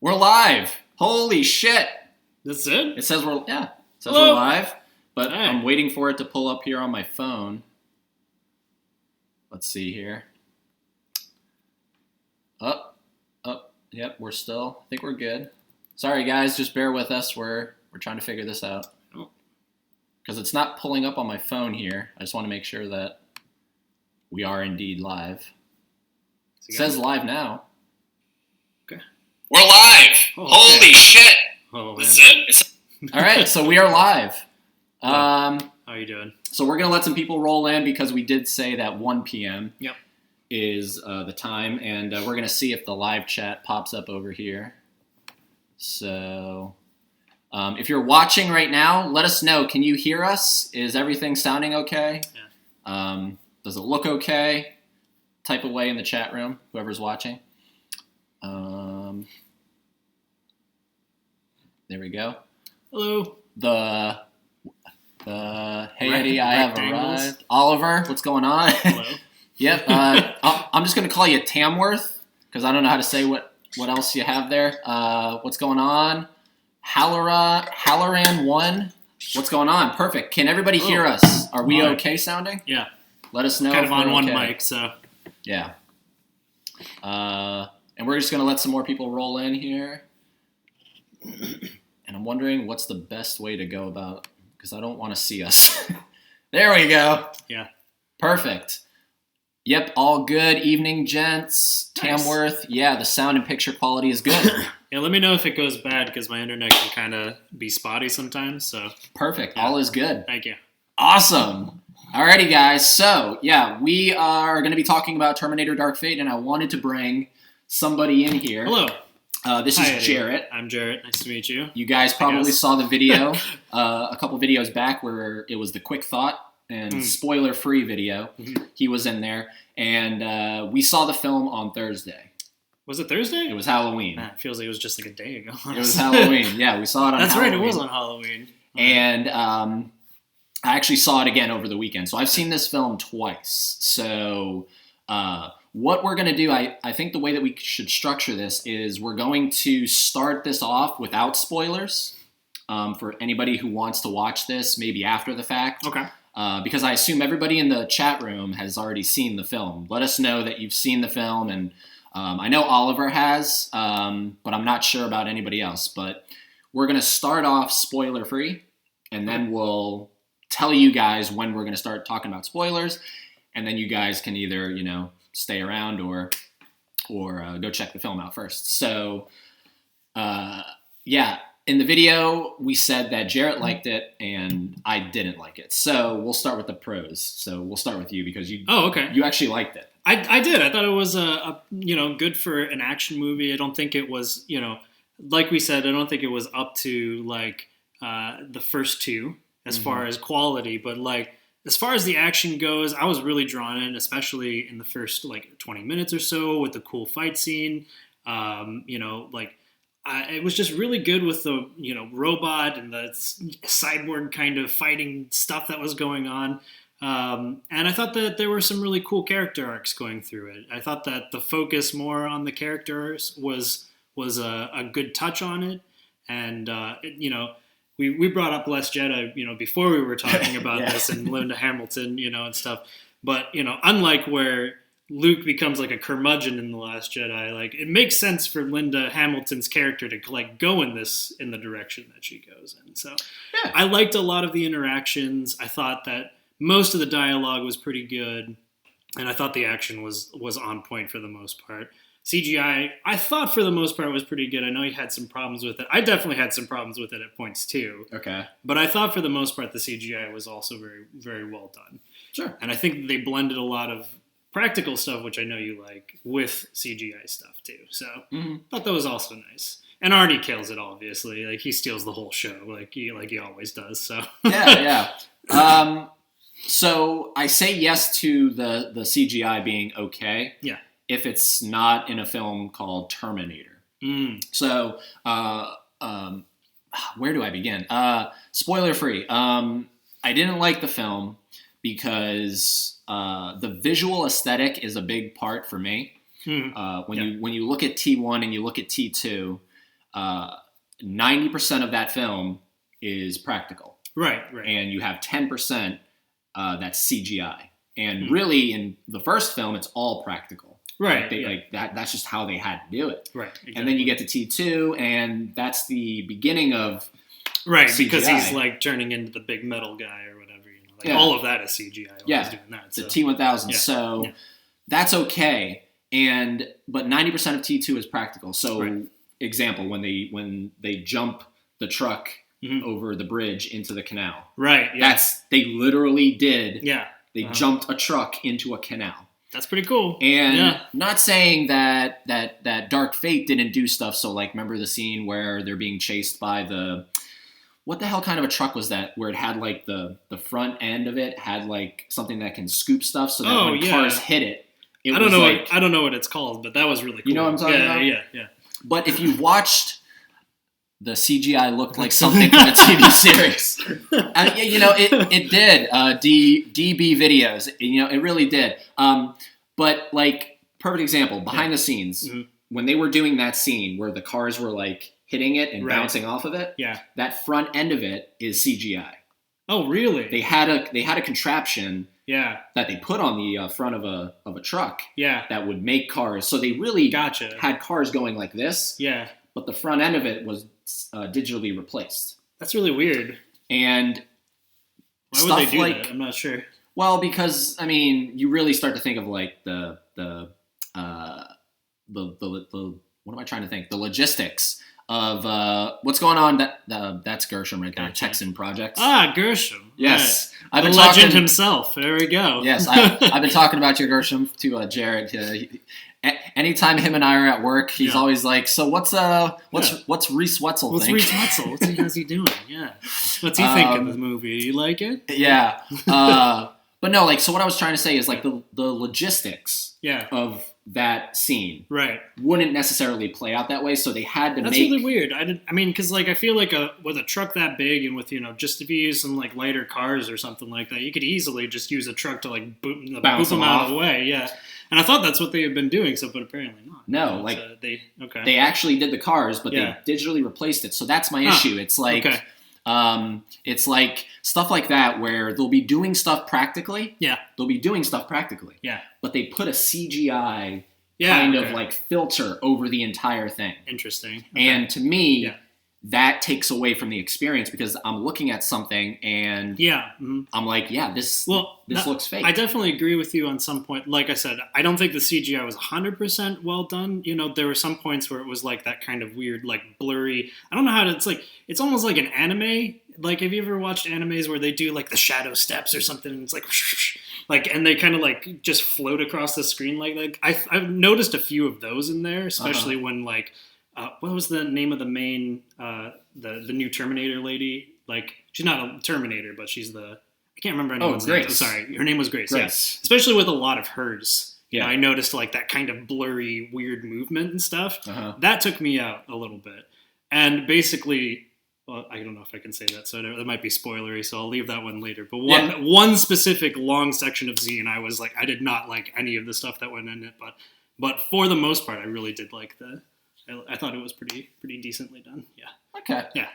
We're live. Holy shit. That's it? It says we're Hello. live, but Hey. I'm waiting for it to pull up here on my phone. Let's see here. Yep, we're still. I think we're good. Sorry guys, just bear with us. We're trying to figure this out. Because it's not pulling up on my phone here. I just want to make sure that we are indeed live. It says live now. Okay. We're live! Oh, okay. Holy shit! Oh, man. That's it? All right, so we are live. How are you doing? So we're going to let some people roll in because we did say that 1 p.m. Yep. is the time, and we're going to see if the live chat pops up over here. So if you're watching right now, let us know. Can you hear us? Is everything sounding okay? Yeah. Does it look okay? Type away in the chat room, whoever's watching. There we go. Hello. The hey Eddie, I have Rectangles. arrived. Oliver, what's going on? Hello. Yep. I'm just gonna call you Tamworth because I don't know how to say what else you have there. What's going on? Halloran 1. What's going on? Perfect. Can everybody hear us? Are we okay sounding? Yeah. Let us know. Kind if of on we're one okay. mic, so. Yeah. And we're just gonna let some more people roll in here. And I'm wondering what's the best way to go about, because I don't want to see us. There we go. Yeah. Perfect. Yep, all good. Evening, gents. Nice. Tamworth. Yeah, the sound and picture quality is good. Yeah, let me know if it goes bad because my internet can kind of be spotty sometimes, so. Perfect. Yeah. All is good. Thank you. Awesome. Alrighty, guys. So, yeah, we are going to be talking about Terminator Dark Fate, and I wanted to bring somebody in here. Hello. This Hi, is Eddie. Jarrett. I'm Jarrett. Nice to meet you. You guys probably guess. saw the video a couple videos back where it was the quick thought and spoiler-free video. Mhm. He was in there, and we saw the film on Thursday. Was it Thursday? It was Halloween. Man, it feels like it was just like a day ago. It was Halloween. Yeah, we saw it on That's Halloween. right, it was on Halloween. And I actually saw it again over the weekend. So I've seen this film twice. So what we're going to do, I think the way that we should structure this is we're going to start this off without spoilers for anybody who wants to watch this maybe after the fact. Okay. Because I assume everybody in the chat room has already seen the film. Let us know that you've seen the film. And I know Oliver has, but I'm not sure about anybody else. But we're going to start off spoiler-free, and then we'll tell you guys when we're going to start talking about spoilers, and then you guys can either, stay around or go check the film out first. So, yeah, in the video, we said that Jarrett liked it, and I didn't like it. So we'll start with the pros. So we'll start with you because you actually liked it. I did. I thought it was a good for an action movie. I don't think it was, like we said, I don't think it was up to like the first two as far as quality, but like as far as the action goes, I was really drawn in, especially in the first like 20 minutes or so with the cool fight scene. It was just really good with the robot and the cyborg kind of fighting stuff that was going on. And I thought that there were some really cool character arcs going through it. I thought that the focus more on the characters was a good touch on it. And, we brought up Last Jedi, before we were talking about this and Linda Hamilton, and stuff. But, unlike where Luke becomes like a curmudgeon in The Last Jedi, like it makes sense for Linda Hamilton's character to like go in the direction that she goes in. So I liked a lot of the interactions. I thought that most of the dialogue was pretty good, and I thought the action was on point for the most part. CGI, I thought for the most part was pretty good. I know you had some problems with it. I definitely had some problems with it at points too. Okay. But I thought for the most part the CGI was also very, very well done. Sure. And I think they blended a lot of practical stuff, which I know you like, with CGI stuff too. So I thought that was also nice. And Arnie kills it, obviously. Like he steals the whole show, like he always does. So yeah. So I say yes to the CGI being okay. Yeah. If it's not in a film called Terminator. So where do I begin? Spoiler free. I didn't like the film because the visual aesthetic is a big part for me. When you look at T1 and you look at T2, 90% of that film is practical. Right. And you have 10% that's CGI. And really, in the first film, it's all practical. Right. Like that's just how they had to do it. Right. Exactly. And then you get to T2, and that's the beginning of CGI. Because he's like turning into the big metal guy or whatever. All of that is CGI. Yeah. Doing that, so. The T1000. Yeah. So that's okay. But 90% of T2 is practical. So example, when they jump the truck over the bridge into the canal. Right. Yeah. They literally did. Yeah. They jumped a truck into a canal. That's pretty cool. And not saying that Dark Fate didn't do stuff. So like, remember the scene where they're being chased by what the hell kind of a truck was that? Where it had like the front end of it had like something that can scoop stuff so that when cars hit it. I don't know what it's called, but that was really cool. You know what I'm talking about? Yeah. But if you watched, the CGI looked like something from a TV series. It did. DB videos. It really did. But like, perfect example, behind the scenes, when they were doing that scene where the cars were like hitting it and bouncing off of it, that front end of it is CGI. Oh, really? They had a contraption that they put on the front of a truck that would make cars. So they really had cars going like this. Yeah. But the front end of it was digitally replaced. That's really weird. And why would they do that? I'm not sure. Well, because you really start to think of like the what am I trying to think? The logistics of what's going on. That's Gershom right there. Gotcha. Texan Projects. Ah, Gershom. Yes, right. The legend himself. There we go. Yes, I've been talking about your Gershom to Jared. Anytime him and I are at work, he's always like, "So what's Reese Wetzel think? What's Reese Wetzel? How's he doing? Yeah, what's he think of the movie? You like it? Yeah, but no, like, so what I was trying to say is like the logistics of that scene wouldn't necessarily play out that way, so they had to That's really weird. Because like I feel like with a truck that big and with just if you use some like lighter cars or something like that, you could easily just use a truck to like boot them out of the way. Yeah. And I thought that's what they had been doing, but apparently not. No, they actually did the cars, but they digitally replaced it. So that's my issue. It's like it's like stuff like that where they'll be doing stuff practically. Yeah. They'll be doing stuff practically. Yeah. But they put a CGI kind of like filter over the entire thing. Interesting. Okay. And to me, that takes away from the experience because I'm looking at something and I'm like, this looks fake. I definitely agree with you on some point. Like I said, I don't think the CGI was 100% well done. There were some points where it was like that kind of weird, like blurry. I don't know how to. It's almost like an anime. Like, have you ever watched animes where they do like the shadow steps or something? And it's like and they kind of like just float across the screen. Like I've noticed a few of those in there, especially when like. What was the name of the main, the new Terminator lady? Like, she's not a Terminator, but she's I can't remember anyone's name. Oh, sorry, her name was Grace. Yes. Yeah. Especially with a lot of hers. Yeah. I noticed like that kind of blurry, weird movement and stuff. That took me out a little bit. And basically, well, I don't know if I can say that, so that might be spoilery, so I'll leave that one later. But one specific long section of Z, and I was like, I did not like any of the stuff that went in it, but for the most part, I really did like I thought it was pretty decently done. Yeah. Okay. Yeah.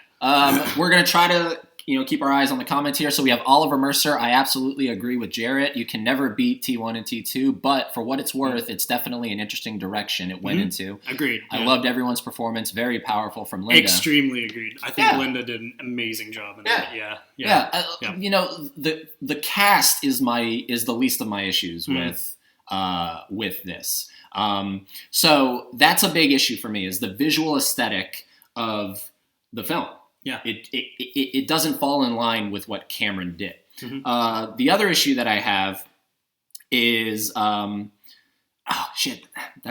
We're gonna try to keep our eyes on the comments here. So we have Oliver Mercer. I absolutely agree with Jarrett. You can never beat T1 and T2, but for what it's worth, it's definitely an interesting direction it went into. Agreed. I loved everyone's performance. Very powerful from Linda. Extremely agreed. I think Linda did an amazing job in that. Yeah. The cast is the least of my issues with this. So that's a big issue for me is the visual aesthetic of the film. Yeah. It doesn't fall in line with what Cameron did. The other issue that I have is, that's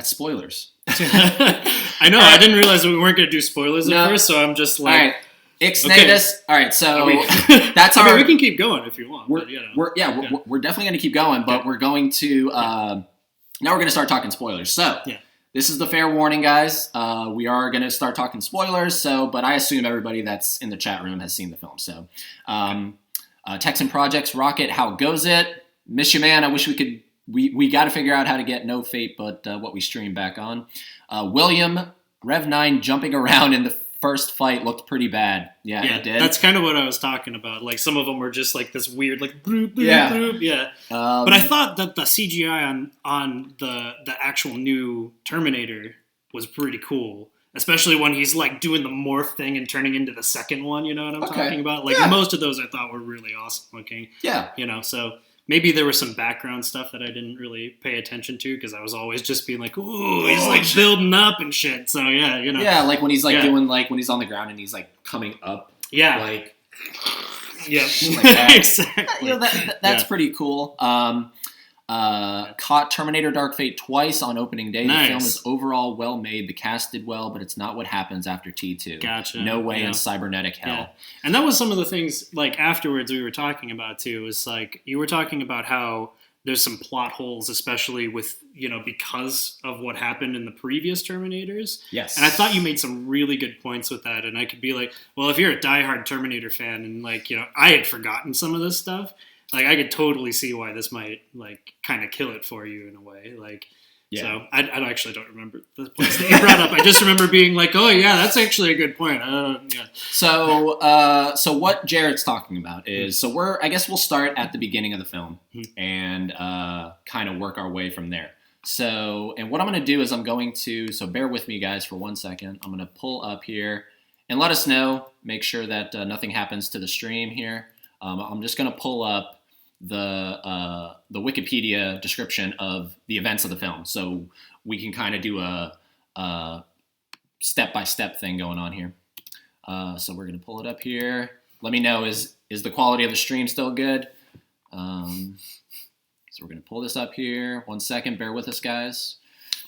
spoilers. I know. I didn't realize we weren't going to do spoilers at first, so I'm just like... All right. Ixnay. All right, so that's our... we can keep going if you want. We're definitely going to keep going, but we're going to... Now we're going to start talking spoilers. So this is the fair warning, guys. We are going to start talking spoilers. But I assume everybody that's in the chat room has seen the film. So Texan Projects, Rocket, how goes it? Miss you, man. I wish we could. We got to figure out how to get No Fate, but what we stream back on. William, Rev 9 jumping around in the first fight looked pretty bad. Yeah, it did. That's kind of what I was talking about. Like some of them were just like this weird, like bloop, bloop, Yeah. bloop. Yeah. But I thought that the CGI on the actual new Terminator was pretty cool, especially when he's like doing the morph thing and turning into the second one. You know what I'm talking about? Like most of those I thought were really awesome looking. Yeah. You know, so maybe there was some background stuff that I didn't really pay attention to because I was always just being like, ooh, he's like building up and shit. So yeah, you know. Yeah, like when he's like doing like when he's on the ground and he's like coming up. Yeah. Like. Yeah. Like that. Exactly. You know, that's pretty cool. Caught Terminator Dark Fate twice on opening day. Nice. The film is overall well made. The cast did well, but it's not what happens after T2. Gotcha. No way in cybernetic hell. Yeah. And that was some of the things, like, afterwards we were talking about, too, was, like, you were talking about how there's some plot holes, especially with, you know, because of what happened in the previous Terminators. Yes. And I thought you made some really good points with that, and I could be like, well, if you're a diehard Terminator fan and, like, you know, I had forgotten some of this stuff, like, I could totally see why this might, like, kind of kill it for you in a way. Like, so I actually don't remember the points that you brought up. I just remember being like, oh, yeah, that's actually a good point. Yeah. So what Jared's talking about is, I guess we'll start at the beginning of the film and kind of work our way from there. So, and what I'm going to do is so bear with me, guys, for 1 second. I'm going to pull up here and let us know, make sure that nothing happens to the stream here. I'm just going to pull up the Wikipedia description of the events of the film, so we can kind of do a step-by-step thing going on here. So we're going to pull it up here. Let me know, is the quality of the stream still good? So we're going to pull this up here. 1 second, bear with us, guys.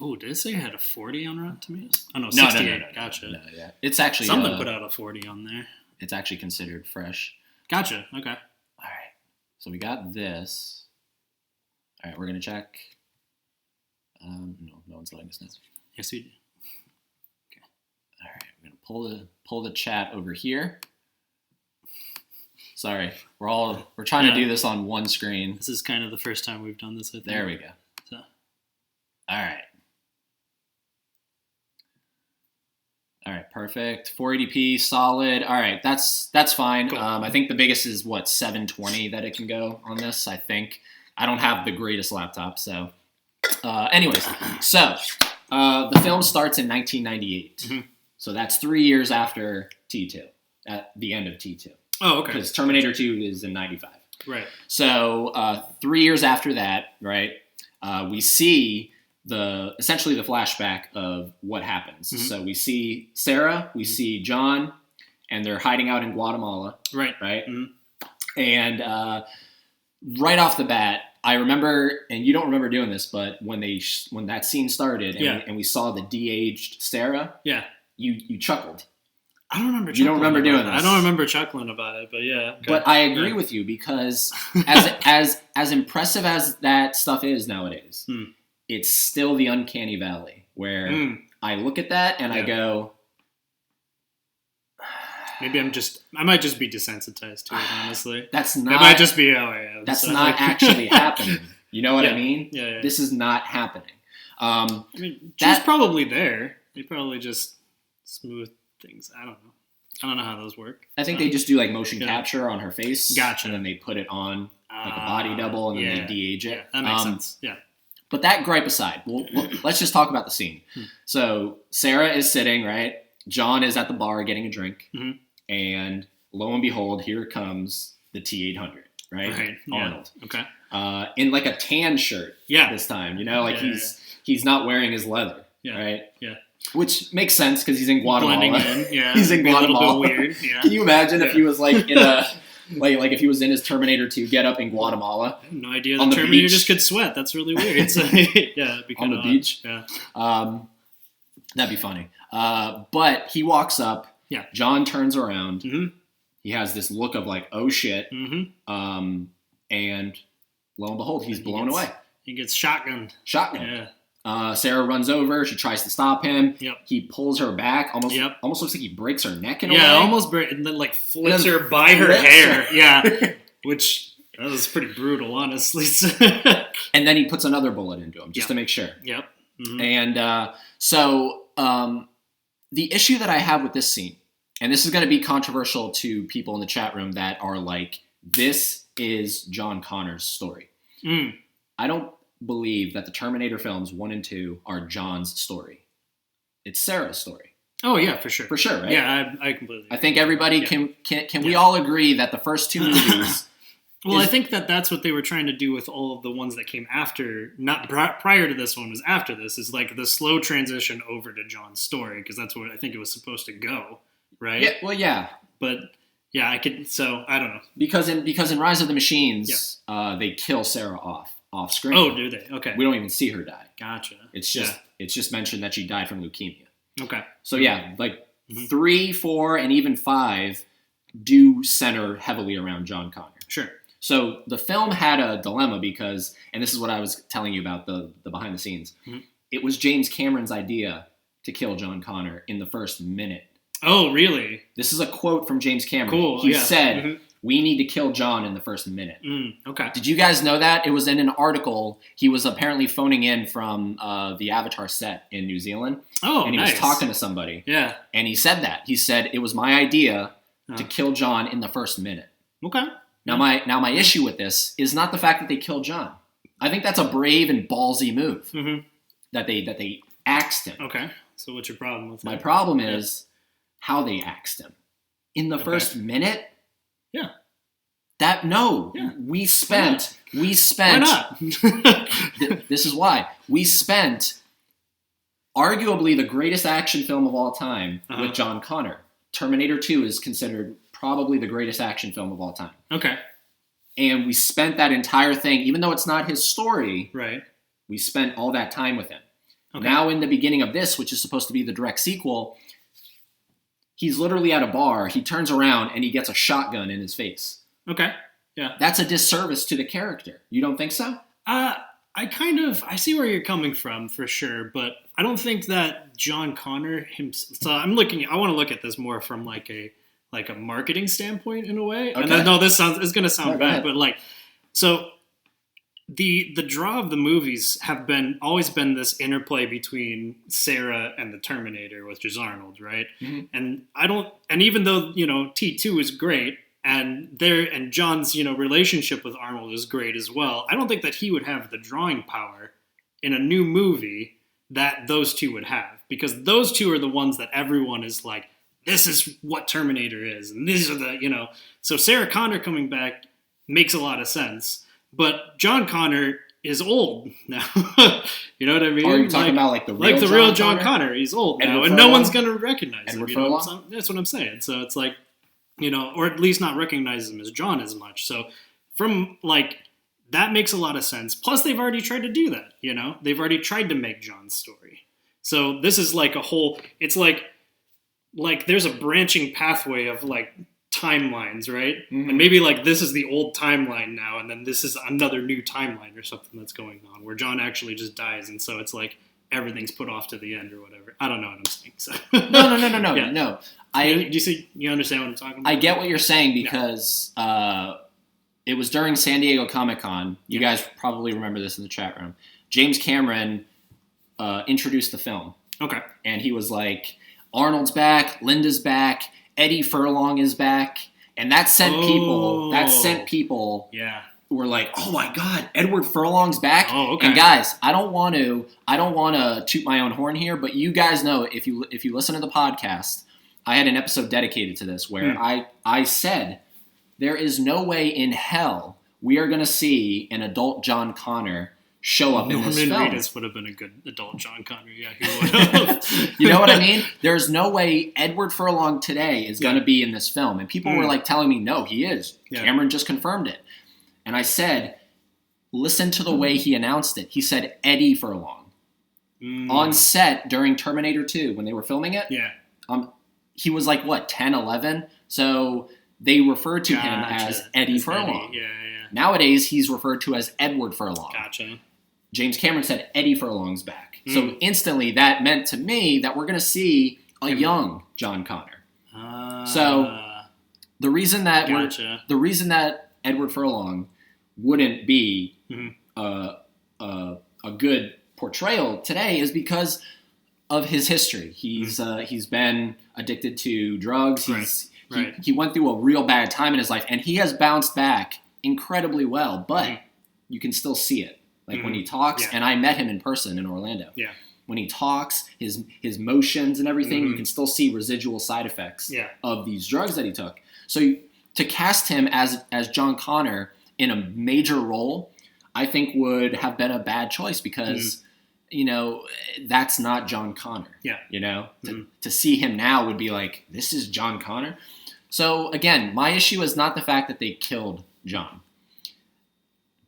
Oh, did it say it had a 40 on Rotten Tomatoes? Oh, no, No, 68. no. Gotcha. No, yeah. It's actually... Someone put out a 40 on there. It's actually considered fresh. Gotcha, okay. All right, so we got this. All right, we're going to check. No one's letting us know. Yes, we do. Okay. All right, we're going to pull the chat over here. Sorry, we're trying to do this on one screen. This is kind of the first time we've done this, I think. There we go. So. All right, perfect. 480p, solid. All right, that's fine. Cool. I think the biggest is 720 that it can go on this. I think I don't have the greatest laptop, so. Anyways, so the film starts in 1998, so that's 3 years after T2, at the end of T2. Oh, okay. Because Terminator 2 is in 95. Right. So 3 years after that, right, we see essentially the flashback of what happens. So we see Sarah, we see John, and they're hiding out in Guatemala. Right. Right. And right off the bat, I remember, and you don't remember doing this, but when that scene started and we saw the de-aged Sarah, you chuckled. I don't remember. You don't remember doing this. I don't remember chuckling about it, but yeah. Okay. But I agree with you because as impressive as that stuff is nowadays, it's still the uncanny valley where I look at that and I go, maybe I might just be desensitized to it, honestly. It might just be how I am. That's not actually happening. You know what I mean? Yeah. This is not happening. I mean, she's probably there. They probably just smooth things. I don't know how those work. I think they just do like motion capture on her face. Gotcha. And then they put it on like a body double and then they de-age it. Yeah, that makes sense. Yeah. But that gripe aside, let's just talk about the scene. So Sarah is sitting, right? John is at the bar getting a drink. And lo and behold, here comes the T-800, right? Arnold. Okay. In like a tan shirt this time, like he's not wearing his leather, right? Yeah. Which makes sense because he's in Guatemala. Blending in, He's in Guatemala. A little bit weird, yeah. Can you imagine if he was like in a... Like if he was in his Terminator 2 get up in Guatemala. I have no idea the Terminator just could sweat. That's really weird. So, yeah, it'd be on the odd. beach. Yeah. That'd be funny. But he walks up. Yeah. John turns around. He has this look of like, oh shit. And lo and behold, he's blown away. He gets shotgunned. Yeah. Sarah runs over. She tries to stop him. Yep. He pulls her back. Almost looks like he breaks her neck in a way. Yeah, almost and then like flips her by her hair. Yeah, which that was pretty brutal, honestly. And then he puts another bullet into him just to make sure. Yep. And so the issue that I have with this scene, and this is going to be controversial to people in the chat room that are like, this is John Connor's story. I don't believe that the Terminator films 1 and 2 are John's story. It's Sarah's story. Oh yeah, for sure. For sure, right? Yeah, I completely. I think everybody can we all agree that the first 2 movies. Well, I think that's what they were trying to do with all of the ones that came after, not prior to this one, was after this, is like the slow transition over to John's story, because that's what I think it was supposed to go, right? Yeah, well, yeah. But yeah, I don't know. Because in Rise of the Machines, they kill Sarah off screen. Oh, do they? Okay. We don't even see her die. Gotcha. It's just mentioned that she died from leukemia. Okay. So yeah, like 3, 4, and even 5 do center heavily around John Connor. Sure. So the film had a dilemma because, and this is what I was telling you about the behind the scenes, it was James Cameron's idea to kill John Connor in the first minute. Oh, really? This is a quote from James Cameron. Cool. He said, we need to kill John in the first minute. Okay. Did you guys know that? It was in an article. He was apparently phoning in from the Avatar set in New Zealand. Oh, and he nice. was talking to somebody. Yeah. And he said that. He said, it was my idea to kill John in the first minute. Okay. Now my issue with this is not the fact that they killed John. I think that's a brave and ballsy move that they axed him. Okay. So what's your problem with that? My problem is how they axed him. In the first minute? Yeah. We spent Why not? this is why. We spent arguably the greatest action film of all time with John Connor. Terminator 2 is considered probably the greatest action film of all time. Okay. And we spent that entire thing, even though it's not his story, right? We spent all that time with him. Okay. Now in the beginning of this, which is supposed to be the direct sequel, he's literally at a bar, he turns around and he gets a shotgun in his face. Okay. Yeah. That's a disservice to the character. You don't think so? I I see where you're coming from for sure, but I don't think that John Connor himself. So I want to look at this more from like a marketing standpoint in a way. Okay. And I know it's going to sound bad, but like, so the draw of the movies have always been this interplay between Sarah and the Terminator, which is Arnold, right? Mm-hmm. And even though, T2 is great, and John's, relationship with Arnold is great as well, I don't think that he would have the drawing power in a new movie that those two would have, because those two are the ones that everyone is like, this is what Terminator is, and these are the, so Sarah Connor coming back makes a lot of sense, but John Connor is old now. You know what I mean? Are you talking about like the real John Connor? He's old now, and no one's going to recognize him. That's what I'm saying. So it's like, or at least not recognize him as John as much. So from like, that makes a lot of sense. Plus they've already tried to do that, they've already tried to make John's story. So this is like it's like there's a branching pathway of like timelines, right? Mm-hmm. And maybe like this is the old timeline now, and then this is another new timeline or something that's going on where John actually just dies, and so it's like everything's put off to the end or whatever. I don't know what I'm saying. So No. Yeah. No. You understand what I'm talking about? I get what you're saying because it was during San Diego Comic-Con. You guys probably remember this in the chat room. James Cameron introduced the film. Okay. And he was like, Arnold's back, Linda's back, Eddie Furlong is back. And that sent people yeah. who were like, oh my God, Edward Furlong's back. Oh, okay. And guys, I don't want to toot my own horn here, but you guys know, if you listen to the podcast, I had an episode dedicated to this where I said there is no way in hell we are going to see an adult John Connor show up in this film. Norman Reedus would have been a good adult John Connor. Yeah, he would have. You know what I mean? There's no way Edward Furlong today is going to be in this film. And people were like telling me, no, he is. Yeah. Cameron just confirmed it. And I said, listen to the way he announced it. He said Eddie Furlong. On set during Terminator 2 when they were filming it. Yeah. He was like, 10, 11? So they referred to him as Eddie Furlong. Eddie. Yeah. Nowadays, he's referred to as Edward Furlong. Gotcha. James Cameron said Eddie Furlong's back. So instantly that meant to me that we're going to see a young John Connor. So the reason that Edward Furlong wouldn't be a good portrayal today is because of his history. He's been addicted to drugs. He went through a real bad time in his life, and he has bounced back incredibly well. But you can still see it, like when he talks. And I met him in person in Orlando. Yeah. When he talks, his motions and everything, you can still see residual side effects of these drugs that he took. So to cast him as John Connor in a major role, I think would have been a bad choice because, that's not John Connor. Yeah. To see him now would be like, this is John Connor. So again, my issue is not the fact that they killed John.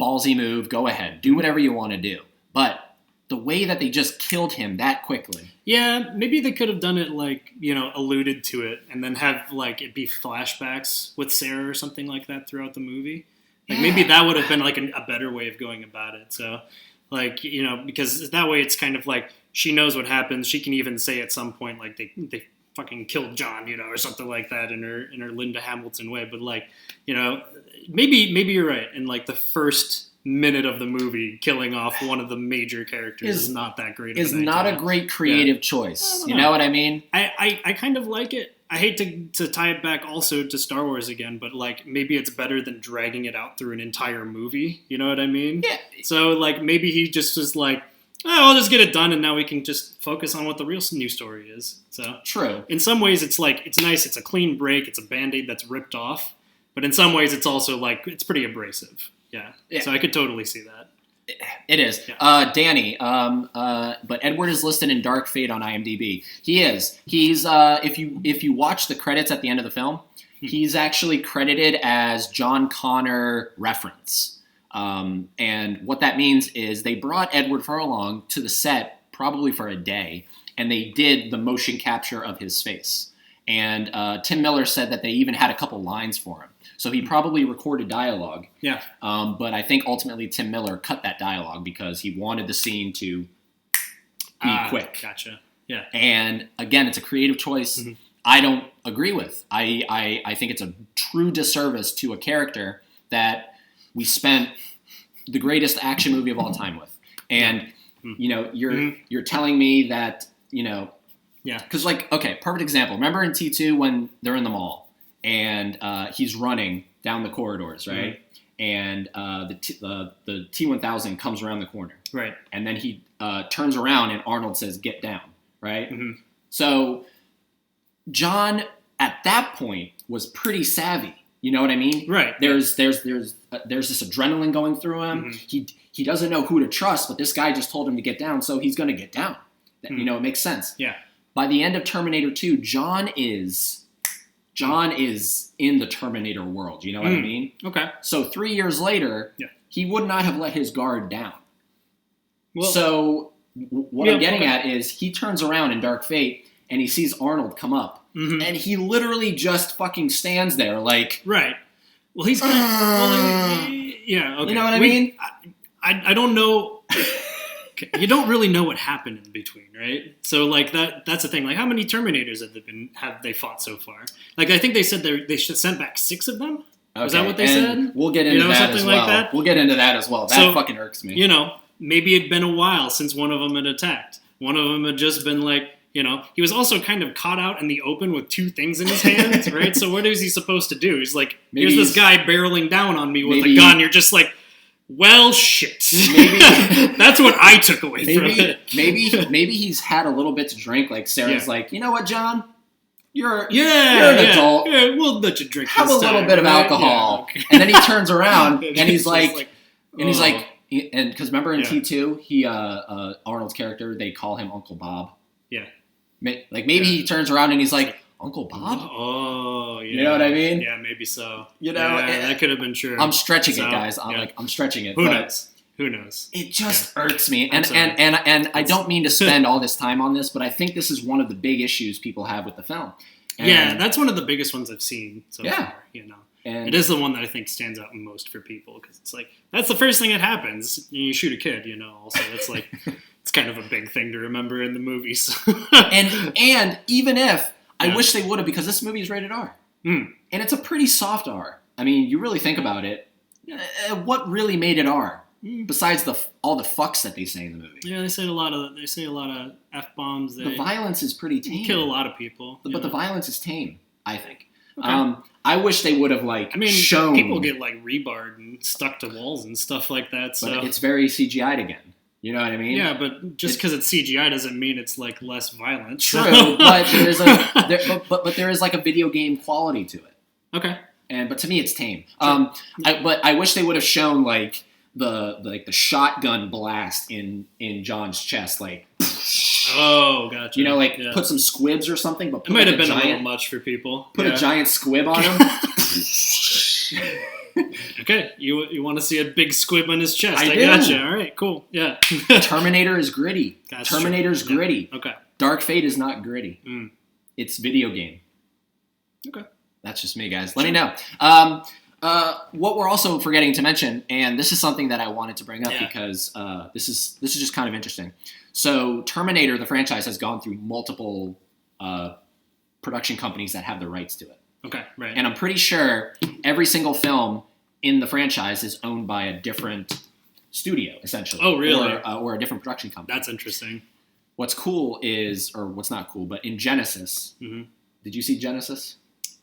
Ballsy move, go ahead. Do whatever you want to do. But the way that they just killed him that quickly. Yeah, maybe they could have done it alluded to it and then have it be flashbacks with Sarah or something like that throughout the movie. Maybe that would have been a better way of going about it. So because that way it's kind of she knows what happens. She can even say at some point they fucking killed John, or something like that in her Linda Hamilton way. But maybe you're right. In the first minute of the movie, killing off one of the major characters is not that great. Is not a great creative choice. You know what I mean? I kind of like it. I hate to tie it back also to Star Wars again, but maybe it's better than dragging it out through an entire movie. You know what I mean? Yeah. So maybe he just was I'll just get it done, and now we can just focus on what the real new story is. So true. In some ways, it's it's nice. It's a clean break. It's a Band-Aid that's ripped off. But in some ways, it's also it's pretty abrasive. Yeah. So I could totally see that. It is. Yeah. Danny, but Edward is listed in Dark Fate on IMDb. He is. He's if you watch the credits at the end of the film, he's actually credited as John Connor reference. And what that means is they brought Edward Furlong to the set probably for a day, and they did the motion capture of his face. And Tim Miller said that they even had a couple lines for him. So he probably recorded dialogue. Yeah. But I think ultimately Tim Miller cut that dialogue because he wanted the scene to be quick. Gotcha. Yeah. And again, it's a creative choice I don't agree with. I think it's a true disservice to a character that we spent the greatest action movie of all time with. And, you're telling me that, yeah. Because perfect example. Remember in T2 when they're in the mall? And he's running down the corridors, right? And the T-1000 comes around the corner. Right. And then he turns around and Arnold says, "Get down," right? So John, at that point, was pretty savvy. You know what I mean? Right. There's this adrenaline going through him. He doesn't know who to trust, but this guy just told him to get down, so he's going to get down. It makes sense. Yeah. By the end of Terminator 2, John is in the Terminator world. You know what I mean? Okay. So 3 years later, he would not have let his guard down. Well, so what I'm getting at is he turns around in Dark Fate and he sees Arnold come up. And he literally just fucking stands there like... Right. Well, he's... yeah, okay. You know what I mean? I don't know... You don't really know what happened in between, right? So, that's the thing. How many Terminators have they fought so far? I think they said they sent back 6 of them. Okay. Is that what they said? We'll get into that as well. Like that? We'll get into that as well. That fucking irks me. Maybe it'd been a while since one of them had attacked. One of them had just been he was also kind of caught out in the open with 2 things in his hands, right? So what is he supposed to do? He's here's this guy barreling down on me with a gun. You're just well, shit. Maybe that's what I took away from it. Maybe he's had a little bit to drink. Sarah's you know what, John? You're an adult. Yeah, we'll let you drink. Have a little bit of alcohol, yeah, okay. And then he turns around and he's because remember in T2, Arnold's character, they call him Uncle Bob. Yeah. Maybe he turns around and he's Uncle Bob? Oh, yeah. You know what I mean? Yeah, maybe so. That could have been true. I'm stretching it, guys. I'm stretching it. Who knows? Who knows? It just irks me. And I don't mean to spend all this time on this, but I think this is one of the big issues people have with the film. And that's one of the biggest ones I've seen so far, And it is the one that I think stands out most for people because it's that's the first thing that happens. You shoot a kid, also. It's it's kind of a big thing to remember in the movies. and even if I wish they would have, because this movie is rated R. And it's a pretty soft R. I mean, you really think about it. What really made it R? Besides all the fucks that they say in the movie. Yeah, they say a lot of F-bombs. The violence is pretty tame. Kill a lot of people. But the violence is tame, I think. Okay. I wish they would have shown. People get rebarred and stuck to walls and stuff like that. So but it's very CGI'd again. You know what I mean? Yeah, but just because it's CGI doesn't mean it's less violent. True, So. but there is a video game quality to it. Okay. But to me, it's tame. Sure. I wish they would have shown the shotgun blast in John's chest, Oh, gotcha. Put some squibs or something. But it might have been a little much for people. Put a giant squib on him. Okay, you want to see a big squib on his chest? I I do. Gotcha. All right, cool. Yeah. Terminator is gritty. Terminator's true. gritty. Okay. Dark Fate is not gritty. It's video game. Okay. That's just me, guys. Let me know. What we're also forgetting to mention, and this is something that I wanted to bring up because this is just kind of interesting. So Terminator, the franchise, has gone through multiple production companies that have the rights to it. Okay, right. And I'm pretty sure every single film in the franchise is owned by a different studio, essentially. Oh, really? Or a different production company. That's interesting. What's cool is, or what's not cool, but in Genesis, did you see Genesis?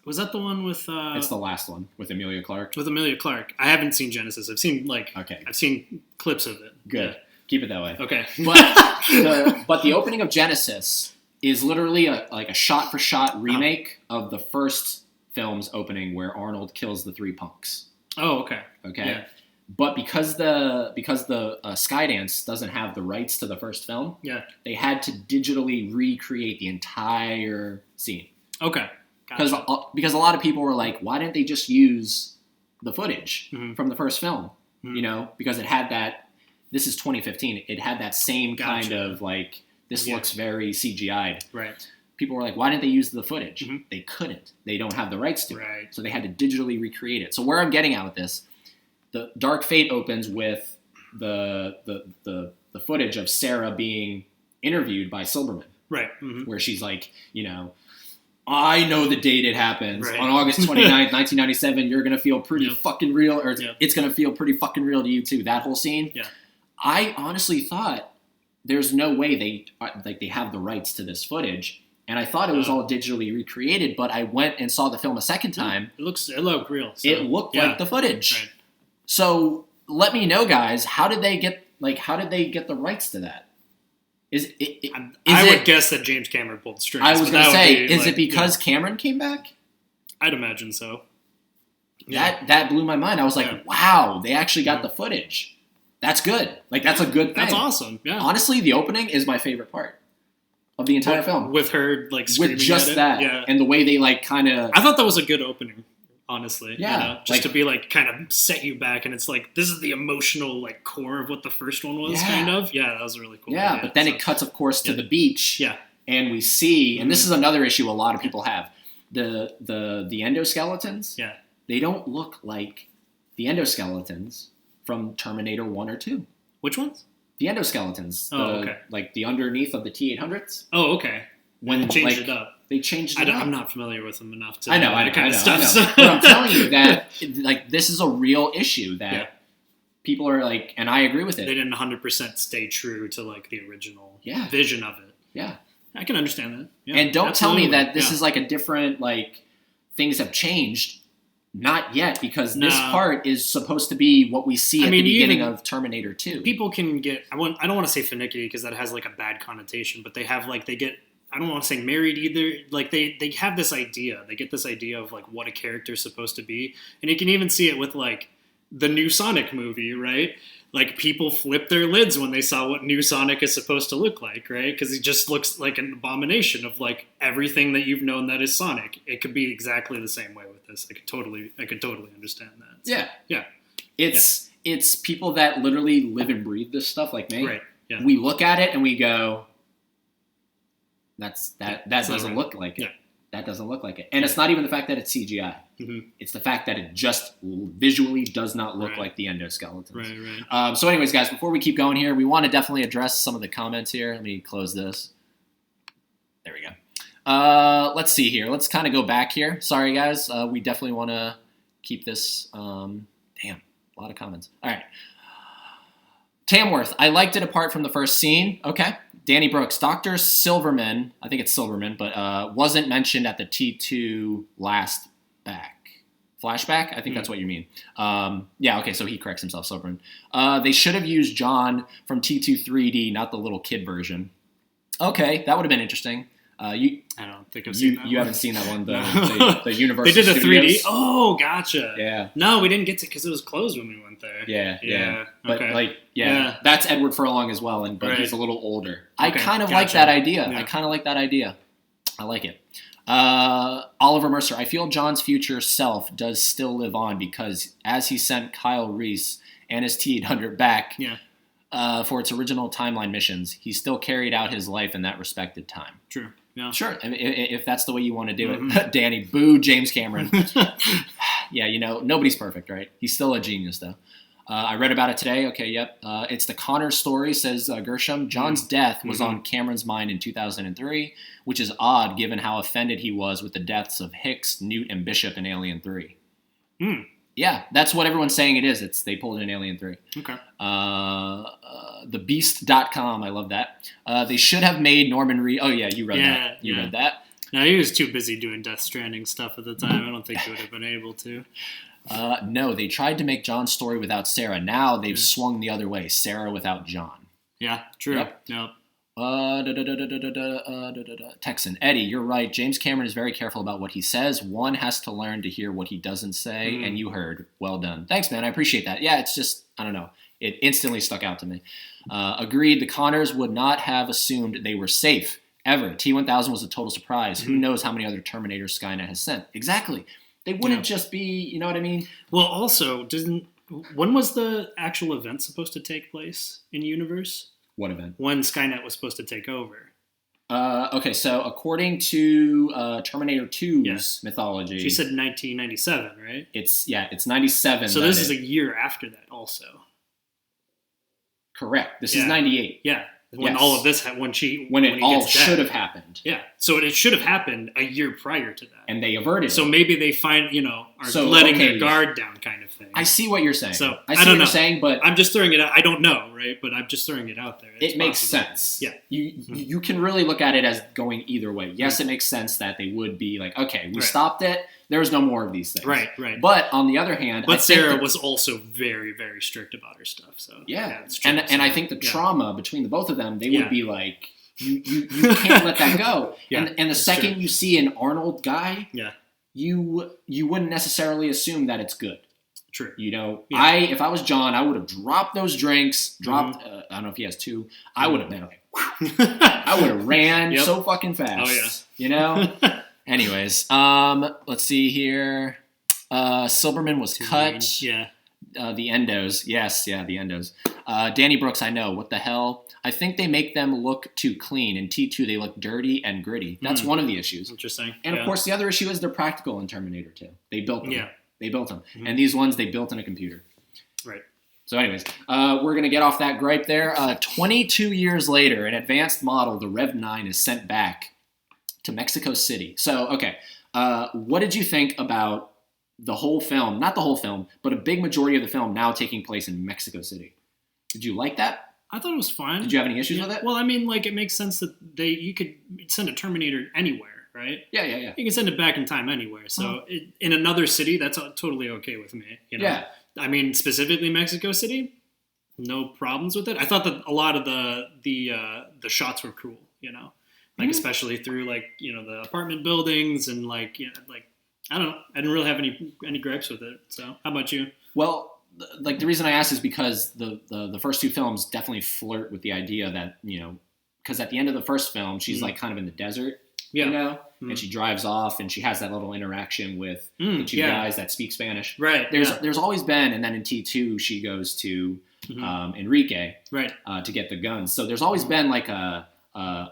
Was that the one with? It's the last one with Emilia Clarke. With Emilia Clarke. I haven't seen Genesis. I've seen I've seen clips of it. Good. Yeah. Keep it that way. Okay. But the opening of Genesis is literally a shot-for-shot remake of the first film's opening where Arnold kills the three punks. Oh, okay. Okay. Yeah. But because the Skydance doesn't have the rights to the first film, they had to digitally recreate the entire scene. Okay. Gotcha. Because a lot of people were like, why didn't they just use the footage from the first film? Because it had that. This is 2015. It had that same kind of this looks very CGI'd. Right. People were like, why didn't they use the footage? They couldn't. They don't have the rights to it. So they had to digitally recreate it. So where I'm getting at with this, the Dark Fate opens with the footage of Sarah being interviewed by Silberman. Right. Where she's like, I know the date it happens. On August 29th, 1997, you're going to feel pretty fucking real, or it's going to feel pretty fucking real to you too. That whole scene. Yeah. I honestly thought there's no way they have the rights to this footage. And I thought it was all digitally recreated, but I went and saw the film a second time. It looked real. So, it looked like the footage. Right. So let me know, guys. How did they get the rights to that? I would guess that James Cameron pulled strings. I was going to say, is it because Cameron came back? I'd imagine so. That blew my mind. I was like, wow, they actually got the footage. That's good. That's a good thing. That's awesome. Yeah. Honestly, the opening is my favorite part of the entire film. With her screaming with just at that, it. and the way they kind of. I thought that was a good opening. Honestly, yeah, just to be kind of set you back, and it's this is the emotional core of what the first one was, kind of. Yeah, that was a really cool. Yeah, idea. but then it cuts, of course, to the beach. Yeah, and we see, and this is another issue a lot of people have the endoskeletons. Yeah, they don't look like the endoskeletons from Terminator 1 or 2. Which ones? The endoskeletons. Oh, okay. The underneath of the T-800s. Oh, okay. When they changed it up. They changed it up. I'm not familiar with them enough to know that kind of stuff. So. But I'm telling you that this is a real issue that people are and I agree with it. They didn't 100% stay true to the original vision of it. Yeah. I can understand that. Yeah, and don't tell me that this is a different things have changed. Not yet, because this part is supposed to be what we see at the beginning of Terminator 2. People can get I don't want to say finicky because that has a bad connotation, but they have they get I don't want to say married either. They have this idea. They get this idea of what a character's supposed to be, and you can even see it with the new Sonic movie, right? People flip their lids when they saw what new Sonic is supposed to look like, right? Because he just looks like an abomination of everything that you've known that is Sonic. It could be exactly the same way with this. I could totally understand that. So, yeah. It's people that literally live and breathe this stuff like me. Right. Yeah. We look at it and we go, that doesn't look like it. Yeah. That doesn't look like it. And it's not even the fact that it's CGI. Mm-hmm. It's the fact that it just visually does not look like the endoskeletons. Right. So anyways, guys, before we keep going here, we want to definitely address some of the comments here. Let me close this. There we go. Let's see here. Let's kind of go back here. Sorry, guys. We definitely want to keep this. Damn, a lot of comments. All right. Tamworth, I liked it apart from the first scene. Okay. Danny Brooks, Dr. Silverman, I think it's Silverman, but wasn't mentioned at the T2 last flashback. I think that's what you mean. Yeah, okay, so he corrects himself, Silverman. They should have used John from T2 3D, not the little kid version. Okay, that would have been interesting. I don't think I've seen that. You haven't seen that one, the Universal They did a 3D. Studios. Oh, gotcha. Yeah. No, we didn't get to because it was closed when we went there. Yeah. But okay. That's Edward Furlong as well, but he's a little older. I kind of like that idea. Yeah. I kind of like that idea. I like it. Oliver Mercer, I feel John's future self does still live on because as he sent Kyle Reese and his T-800 back for its original timeline missions, he still carried out his life in that respected time. True. Yeah. Sure. I mean, if that's the way you want to do it. Danny, boo James Cameron. Yeah, nobody's perfect, right? He's still a genius, though. I read about it today. Okay, yep. It's the Connor story, says Gershom. John's death was on Cameron's mind in 2003, which is odd given how offended he was with the deaths of Hicks, Newt, and Bishop in Alien 3. Yeah, that's what everyone's saying it is. They pulled it in Alien 3. Okay. TheBeast.com, I love that. They should have made Norman Reed. Oh, yeah, you read that. You read that. No, he was too busy doing Death Stranding stuff at the time. I don't think he would have been able to. No, they tried to make John's story without Sarah. Now they've swung the other way. Sarah without John. Yeah, true. Yep. Texan. Eddie, you're right. James Cameron is very careful about what he says. One has to learn to hear what he doesn't say, and you heard. Well done. Thanks, man. I appreciate that. Yeah, it's just, I don't know. It instantly stuck out to me. Agreed, the Connors would not have assumed they were safe, ever. T-1000 was a total surprise. Who knows how many other Terminators Skynet has sent? Exactly. They wouldn't just be, you know what I mean? Well, also, when was the actual event supposed to take place in Universe? What event? When Skynet was supposed to take over. Okay, so according to Terminator 2's mythology... She said 1997, right? It's 97. So this is a year after that also. Correct. This is 98. Yeah. When all of this, when it all should have happened. Yeah. So it should have happened a year prior to that. And they averted it. So maybe they are letting their guard down kind of thing. I see what you're saying. So I see what you're saying, but I'm just throwing it out. I don't know, right? But I'm just throwing it out there. It makes sense. Yeah. You can really look at it as going either way. Yes, it makes sense that they would be like, okay, we stopped it. There's no more of these things. Right. But on the other hand, Sarah was also very, very strict about her stuff. So it's true. And I think the trauma between the both of them, they would be like, you can't let that go. And the second you see an Arnold guy, you wouldn't necessarily assume that it's good. True. If I was John, I would have dropped those drinks. I don't know if he has two. I would have been like, I would have ran so fucking fast. Oh yeah. Anyways, let's see here. Silberman was cut. Yeah. The Endos. Yes, the Endos. Danny Brooks, I know. What the hell? I think they make them look too clean. In T2, they look dirty and gritty. That's one of the issues. Interesting. And of course, the other issue is they're practical in Terminator 2. They built them. Yeah. They built them. And these ones, they built in a computer. Right. So anyways, we're going to get off that gripe there. 22 years later, an advanced model, the Rev 9, is sent back to Mexico City. So, okay, what did you think about the whole film? Not the whole film, but a big majority of the film now taking place in Mexico City. Did you like that? I thought it was fine. Did you have any issues with it? Well, I mean, it makes sense that you could send a Terminator anywhere, right? Yeah. You can send it back in time anywhere. So in another city, that's totally okay with me. Yeah. I mean, specifically Mexico City, no problems with it. I thought that a lot of the shots were cool, especially through the apartment buildings and I don't know. I didn't really have any gripes with it. So how about you? Well, the reason I asked is because the first two films definitely flirt with the idea that, because at the end of the first film, she's kind of in the desert, and she drives off and she has that little interaction with the two guys that speak Spanish. Right. There's always been, and then in T2, she goes to Enrique to get the guns. So there's always been a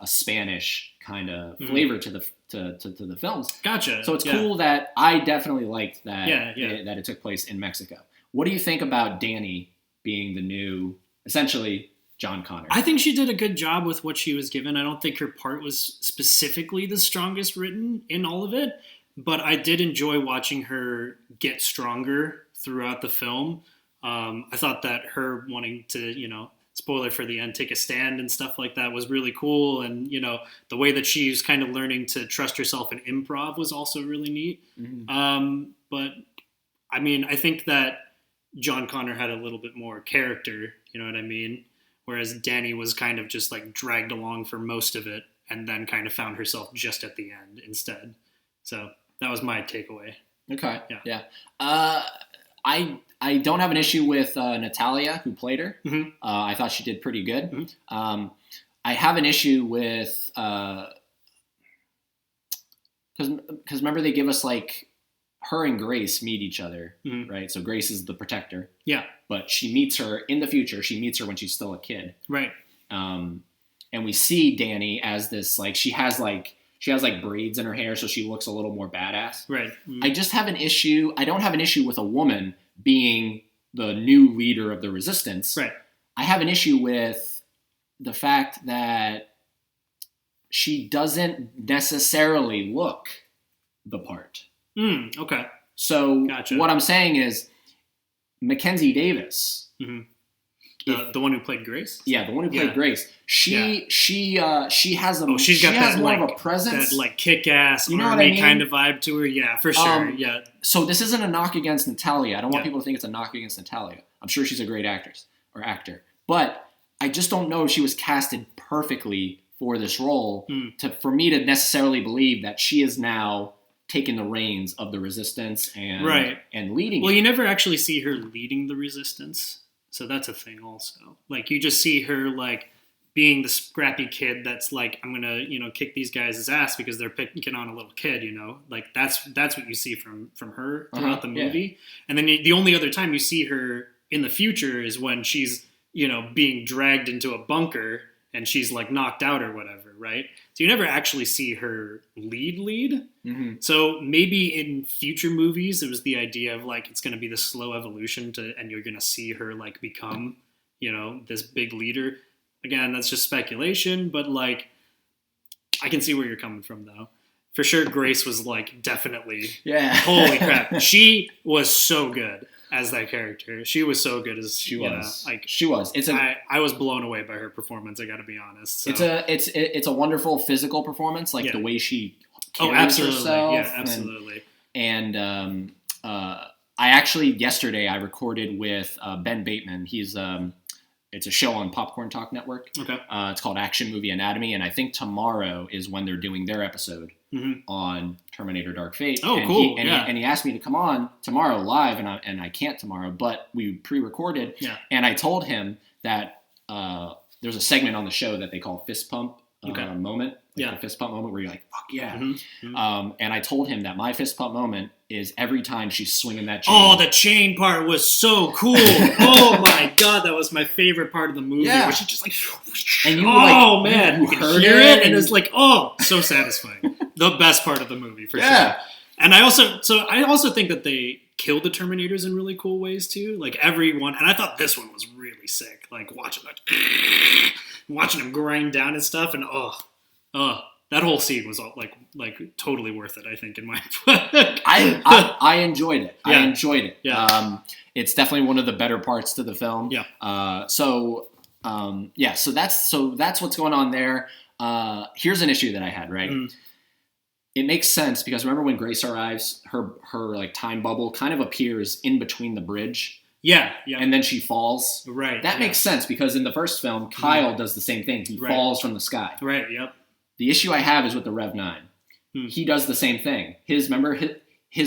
Spanish kind of flavor to the films. Gotcha. So it's cool that I definitely liked that that it took place in Mexico. What do you think about Danny being the new, essentially, John Connor? I think she did a good job with what she was given. I don't think her part was specifically the strongest written in all of it, but I did enjoy watching her get stronger throughout the film. I thought that her wanting to, spoiler for the end, take a stand and stuff like that was really cool. And, the way that she's kind of learning to trust herself in improv was also really neat. But I mean, I think that John Connor had a little bit more character, you know what I mean? Whereas Dani was kind of just like dragged along for most of it and then kind of found herself just at the end instead. So that was my takeaway. Okay. Yeah. I don't have an issue with Natalia, who played her. I thought she did pretty good. I have an issue with because remember they give us like her and Grace meet each other, right? So Grace is the protector. Yeah. But she meets her in the future. She meets her when she's still a kid. Right. And we see Dani as this like she has braids in her hair, so she looks a little more badass. Right. I just have an issue. I don't have an issue with a woman being the new leader of the resistance. Right. I have an issue with the fact that she doesn't necessarily look the part. Okay. So Gotcha. What I'm saying is Mackenzie Davis. The one who played Grace? Yeah, the one who played Grace. She has a she's got that more like, of a presence. That like kick-ass you know army what I mean? kind of vibe to her. Yeah, for sure. Yeah. So this isn't a knock against Natalia. I don't want people to think it's a knock against Natalia. I'm sure she's a great actress or actor. But I just don't know if she was casted perfectly for this role for me to necessarily believe that she is now taking the reins of the resistance and leading Well, it. you never actually see her leading the resistance. So that's a thing also. Like you just see her like being the scrappy kid that's like, I'm going to, kick these guys' ass because they're picking on a little kid, Like that's what you see from her throughout the movie. Yeah. And then the only other time you see her in the future is when she's, being dragged into a bunker and she's like knocked out or whatever, right? So you never actually see her lead. So maybe in future movies, it was the idea of like, it's going to be this slow evolution and you're going to see her like become, this big leader. Again, that's just speculation, but like, I can see where you're coming from though. For sure, Grace was like, definitely, holy crap. She was so good as that character. She was so good as she was. She was. I was blown away by her performance. I got to be honest. So. It's a wonderful physical performance, like the way she carries herself. Yeah, absolutely. And I actually yesterday I recorded with Ben Bateman. He's it's a show on Popcorn Talk Network. Okay. It's called Action Movie Anatomy, and I think tomorrow is when they're doing their episode on Terminator Dark Fate. Oh, and cool. And he asked me to come on tomorrow live, and I can't tomorrow, but we pre-recorded. Yeah. And I told him that there's a segment on the show that they call Fist Pump moment. Like a fist pump moment where you're like, fuck yeah. And I told him that my fist pump moment is every time she's swinging that chain. Oh, the chain part was so cool. Oh my God, that was my favorite part of the movie. Yeah. Where she just like, and you were like, man, you could hear it. And it's like, so satisfying. The best part of the movie for sure. And I also think that they killed the Terminators in really cool ways too. Like everyone, and I thought this one was really sick. Like watching them grind down and stuff, and that whole scene was all, like totally worth it. I think in my book. I enjoyed it. Yeah. I enjoyed it. Yeah. It's definitely one of the better parts to the film. Yeah. So that's what's going on there. Here's an issue that I had. Right. It makes sense because remember when Grace arrives, her like time bubble kind of appears in between the bridge. Yeah. And then she falls. Right. That makes sense because in the first film, Kyle does the same thing. He falls from the sky. Right. Yep. The issue I have is with the Rev 9. He does the same thing. His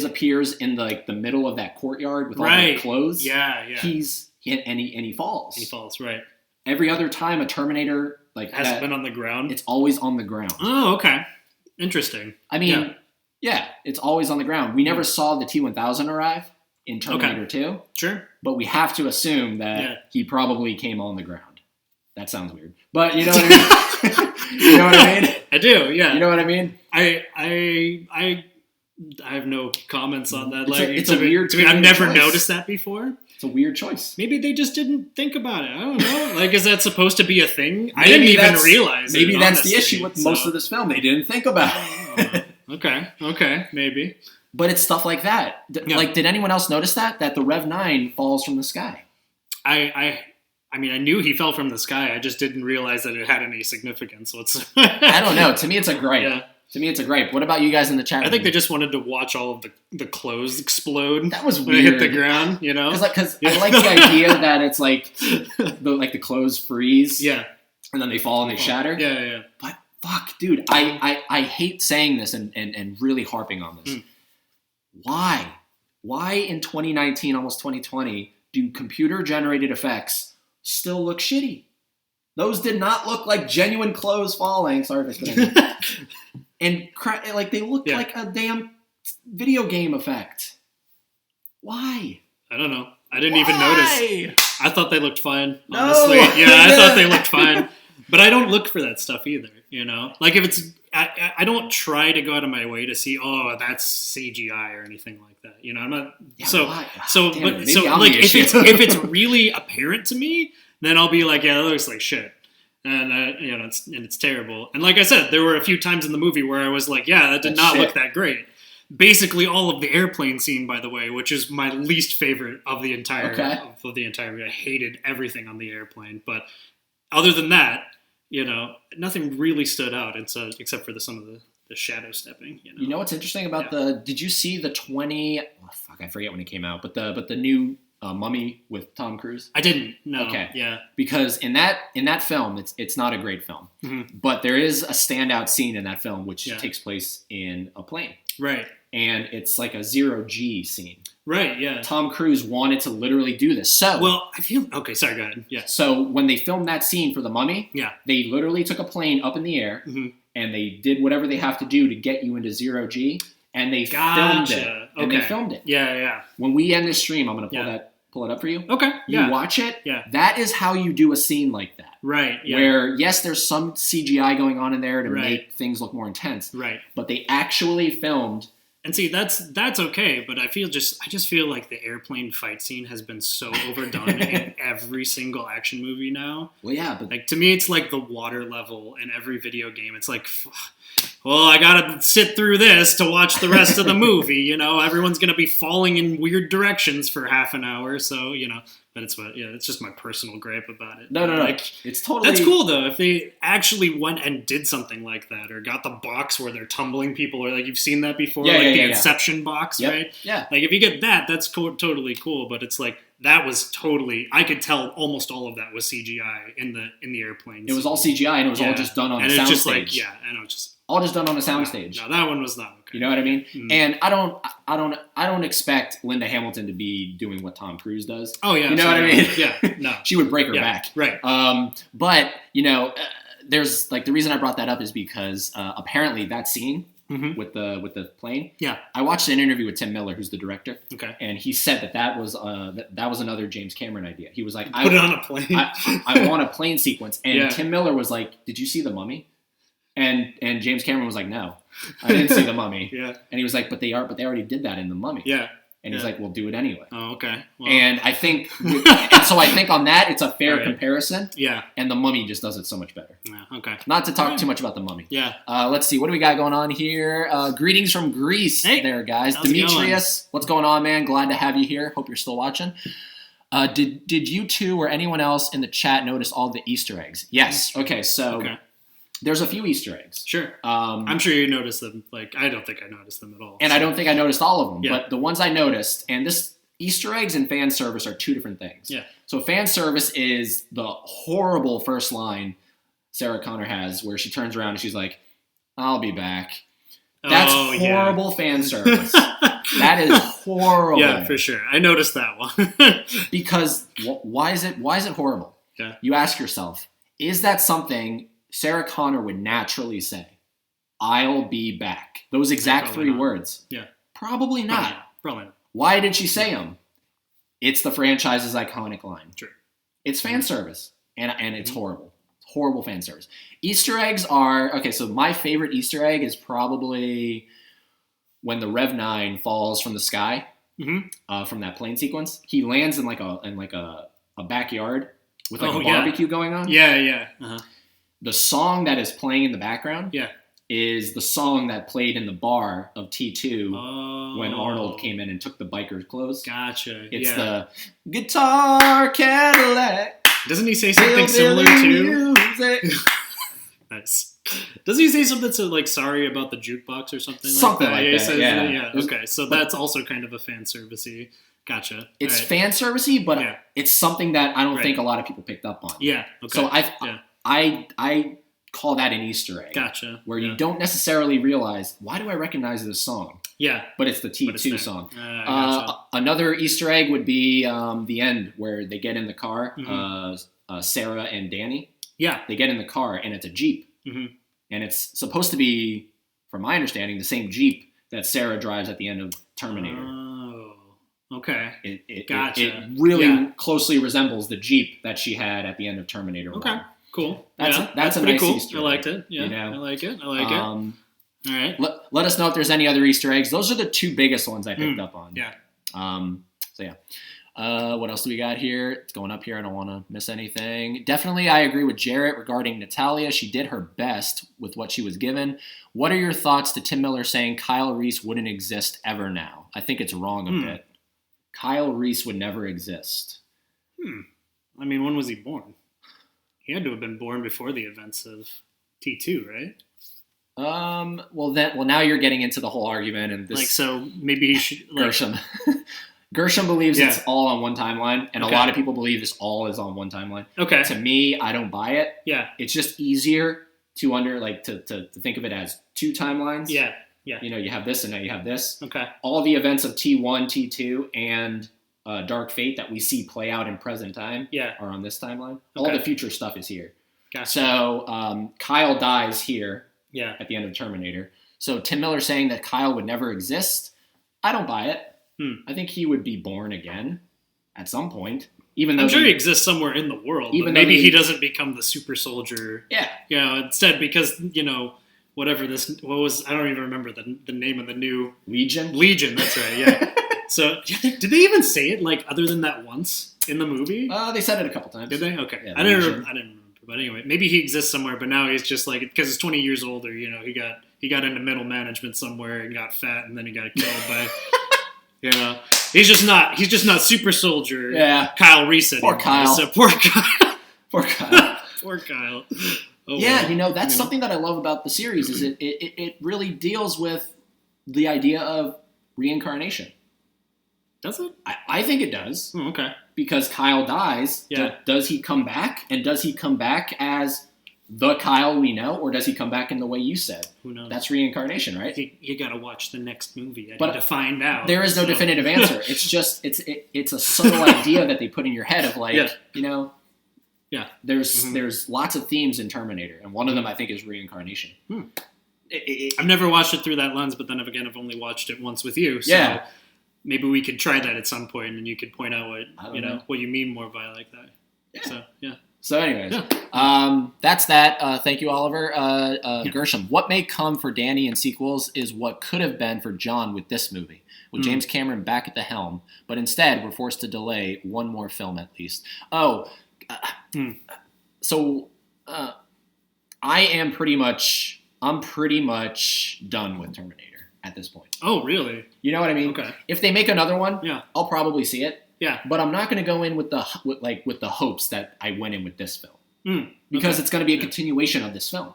appears in the middle of that courtyard with all the clothes. Yeah. He falls. He falls. Right. Every other time a Terminator hasn't been on the ground. It's always on the ground. Oh, okay. Interesting. I mean, it's always on the ground. We never saw the T-1000 arrive in Terminator 2. Sure. But we have to assume that he probably came on the ground. That sounds weird. But you know what I mean? You know what I mean? I do, yeah. You know what I mean? I have no comments on that. It's a weird choice. I've never noticed that before. It's a weird choice. Maybe they just didn't think about it. I don't know. Like, is that supposed to be a thing? I didn't even realize it. Maybe that's the issue with most of this film. They didn't think about it. Okay, maybe. But it's stuff like that. Like, did anyone else notice that the Rev 9 falls from the sky? I I mean, I knew he fell from the sky. I just didn't realize that it had any significance. I don't know. To me, it's a gripe. Yeah. To me, it's a gripe. What about you guys in the chat room? I think they just wanted to watch all of the clothes explode. That was when weird. they hit the ground, you know? Because I like the idea that it's like the clothes freeze. Yeah. And then they fall and they shatter. Yeah. But fuck, dude, I hate saying this and really harping on this. Why? Why in 2019, almost 2020, do computer-generated effects still look shitty? Those did not look like genuine clothes falling. Sorry if it's been and like they look like a damn video game effect. Why? I don't know. I didn't even notice. I thought they looked fine, honestly. No. Yeah, I thought they looked fine. But I don't look for that stuff either, you know? Like if it's... I don't try to go out of my way to see, oh, that's CGI or anything like that. You know, I'm not... Yeah, so, why? so, Damn but, it, so like, if it's really apparent to me, then I'll be like, yeah, that looks like shit. And, you know, it's terrible. And like I said, there were a few times in the movie where I was like, yeah, that did not look that great. Basically, all of the airplane scene, by the way, which is my least favorite of the entire movie. I hated everything on the airplane. But other than that, you know, nothing really stood out except for some of the shadow stepping. You know what's interesting about did you see the 20? Oh, fuck, I forget when it came out. But the new Mummy with Tom Cruise. I didn't. No. Okay. Yeah. Because in that film, it's not a great film, but there is a standout scene in that film which takes place in a plane. Right. And it's like a 0G scene. Right, yeah. Tom Cruise wanted to literally do this. So, well, I feel... Okay, sorry, go ahead. Yeah. So when they filmed that scene for The Mummy, they literally took a plane up in the air, and they did whatever they have to do to get you into 0G, and they filmed it. And they filmed it. Yeah. When we end this stream, I'm going to pull it up for you. Okay, You watch it. Yeah. That is how you do a scene like that. Right, yeah. Where, yes, there's some CGI going on in there to make things look more intense. Right. But they actually filmed... And see, that's okay, but I just feel like the airplane fight scene has been so overdone in every single action movie now. Well, yeah, but like to me, it's like the water level in every video game. It's like, well, I gotta sit through this to watch the rest of the movie. You know, everyone's gonna be falling in weird directions for half an hour, so you know. But it's just my personal gripe about it. No. Like, it's totally... That's cool, though. If they actually went and did something like that, or got the box where they're tumbling people, or like you've seen that before, the Inception box, right? Yeah. Like if you get that, that's totally cool. But it's like that was totally... I could tell almost all of that was CGI in the airplanes. It was all CGI, and it was all just done on a soundstage. Just like, I know, just... All just done on a soundstage. No, that one was not okay. You know what I mean? And I don't expect Linda Hamilton to be doing what Tom Cruise does. Oh yeah, you know what I mean? Yeah, no, she would break her back. Right. But you know, there's like the reason I brought that up is because apparently that scene with the plane. Yeah. I watched an interview with Tim Miller, who's the director. Okay. And he said that was another James Cameron idea. He was like, put it on a plane. I want a plane sequence. And Tim Miller was like, "Did you see The Mummy?" And James Cameron was like, "No, I didn't see The Mummy." And he was like, but they already did that in The Mummy. Yeah. And he's like, "Well, do it anyway." Oh, okay. Well. And I think, so I think on that, it's a fair comparison. Yeah. And The Mummy just does it so much better. Yeah. Okay. Not to talk too much about The Mummy. Yeah. Let's see. What do we got going on here? Greetings from Greece there, guys. Demetrius, what's going on, man? Glad to have you here. Hope you're still watching. Did you two or anyone else in the chat notice all the Easter eggs? Yes. Okay, so... Okay. There's a few Easter eggs. Sure. I'm sure you noticed them. Like, I don't think I noticed them at all. And I don't think I noticed all of them. Yeah. But the ones I noticed, and this Easter eggs and fan service are two different things. Yeah. So fan service is the horrible first line Sarah Connor has where she turns around and she's like, "I'll be back." That's horrible fan service. That is horrible. Yeah, for sure. I noticed that one. Because why is it horrible? Yeah. You ask yourself, is that something Sarah Connor would naturally say? "I'll be back." Those exact three words. Yeah. Probably not. Probably not. Why did she say them? It's the franchise's iconic line. True. It's fan service. And it's horrible. Horrible fan service. Easter eggs are... Okay, so my favorite Easter egg is probably when the Rev 9 falls from the sky from that plane sequence. He lands in like a backyard with like a barbecue going on. Yeah. Uh-huh. The song that is playing in the background is the song that played in the bar of T2 when Arnold came in and took the biker's clothes. Gotcha. It's the Guitar Cadillac. Doesn't he say something similar too? Music. Nice. Doesn't he say something to like sorry about the jukebox or something? Something like that? like He that. says, Yeah. Okay, so that's also kind of a fan servicey. Gotcha. It's right. fan servicey, but it's something that I don't Right. think a lot of people picked up on. Yeah. Okay. So I call that an Easter egg. Gotcha. Where you don't necessarily realize, why do I recognize this song? Yeah. But it's the T2 song. Gotcha. Another Easter egg would be the end where they get in the car, Sarah and Danny. Yeah. They get in the car and it's a Jeep. Mm-hmm. And it's supposed to be, from my understanding, the same Jeep that Sarah drives at the end of Terminator. Oh, okay. It really closely resembles the Jeep that she had at the end of Terminator 1. Okay, cool. That's a pretty nice cool. Easter egg. I liked it. Yeah, you know? I like it. All right. Let us know if there's any other Easter eggs. Those are the two biggest ones I picked up on. Yeah. So yeah. What else do we got here? It's going up here. I don't want to miss anything. Definitely, I agree with Jarrett regarding Natalia. She did her best with what she was given. What are your thoughts to Tim Miller saying Kyle Reese wouldn't exist ever now? I think it's wrong a bit. Kyle Reese would never exist. I mean, when was he born? He had to have been born before the events of T2, right? Well, now you're getting into the whole argument and this. Like, so maybe he should. Like, Gershom. Gershom believes it's all on one timeline, and a lot of people believe this all is on one timeline. Okay. To me, I don't buy it. Yeah. It's just easier to think of it as two timelines. Yeah. Yeah. You know, you have this and now you have this. Okay. All the events of T1, T2, and Dark Fate that we see play out in present time are on this timeline. Okay. All the future stuff is here. Gotcha. So Kyle dies here at the end of Terminator. So Tim Miller saying that Kyle would never exist, I don't buy it. I think he would be born again at some point. Even though I'm sure he exists somewhere in the world. But maybe he doesn't become the super soldier. Yeah. You know, instead because, you know, whatever this, I don't even remember the name of the new... Legion? Legion, that's right, yeah. So, did they even say it, like, other than that once in the movie? They said it a couple times. Did they? Okay. Yeah, I didn't remember. But anyway, maybe he exists somewhere, but now he's just like, because he's 20 years older, you know, he got into middle management somewhere and got fat and then he got killed by... You know, he's just not super soldier. Yeah. Kyle Reese anymore. Poor Kyle. So poor Kyle. Poor Kyle. Poor Kyle. Oh, yeah, well. You know, that's something that I love about the series is it really deals with the idea of reincarnation. Does it? I think it does. Oh, okay. Because Kyle dies. Yeah. Does he come back? And does he come back as the Kyle we know, or does he come back in the way you said? Who knows? That's reincarnation, right? You got to watch the next movie to find out. There is no definitive answer. It's just it's a subtle idea that they put in your head of like, you know, there's lots of themes in Terminator, and one of them I think is reincarnation. I've never watched it through that lens, but then again, I've only watched it once with you. So maybe we could try that at some point, and you could point out what you mean more by like that. Yeah. So anyways, that's that. Thank you, Oliver. Gershom, what may come for Danny in sequels is what could have been for John with this movie, with James Cameron back at the helm. But instead, we're forced to delay one more film at least. So I'm pretty much done with Terminator at this point. Oh, really? You know what I mean? Okay. If they make another one, I'll probably see it. Yeah, but I'm not going to go in with the hopes that I went in with this film because it's going to be a continuation of this film.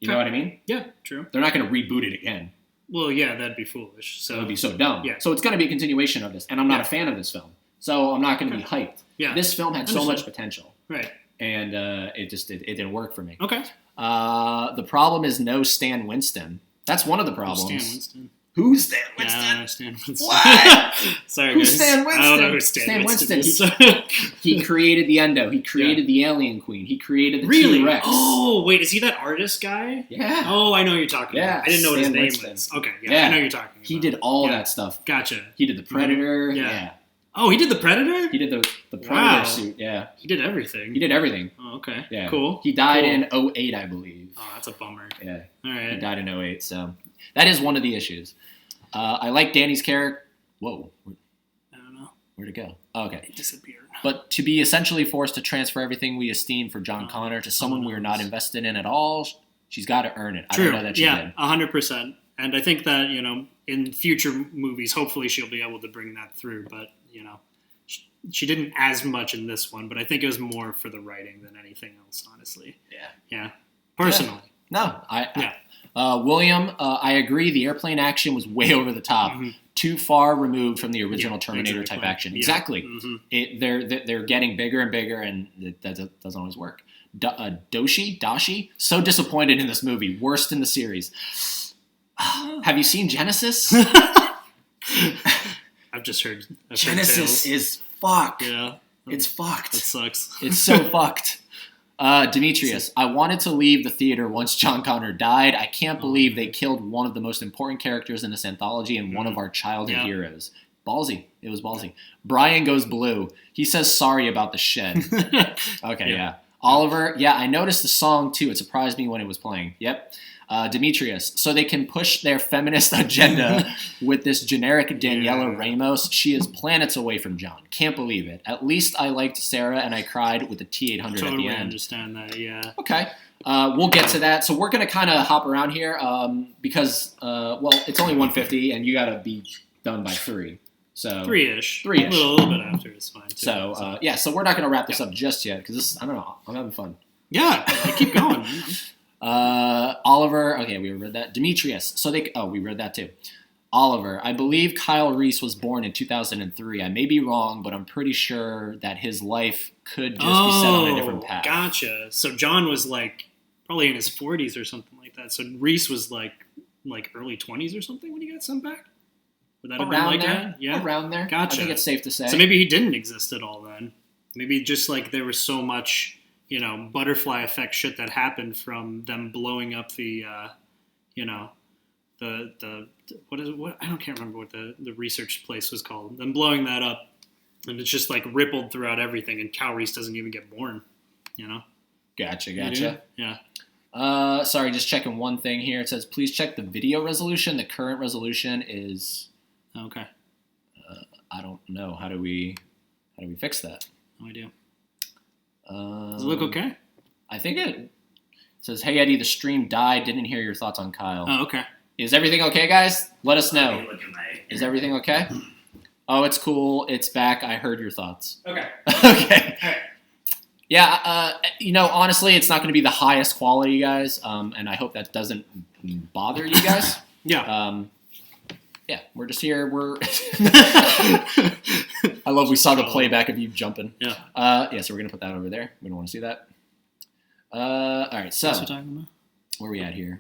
You know what I mean? Yeah, true. They're not going to reboot it again. Well, yeah, that'd be foolish. So it would be so dumb. Yeah. So it's going to be a continuation of this, and I'm not a fan of this film, so I'm not going to be hyped. Yeah. This film had so much potential, right? And it didn't work for me. Okay. The problem is no Stan Winston. That's one of the problems. Stan Winston. Who's Stan Winston? Yeah, Stan Winston. What? Sorry, Who's guys. Stan Winston? I don't know who Stan Winston is. He created the Endo. He created the Alien Queen. He created the really? T-Rex. Oh, wait, is he that artist guy? Yeah. Oh, I know who you're talking about. I didn't know what his name was. Okay, I know who you're talking about. He did all that stuff. Gotcha. He did the Predator. Yeah. Oh, he did the Predator? He did the Predator suit, yeah. He did everything. He did everything. Oh, okay. Yeah. Cool. He died in 2008, I believe. Oh, that's a bummer. Yeah. All right. He died in 2008, so that is one of the issues. I like Danny's character. Whoa. I don't know. Where'd it go? Oh, okay. It disappeared. But to be essentially forced to transfer everything we esteem for John Connor to someone we are not invested in at all, she's got to earn it. True. I don't know that she did. 100%. And I think that, in future movies, hopefully she'll be able to bring that through. But, she didn't as much in this one, but I think it was more for the writing than anything else, honestly. Yeah. Personally. No, William, I agree. The airplane action was way over the top, too far removed from the original Terminator type action. Yeah. Exactly. They're getting bigger and bigger, and that doesn't always work. Dashi, so disappointed in this movie. Worst in the series. Have you seen Genesis? I've heard Genesis is fucked. Yeah. It's fucked. That sucks. It's so fucked. Demetrius, I wanted to leave the theater once John Connor died. I can't believe they killed one of the most important characters in this anthology and one of our childhood heroes. Ballsy. It was ballsy. Brian goes blue. He says sorry about the shed. Okay, yeah. Oliver, I noticed the song too. It surprised me when it was playing. Yep. Demetrius, so they can push their feminist agenda with this generic Daniela Ramos. She is planets away from John. Can't believe it. At least I liked Sarah and I cried with the T-800 at the end. Totally understand that, yeah. Okay. We'll get to that. So we're going to kind of hop around here because, it's only 1:50 and you got to be done by 3. So 3-ish. 3-ish. A little bit after is fine, too. So we're not going to wrap this up just yet because I don't know. I'm having fun. Yeah, keep going. Oliver, okay, we read that. Demetrius, we read that too. Oliver, I believe Kyle Reese was born in 2003. I may be wrong, but I'm pretty sure that his life could just be set on a different path. Gotcha. So John was probably in his 40s or something like that. So Reese was like early 20s or something when he got sent back? Would that have been like that? Yeah. Around there. Gotcha. I think it's safe to say. So maybe he didn't exist at all then. Maybe just there was so much, butterfly effect shit that happened from them blowing up the, can't remember what the research place was called. Them blowing that up, and it's just rippled throughout everything, and Cal Reese doesn't even get born, Gotcha. Yeah. Sorry, just checking one thing here. It says, please check the video resolution. The current resolution is... Okay. I don't know. How do we fix that? No idea. Does it look okay? I think it says, hey, Eddie, the stream died. Didn't hear your thoughts on Kyle. Oh, okay. Is everything okay, guys? Let us know. Is everything okay? Oh, it's cool. It's back. I heard your thoughts. Okay. Okay. All right. Yeah, honestly, it's not going to be the highest quality, guys, and I hope that doesn't bother you guys. Yeah. We're just here. I love we saw the playback of you jumping. Yeah. So we're going to put that over there. We don't want to see that. All right, so what we're talking about? Where are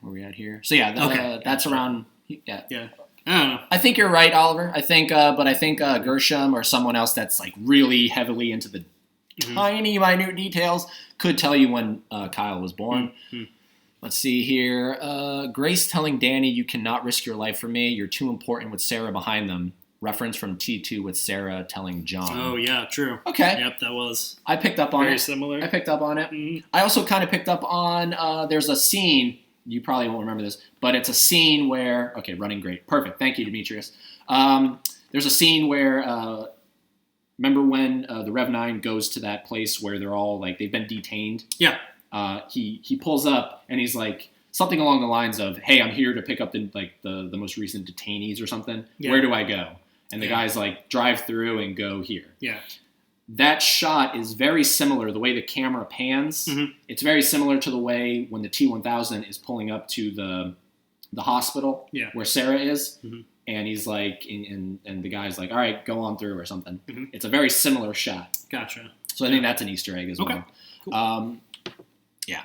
we at here? So that's around. Yeah. I don't know. I think you're right, Oliver. I think Gershom or someone else that's really heavily into the tiny, minute details could tell you when Kyle was born. Mm-hmm. Let's see here. Grace telling Danny, you cannot risk your life for me. You're too important with Sarah behind them. Reference from T2 with Sarah telling John. Oh, yeah, true. Okay. Yep, that was. I picked up on it. Very similar. I picked up on it. Mm-hmm. I also kind of picked up on, there's a scene, you probably won't remember this, but it's a scene where, okay, running great. Perfect. Thank you, Demetrius. There's a scene where, remember when the Rev 9 goes to that place where they're all, they've been detained? Yeah. He pulls up and he's something along the lines of, hey, I'm here to pick up the most recent detainees or something. Yeah. Where do I go? And the guy's drive through and go here. Yeah. That shot is very similar. The way the camera pans, it's very similar to the way when the T-1000 is pulling up to the hospital where Sarah is. Mm-hmm. And he's and the guy's all right, go on through or something. Mm-hmm. It's a very similar shot. Gotcha. So I think that's an Easter egg as well. Cool. Yeah.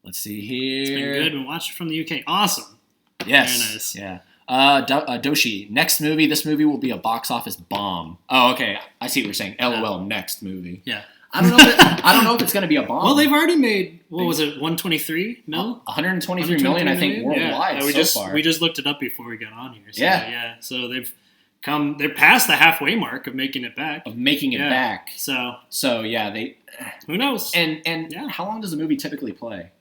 Let's see here. It's been good. We watched it from the UK. Awesome. Yes. Very nice. Yeah. Doshi, next movie. This movie will be a box office bomb. Oh, okay. I see what you're saying. LOL, next movie. Yeah. I don't know if it's going to be a bomb. Well, they've already made, what was it, 123 mil? 123 million, I think, worldwide so far. We just looked it up before we got on here. So, yeah. So they're past the halfway mark of making it back. Back. So yeah, they... Who knows? And how long does a movie typically play?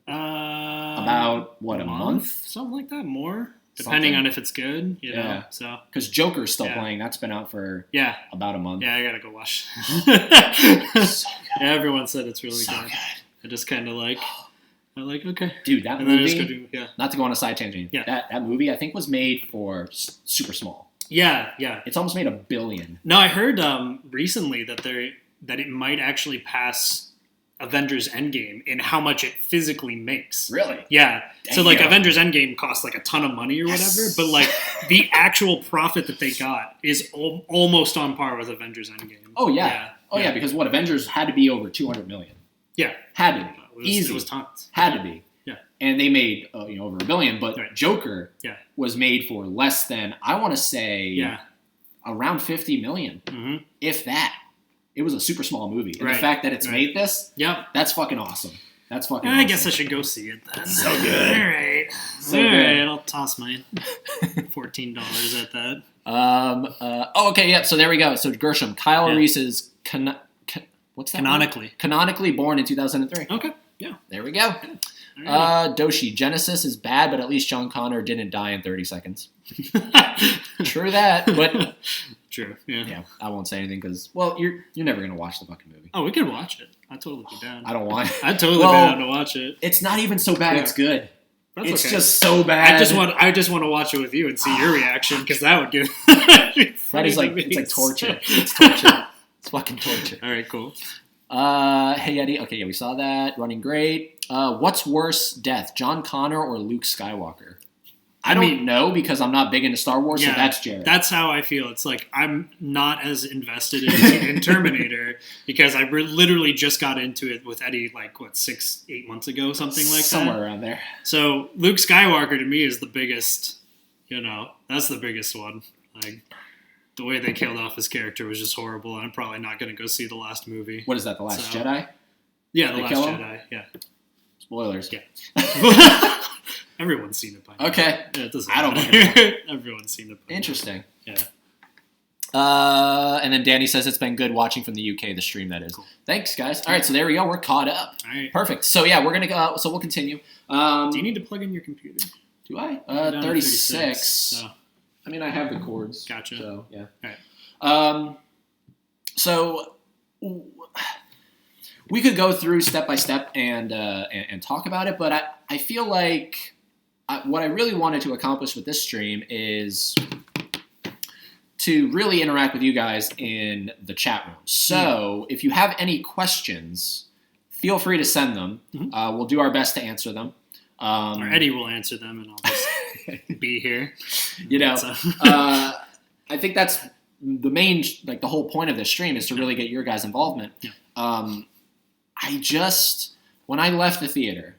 About, a month? Something like that, more. Depending on if it's good, you know. So because Joker's still playing. That's been out for about a month. Yeah, I gotta go watch. So good. Yeah, everyone said it's really good. I just kind of okay, dude. That movie. Not to go on a side tangent. Yeah. That movie I think was made for super small. Yeah. It's almost made $1 billion. No, I heard recently that it might actually pass Avengers Endgame in how much it physically makes. Really? Yeah. Damn. So like Avengers Endgame costs like a ton of money or whatever, but like the actual profit that they got is almost on par with Avengers Endgame. Oh yeah. Yeah, because what, Avengers had to be over 200 million. Yeah. Had to be. Easy. It was tons. Had to be. Yeah. And they made over $1 billion, but Right. Joker was made for less than, I want to say, around 50 million, if that. It was a super small movie. And the fact that it's made this, that's fucking awesome. That's fucking awesome. I guess I should go see it then. So good. All right. So good. I'll toss my $14 at that. Okay, yep. So there we go. So Gershom, Kyle Reese is what's that? Canonically born in 2003. Okay. Yeah. There we go. Right. Doshi, Genesis is bad, but at least John Connor didn't die in 30 seconds. True that, but true. Yeah. Yeah. I won't say anything because, well, you're never gonna watch the fucking movie. Oh, we could watch it. I'd totally be down. I don't want. I'd totally be down to watch it. It's not even so bad. It's good. That's it's just so bad. I just want to watch it with you and see your reaction because that would give. That is like it's like torture. It's torture. It's fucking torture. All right, cool. Hey Eddie. Okay, yeah, we saw that. Running great. What's worse, death, John Connor or Luke Skywalker? I don't know because I'm not big into Star Wars, so that's Jared. That's how I feel. It's like I'm not as invested in Terminator because I literally just got into it with Eddie 6-8 months ago, something like that. Somewhere around there. So Luke Skywalker to me is the biggest, that's the biggest one. Like the way they killed off his character was just horrible, and I'm probably not going to go see the last movie. What is that, The Last Jedi? Yeah, The Last Jedi, yeah. Spoilers. Yeah. Everyone's seen it by now. Okay. Yeah, it doesn't I don't know. Everyone's seen it by Interesting. now. Yeah. And then Danny says it's been good watching from the UK, the stream that is. Cool. Thanks, guys. All right, so there we go. We're caught up. All right. Perfect. So, yeah, we're going to go. So we'll continue. Do you need to plug in your computer? Do I? 36. So. I mean, I have the cords. Gotcha. So, yeah. All right. So we could go through step by step and talk about it, but I feel like what I really wanted to accomplish with this stream is to really interact with you guys in the chat room. So if you have any questions, feel free to send them. Mm-hmm. We'll do our best to answer them. Or Eddie will answer them, and I'll just be here. I think that's the main, the whole point of this stream is to really get your guys' involvement. Yeah. When I left the theater,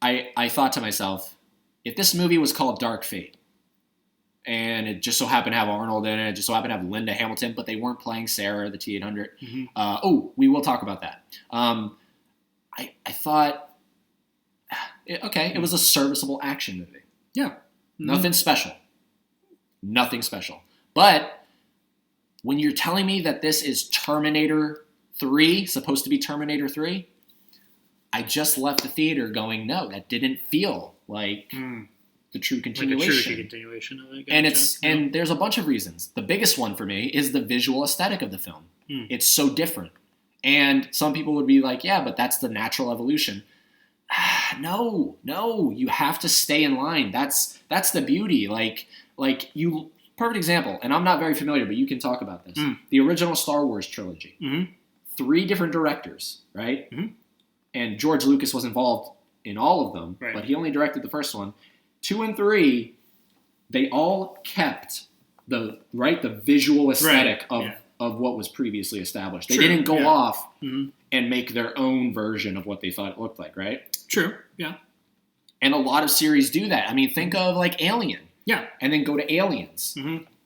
I thought to myself, if this movie was called Dark Fate, and it just so happened to have Arnold in it, just so happened to have Linda Hamilton, but they weren't playing Sarah, the T-800. Mm-hmm. We will talk about that. I thought, okay, it was a serviceable action movie. Yeah. Mm-hmm. Nothing special. But when you're telling me that this is Terminator 3, supposed to be Terminator 3, I just left the theater going, no, that didn't feel like the true continuation. Like a true continuation of it. And there's a bunch of reasons. The biggest one for me is the visual aesthetic of the film. It's so different. And some people would be like, yeah, but that's the natural evolution. No, you have to stay in line. That's the beauty. Perfect example, and I'm not very familiar, but you can talk about this. The original Star Wars trilogy. 3 different directors, right? And George Lucas was involved in all of them, but he only directed the first one. 2 and 3, they all kept the visual aesthetic of what was previously established. They didn't go off and make their own version of what they thought it looked like, right? True, yeah. And a lot of series do that. I mean, think of Alien. Yeah. And then go to Aliens.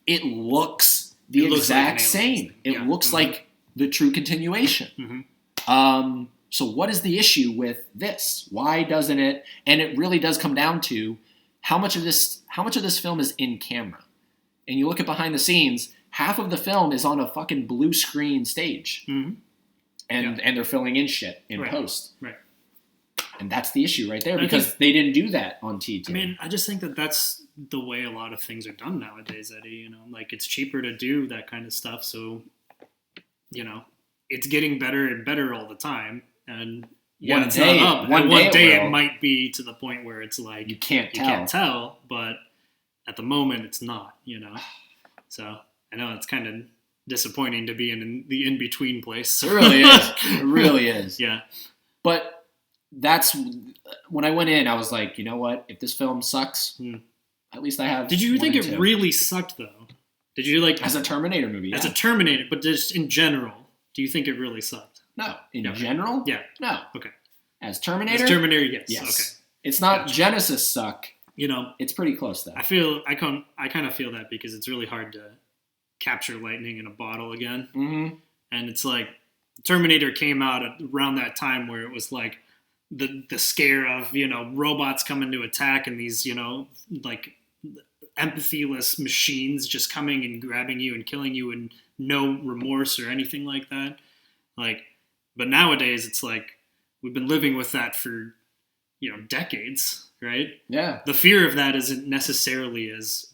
It looks the exact same. It looks like the true continuation. So what is the issue with this? Why doesn't it? And it really does come down to how much of this film is in camera. And you look at behind the scenes, half of the film is on a fucking blue screen stage. And they're filling in shit in post. Right. And that's the issue right there because they didn't do that on T2. I mean, I just think that's the way a lot of things are done nowadays, Eddie. It's cheaper to do that kind of stuff. So, it's getting better and better all the time. And one day it might be to the point where it's like you can't tell. But at the moment it's not, So I know it's kind of disappointing to be in the in-between place. It really is. It really is. Yeah. But that's when I went in, I was like, you know what? If this film sucks, at least I have. Did you think it 2. really sucked though? Did you like as a Terminator movie? As a Terminator, but just in general, do you think it really sucked? No. In general? Yeah. No. Okay. As Terminator? As Terminator, yes. Yes. Okay. It's not Genesis suck. It's pretty close though. I kind of feel that because it's really hard to capture lightning in a bottle again. Mm-hmm. And it's like Terminator came out around that time where it was like the scare of, robots coming to attack and these, like empathyless machines just coming and grabbing you and killing you and no remorse or anything like that. But nowadays it's like we've been living with that for, decades, right? Yeah. The fear of that isn't necessarily as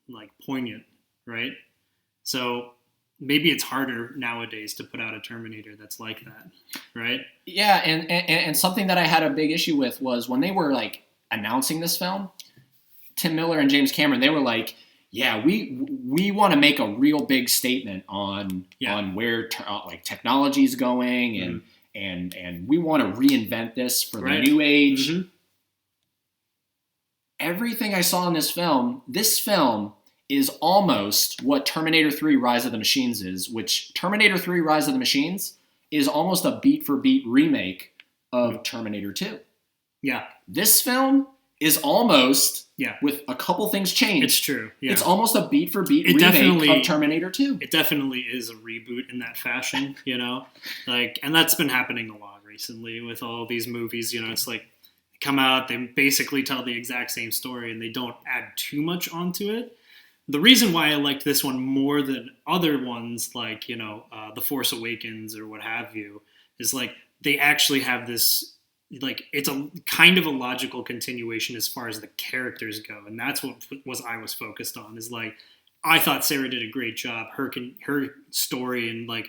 like poignant, right? So maybe it's harder nowadays to put out a Terminator that's like that, right? Yeah, and something that I had a big issue with was when they were like announcing this film, Tim Miller and James Cameron, they were like, yeah, we want to make a real big statement on where technology is going and we want to reinvent this for the new age. Mm-hmm. Everything I saw in this film is almost what Terminator 3 Rise of the Machines is, which Terminator 3 Rise of the Machines is almost a beat-for-beat remake of Terminator 2. Yeah. This film is almost, with a couple things changed. It's true. Yeah. It's almost a beat-for-beat remake of Terminator 2. It definitely is a reboot in that fashion, and that's been happening a lot recently with all these movies. It's like they come out, they basically tell the exact same story and they don't add too much onto it. The reason why I liked this one more than other ones like, The Force Awakens or what have you, is like they actually have this, like it's a kind of a logical continuation as far as the characters go. And that's what I was focused on is like, I thought Sarah did a great job. Her story and like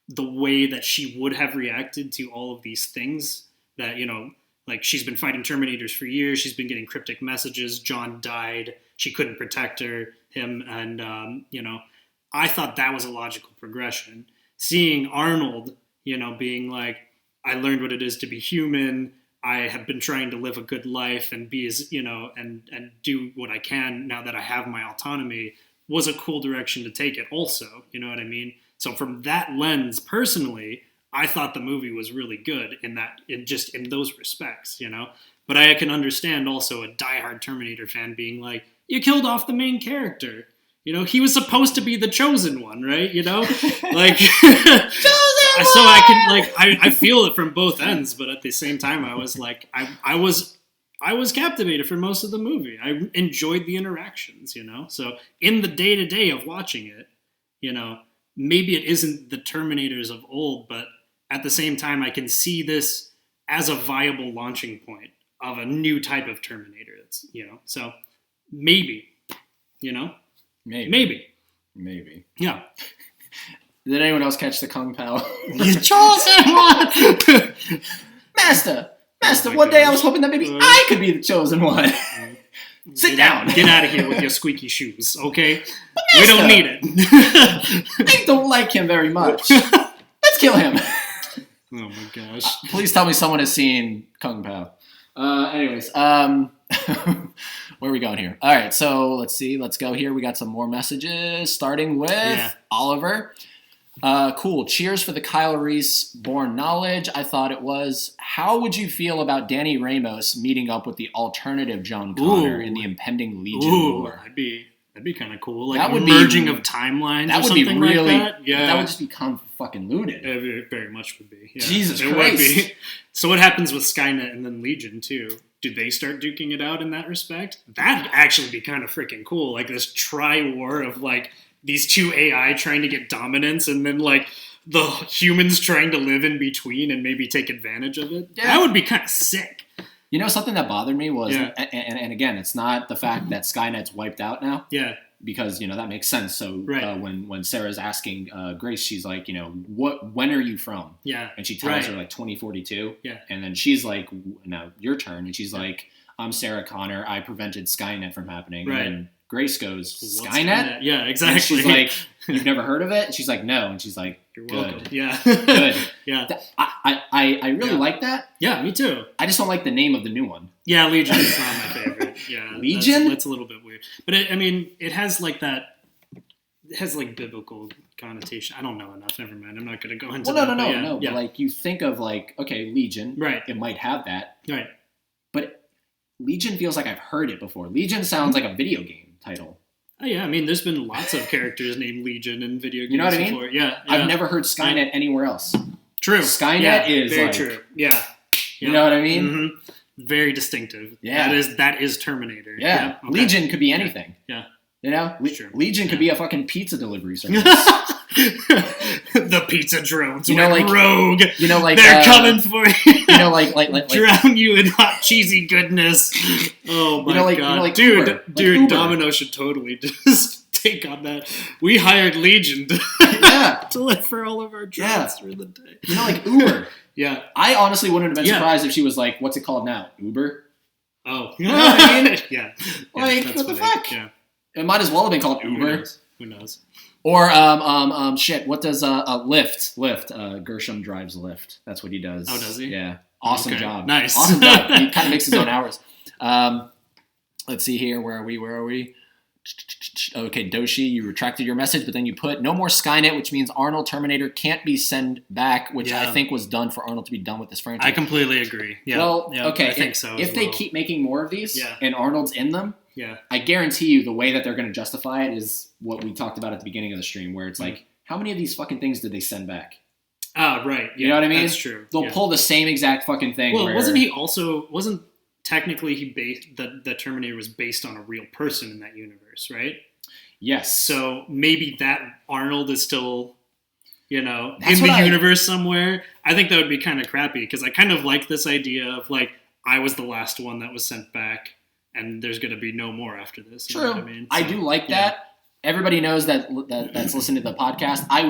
the way that she would have reacted to all of these things that, like she's been fighting Terminators for years. She's been getting cryptic messages. John died. She couldn't protect him. And, I thought that was a logical progression. Seeing Arnold, being like, I learned what it is to be human. I have been trying to live a good life and be as, and do what I can now that I have my autonomy was a cool direction to take it also. You know what I mean? So from that lens, personally, I thought the movie was really good in those respects, But I can understand also a diehard Terminator fan being like, you killed off the main character. He was supposed to be the chosen one, right? Like, chosen one! So I can, like, I feel it from both ends, but at the same time, I was like, I was captivated for most of the movie. I enjoyed the interactions, So in the day-to-day of watching it, maybe it isn't the Terminators of old, but at the same time, I can see this as a viable launching point of a new type of Terminator. That's, so maybe, Maybe. Yeah. Did anyone else catch the Kung Pao? You chosen one! Master, one day I was hoping that maybe I could be the chosen one. Sit down. Get out of here with your squeaky shoes, okay? We don't need it. I don't like him very much. Let's kill him. Oh my gosh. Please tell me someone has seen Kung Pao. Anyways, where are we going here? All right, so let's see. Let's go here. We got some more messages, starting with Oliver. Cool. Cheers for the Kyle Reese Born Knowledge. I thought it was. How would you feel about Danny Ramos meeting up with the alternative John Connor in the impending Legion war? That'd be kind of cool. Like that would merging of timelines that or would something be really, like that. Yeah. That would just become fucking looted. It very much would be. Yeah. Jesus it Christ. Would be. So what happens with Skynet and then Legion too? Do they start duking it out in that respect? That'd actually be kind of freaking cool. Like this tri-war of like these two AI trying to get dominance and then like the humans trying to live in between and maybe take advantage of it. Yeah. That would be kind of sick. Something that bothered me was, and again, it's not the fact that Skynet's wiped out now. Yeah. Because, that makes sense. So when Sarah's asking Grace, she's like, when are you from? Yeah. And she tells her like 2042. Yeah. And then she's like, now your turn. And she's like, I'm Sarah Connor. I prevented Skynet from happening. Right. And then Grace goes, What's Skynet? Yeah, exactly. And she's like, you've never heard of it? And she's like, no. And she's like, You're good. welcome. Yeah. Good. Yeah. I really like that. Yeah, me too. I just don't like the name of the new one. Yeah, Legion is not my favorite. Yeah, Legion? That's a little bit weird. But it has like that. It has like biblical connotation. I don't know enough. Never mind. I'm not going to go into that. No. But like you think of like, okay, Legion. Right. It might have that. Right. But Legion feels like I've heard it before. Legion sounds like a video game title. Oh, yeah, I mean, there's been lots of characters named Legion in video games. You know what I mean? Before. Yeah. I've never heard Skynet anywhere else. True. Skynet is very like, true. Yeah. You know what I mean? Mm-hmm. Very distinctive. Yeah. that is Terminator. Yeah. Okay. Legion could be anything. Yeah. You know? True. Legion could be a fucking pizza delivery service. The pizza drones You know, went like- rogue. You know, like They're coming for you. You know, like Drown you in hot cheesy goodness. Oh my god, like dude, Uber. dude, Uber. Domino should totally just take on that. We hired Legion to Yeah. deliver all of our drones for the day. You know, like Uber. Yeah. I honestly wouldn't have been Yeah. surprised if she was like, what's it called now? Uber? Oh, You know what I mean? yeah. Like, that's what the funny. fuck? Yeah. It might as well have been called Who Uber. knows? Who knows? Or shit. What does Lyft? Lyft. Gershom drives Lyft. That's what he does. Oh, does he? Yeah. Awesome Okay. job. Nice. Awesome job. He kind of makes his own hours. Let's see here. Where are we? Okay, Doshi, you retracted your message, but then you put no more Skynet, which means Arnold Terminator can't be sent back, which I think was done for Arnold to be done with this franchise. I completely agree. Yeah. Well, yeah, okay. I think so. If as they well. keep making more of these Yeah. and Arnold's in them, yeah. I guarantee you the way that they're going to justify it is what we talked about at the beginning of the stream, where it's like, how many of these fucking things did they send back? Ah, right. You know what I mean? That's true. They'll yeah. pull the same exact fucking thing. Well, where, wasn't technically the Terminator was based on a real person in that universe, right? Yes. So maybe that Arnold is still, That's in the what universe somewhere. I think that would be kind of crappy because I kind of like this idea of like I was the last one that was sent back, and there's going to be no more after this. You True. know what I mean? I So, do like yeah. that. Everybody knows that's listening to the podcast. I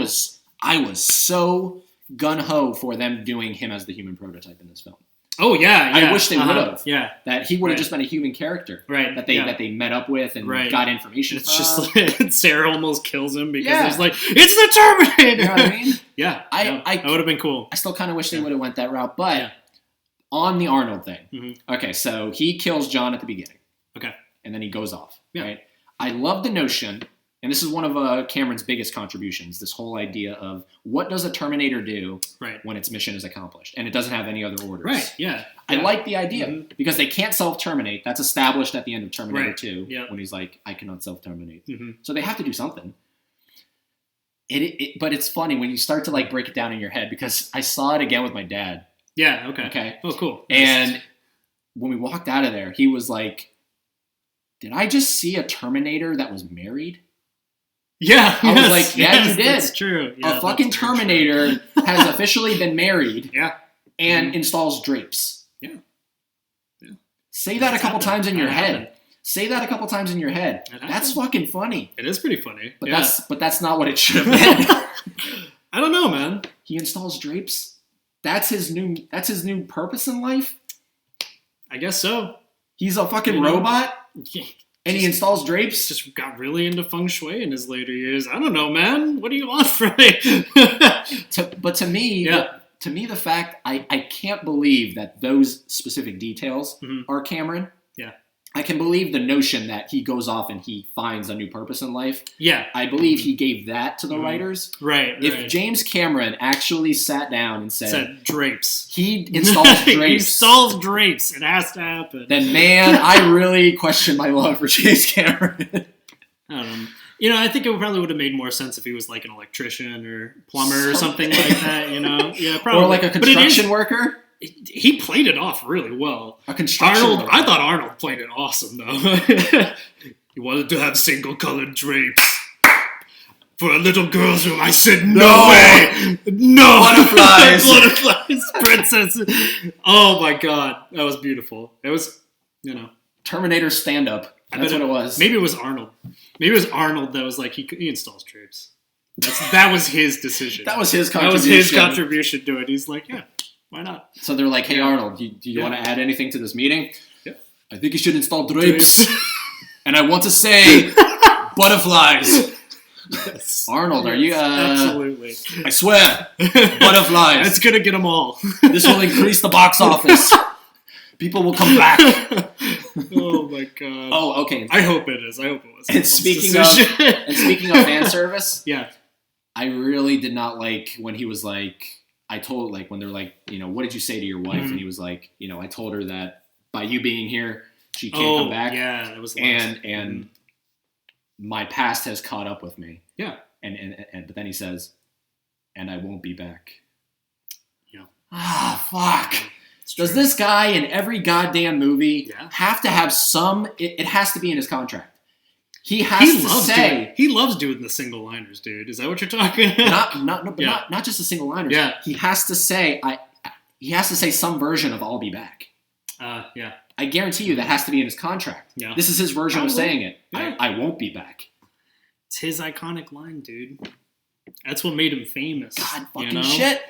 was so gun ho for them doing him as the human prototype in this film. Oh yeah, I wish they would have. Yeah, That he would have Right. just been a human character. right. That they yeah. that they met up with and Right. got information It's from. just like Sarah almost kills him because Yeah. it's like it's the Terminator. You know what I mean? Yeah, that would have been cool. I still kind of wish they Yeah. would have went that route. But Yeah. on the Arnold thing, Mhm. okay, so he kills John at the beginning. Okay. And then he goes off. Yeah. Right. I love the notion, and this is one of Cameron's biggest contributions, this whole idea of what does a Terminator do Right. when its mission is accomplished, and it doesn't have any other orders. Right. Yeah. I Yeah. like the idea Mhm. because they can't self-terminate. That's established at the end of Terminator Right. 2 Yeah. when he's like, I cannot self-terminate. Mhm. So they have to do something. But it's funny when you start to like break it down in your head because I saw it again with my dad. Yeah. Okay. Okay. Oh, cool. And when we walked out of there, he was like, did I just see a Terminator that was married? yeah, I was yes, like, yeah, yes, you did. That's true. Yeah, A fucking that's very true. Terminator has officially been married Yeah. and Mhm. installs drapes. Yeah. Yeah. Say that a That's couple happened. times in your That head. happened. Say that a couple times in your head. That That's happened. fucking funny. It is pretty funny. But yeah. that's not what it should have been. I don't know, man. He installs drapes. That's his new purpose in life. I guess so. He's a fucking You know? robot Yeah. and he installs drapes. Just got really into feng shui in his later years. I don't know, man. What do you want from me? But to me, Yeah. to me, the fact I can't believe that those specific details Mhm. are Cameron. Yeah. I can believe the notion that he goes off and he finds a new purpose in life. Yeah. I believe he gave that to the Mhm. writers. Right. If right. James Cameron actually sat down and said drapes. he installs He drapes, installs drapes. It has to happen. then man, I really question my love for James Cameron. I think it probably would have made more sense if he was like an electrician or plumber or something like that. Yeah, probably. Or like a construction worker. He played it off really well. A construction Arnold, worker. I thought Arnold played it awesome though. He wanted to have single-colored drapes for a little girl's room. I said no way, no Butterflies. butterflies, princesses. Oh my god, that was beautiful. It was, Terminator stand-up. That's what it was. Maybe it was Arnold. Maybe it was Arnold that was like he installs drapes. That was his decision. That was his That contribution. was his contribution to it. He's like, yeah, why not? So they're like, hey, Yeah. Arnold, do you Yeah. want to add anything to this meeting? Yeah. I think you should install drapes. And I want to say butterflies. Yes. Arnold, are you... absolutely. I swear, butterflies. It's going to get them all. This will increase the box office. People will come back. Oh, my God. Oh, okay. I hope it is. I hope it was. And speaking of fan service, yeah, I really did not like when he was like, I told, like, when they're like, you know, what did you say to your wife? And he was like, you know, I told her that by you being here, she can't come back. Yeah, that was and my past has caught up with me. Yeah. And but then he says, and I won't be back. Yeah. Ah, fuck. Does this guy in every goddamn movie have to have some... It has to be in his contract. He loves doing the single liners, dude. Is that what you're talking about? Not just the single liners. Yeah. He has to say some version of "I'll be back." Yeah. I guarantee you that has to be in his contract. Yeah. This is his version of saying it. Yeah. I won't be back. It's his iconic line, dude. That's what made him famous. God fucking shit.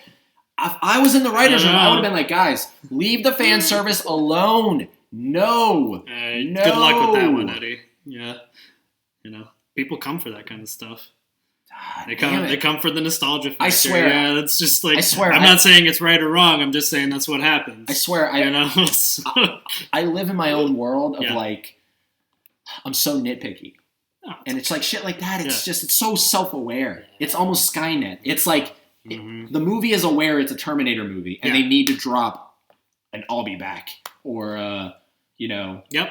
If I was in the writer's room, I would have been like, guys, leave the fan service alone. No. Good luck with that one, Eddie. Yeah. You know, people come for that kind of stuff. They come for the nostalgia factor. I swear. Yeah, that's just like... I'm not saying it's right or wrong. I'm just saying that's what happens. I swear. I live in my own world of like, I'm so nitpicky. Oh, and it's like shit like that. It's just, it's so self-aware. It's almost Skynet. It's like, the movie is aware it's a Terminator movie, and they need to drop an "I'll be back" or, you know. Yep.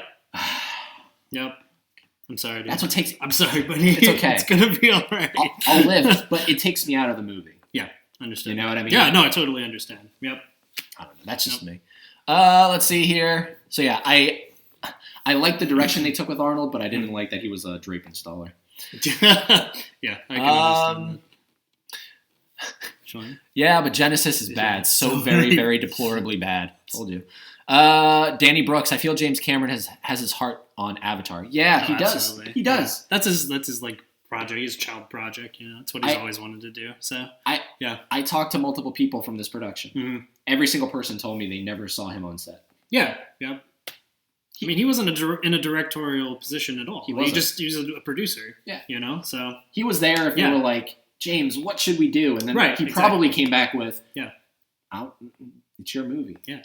I'm sorry, dude. That's what takes... I'm sorry, buddy. It's okay. It's going to be all right. I'll live, but it takes me out of the movie. Yeah, understand. You know what I mean? Yeah, no, I totally understand. Yep. I don't know. That's just me. Let's see here. So, yeah, I like the direction they took with Arnold, but I didn't like that he was a drape installer. Yeah, I can understand that. Yeah, but Genesis is bad. So very, very deplorably bad. Told you. Danny Brooks, I feel James Cameron has his heart on Avatar. Yeah, he does. Absolutely. He does. Yeah. That's his like project, his child project, you know. That's what he's always wanted to do. So I talked to multiple people from this production. Mm-hmm. Every single person told me they never saw him on set. Yeah. I mean, he wasn't in a directorial position at all. He was a producer. Yeah. You know, so he was there if they were like, James, what should we do? And then he probably came back with, it's your movie. Yeah.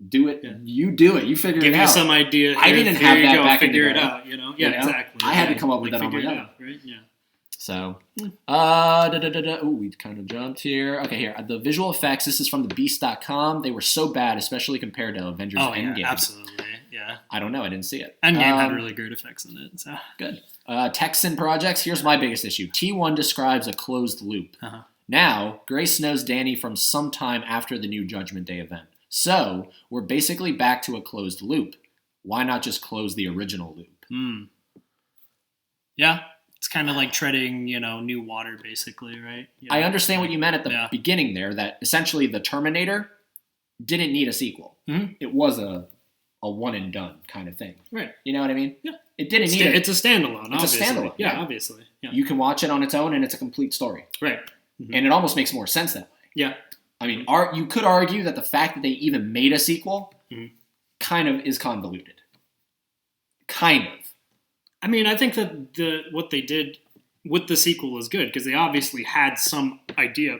Do it. Yeah. You do it. You figure it out. Give you some idea. I didn't have that back in the day. Figure it out, you know? Yeah, exactly. I had to come up with that on my own. Right? Yeah. So, we kind of jumped here. Okay, here. The visual effects, this is from thebeast.com. They were so bad, especially compared to Avengers Endgame. Yeah, absolutely. Yeah. I don't know. I didn't see it. Endgame had really great effects in it. So. Good. Texan projects. Here's my biggest issue. T1 describes a closed loop. Uh-huh. Now, Grace knows Danny from some time after the new Judgment Day event. So, we're basically back to a closed loop. Why not just close the original loop? Yeah. It's kind of like treading, new water, basically, right? I understand what you meant at the beginning there, that essentially the Terminator didn't need a sequel. Mm-hmm. It was a one and done kind of thing. Right. You know what I mean? Yeah. It didn't need it. It's a standalone, obviously. It's a standalone. Yeah, obviously. Yeah. You can watch it on its own and it's a complete story. Right. Mm-hmm. And it almost makes more sense that way. Yeah. I mean, you could argue that the fact that they even made a sequel kind of is convoluted. Kind of. I mean, I think that what they did with the sequel is good because they obviously had some idea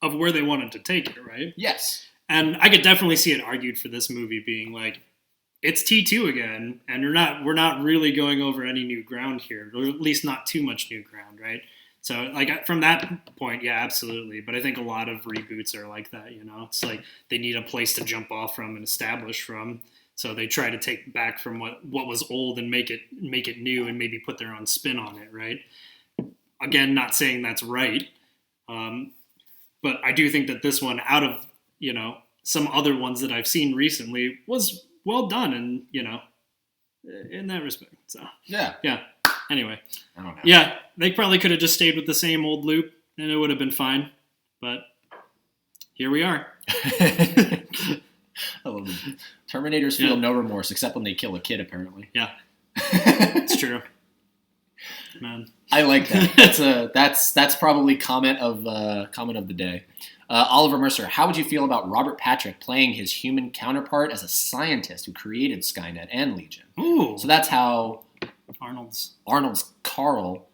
of where they wanted to take it, right? Yes. And I could definitely see it argued for this movie being like, it's T2 again, and we're not really going over any new ground here, or at least not too much new ground, right? So, like, from that point, yeah, absolutely. But I think a lot of reboots are like that, It's like they need a place to jump off from and establish from. So they try to take back from what was old and make it new and maybe put their own spin on it, right? Again, not saying that's right. But I do think that this one, out of, some other ones that I've seen recently, was well done and, in that respect. So, yeah. Anyway. I don't know. Yeah, they probably could have just stayed with the same old loop and it would have been fine. But here we are. I love it. Terminators feel no remorse except when they kill a kid, apparently. Yeah. It's true. Man. I like that. That's probably comment of the day. Oliver Mercer, how would you feel about Robert Patrick playing his human counterpart as a scientist who created Skynet and Legion? Ooh. So that's how Arnold's Carl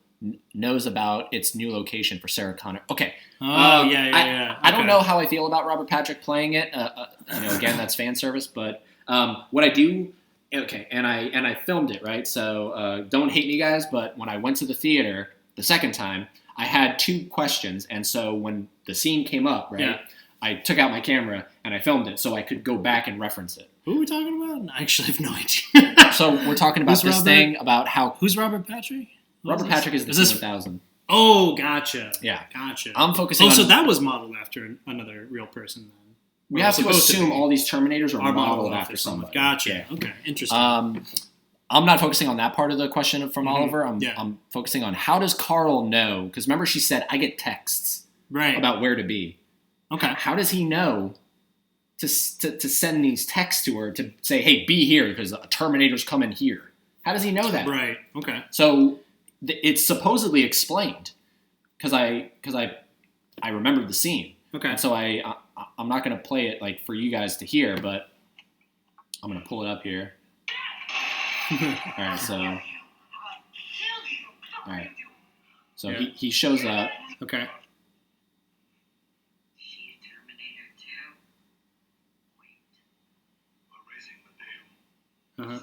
knows about its new location for Sarah Connor. Okay. Yeah. I don't know how I feel about Robert Patrick playing it. Again, that's fan service. But what I do, okay, and I filmed it, right? So don't hate me, guys. But when I went to the theater the second time, I had 2 questions, and so when the scene came up, right, Yeah. I took out my camera and I filmed it so I could go back and reference it. Who are we talking about? I actually have no idea. So we're talking about this thing about how Who's Robert Patrick? Robert Patrick is the T-1000. Oh, gotcha. Yeah. Gotcha. I'm focusing on... so that was modeled after another real person then. We have to assume all these Terminators are modeled after somebody. Gotcha. Yeah. Okay. Interesting. I'm not focusing on that part of the question from Oliver. I'm focusing on how does Carl know? Because remember she said, I get texts about where to be. Okay. How does he know to send these texts to her to say, hey, be here because a Terminator's coming here? How does he know that? Right. Okay. So it's supposedly explained because I remembered the scene. Okay. And so I'm not going to play it like for you guys to hear, but I'm going to pull it up here. All right, so he shows up. Okay. Uh-huh.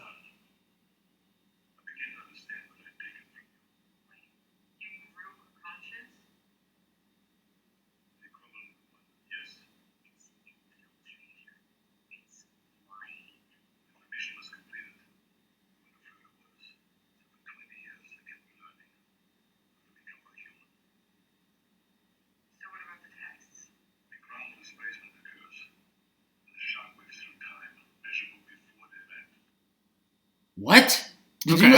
What? Okay.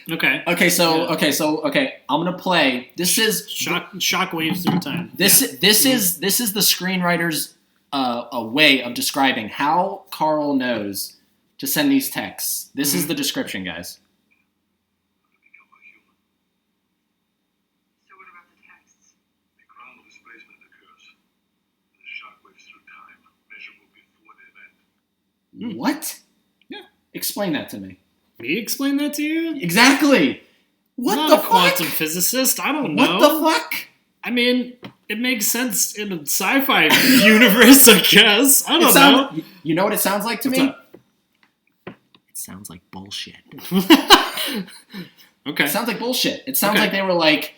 Okay. I'm gonna play. This is shock waves through time. This is the screenwriter's a way of describing how Carl knows to send these texts. This is the description, guys. So what about the texts? The ground displacement occurs. The shock waves through time, measurable before the event. What? Yeah. Explain that to me. Me explain that to you? Exactly. What I'm the not fuck? a quantum physicist. I don't know. What the fuck? I mean, it makes sense in a sci-fi universe, I guess. I don't know. You know what it sounds like to What's me? up? It sounds like bullshit. Okay. It sounds like bullshit. It sounds like they were like,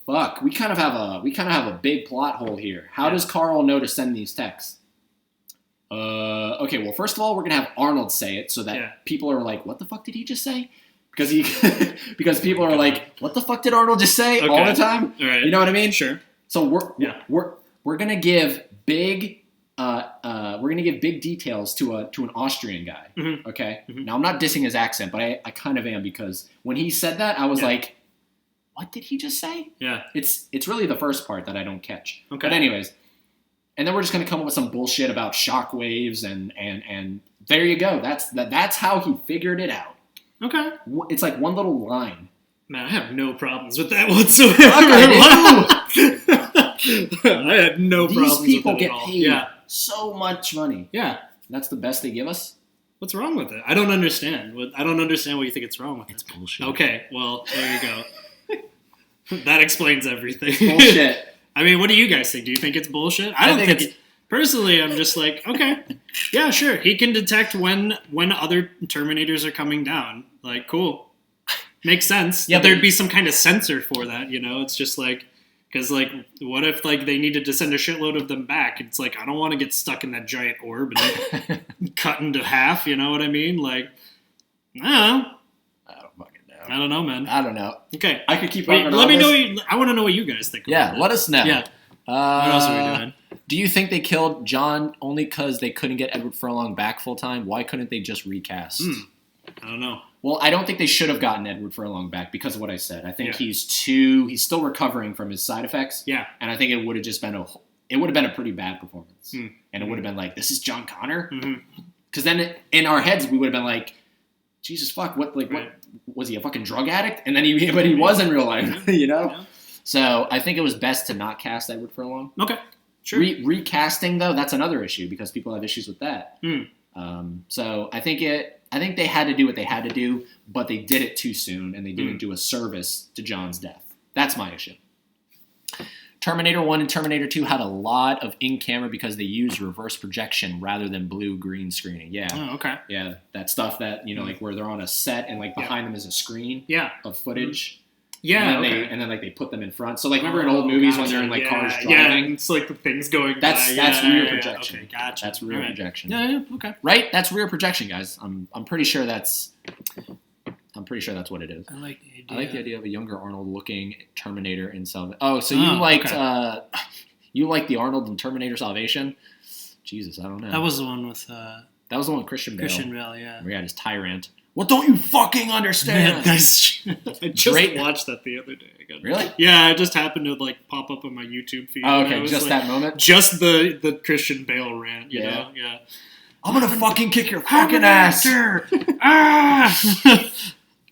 fuck, we kind of have a big plot hole here. How does Carl know to send these texts? Okay, well, first of all, we're going to have Arnold say it so that people are like, what the fuck did he just say? Because people are like, what the fuck did Arnold just say all the time? All right. You know what I mean? Sure. So we're going to give big details to an Austrian guy. Mm-hmm. Okay? Mm-hmm. Now, I'm not dissing his accent, but I kind of am because when he said that, I was like, what did he just say? Yeah. It's really the first part that I don't catch. Okay. But anyways, and then we're just going to come up with some bullshit about shock waves and there you go. That's how he figured it out. Okay. It's like one little line. Man, I have no problems with that whatsoever. I had no problems with that at all. These people get paid so much money. Yeah. That's the best they give us? What's wrong with it? I don't understand. I don't understand what you think it's wrong with it. It's bullshit. Okay, well, there you go. That explains everything. Bullshit. I mean, what do you guys think? Do you think it's bullshit? I don't think it's... Personally, I'm just like, okay, yeah, sure. He can detect when other Terminators are coming down. Like, cool. Makes sense. Yeah, there'd be some kind of sensor for that, you know? It's just like, because, like, what if, like, they needed to send a shitload of them back? It's like, I don't want to get stuck in that giant orb and cut into half, you know what I mean? Like, I don't know. I don't know, man. I don't know. Okay. I could keep let me know. I want to know what you guys think about it. Let us know. Yeah. What else are we doing? Do you think they killed John only because they couldn't get Edward Furlong back full time? Why couldn't they just recast? I don't know. Well, I don't think they should have gotten Edward Furlong back because of what I said. I think he's still recovering from his side effects. Yeah. And I think it would have just been a pretty bad performance. And it would have been like, this is John Connor? Because then in our heads, we would have been like, Jesus fuck, what was he a fucking drug addict? And then he was in real life, you know? Yeah. So I think it was best to not cast Edward Furlong. Okay. Sure. Recasting though, that's another issue because people have issues with that. So I think they had to do what they had to do, but they did it too soon and they didn't do a service to John's death. That's my issue. Terminator 1 and Terminator 2 had a lot of in-camera because they used reverse projection rather than blue-green screening. Yeah. Oh, okay. Yeah, that stuff that, like where they're on a set and like behind them is a screen of footage. Yeah. And then like they put them in front. So like remember in old movies when they're in like cars driving? Yeah, it's like the things going that's by. rear projection. Okay, gotcha. That's rear projection. Yeah, okay. Right? That's rear projection, guys. I'm pretty sure that's what it is. I like the idea. I like the idea of a younger Arnold looking Terminator in Salvation. Oh, so you liked you liked the Arnold in Terminator Salvation? Jesus, I don't know. That was the one with Christian Bale. Christian Bale, yeah. Where he had his tyrant. What don't you fucking understand? I just watched that the other day again. Really? Yeah, it just happened to like pop up on my YouTube feed. Oh, okay, just that moment? Just the Christian Bale rant, you know? Yeah. I'm gonna fucking kick your fucking ass!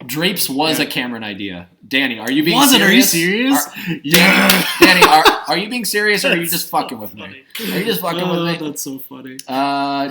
Drapes was a Cameron idea. Danny, are you being serious? Are you serious? Danny, are you being serious or are you just fucking with me? Are you just fucking with me? That's so funny.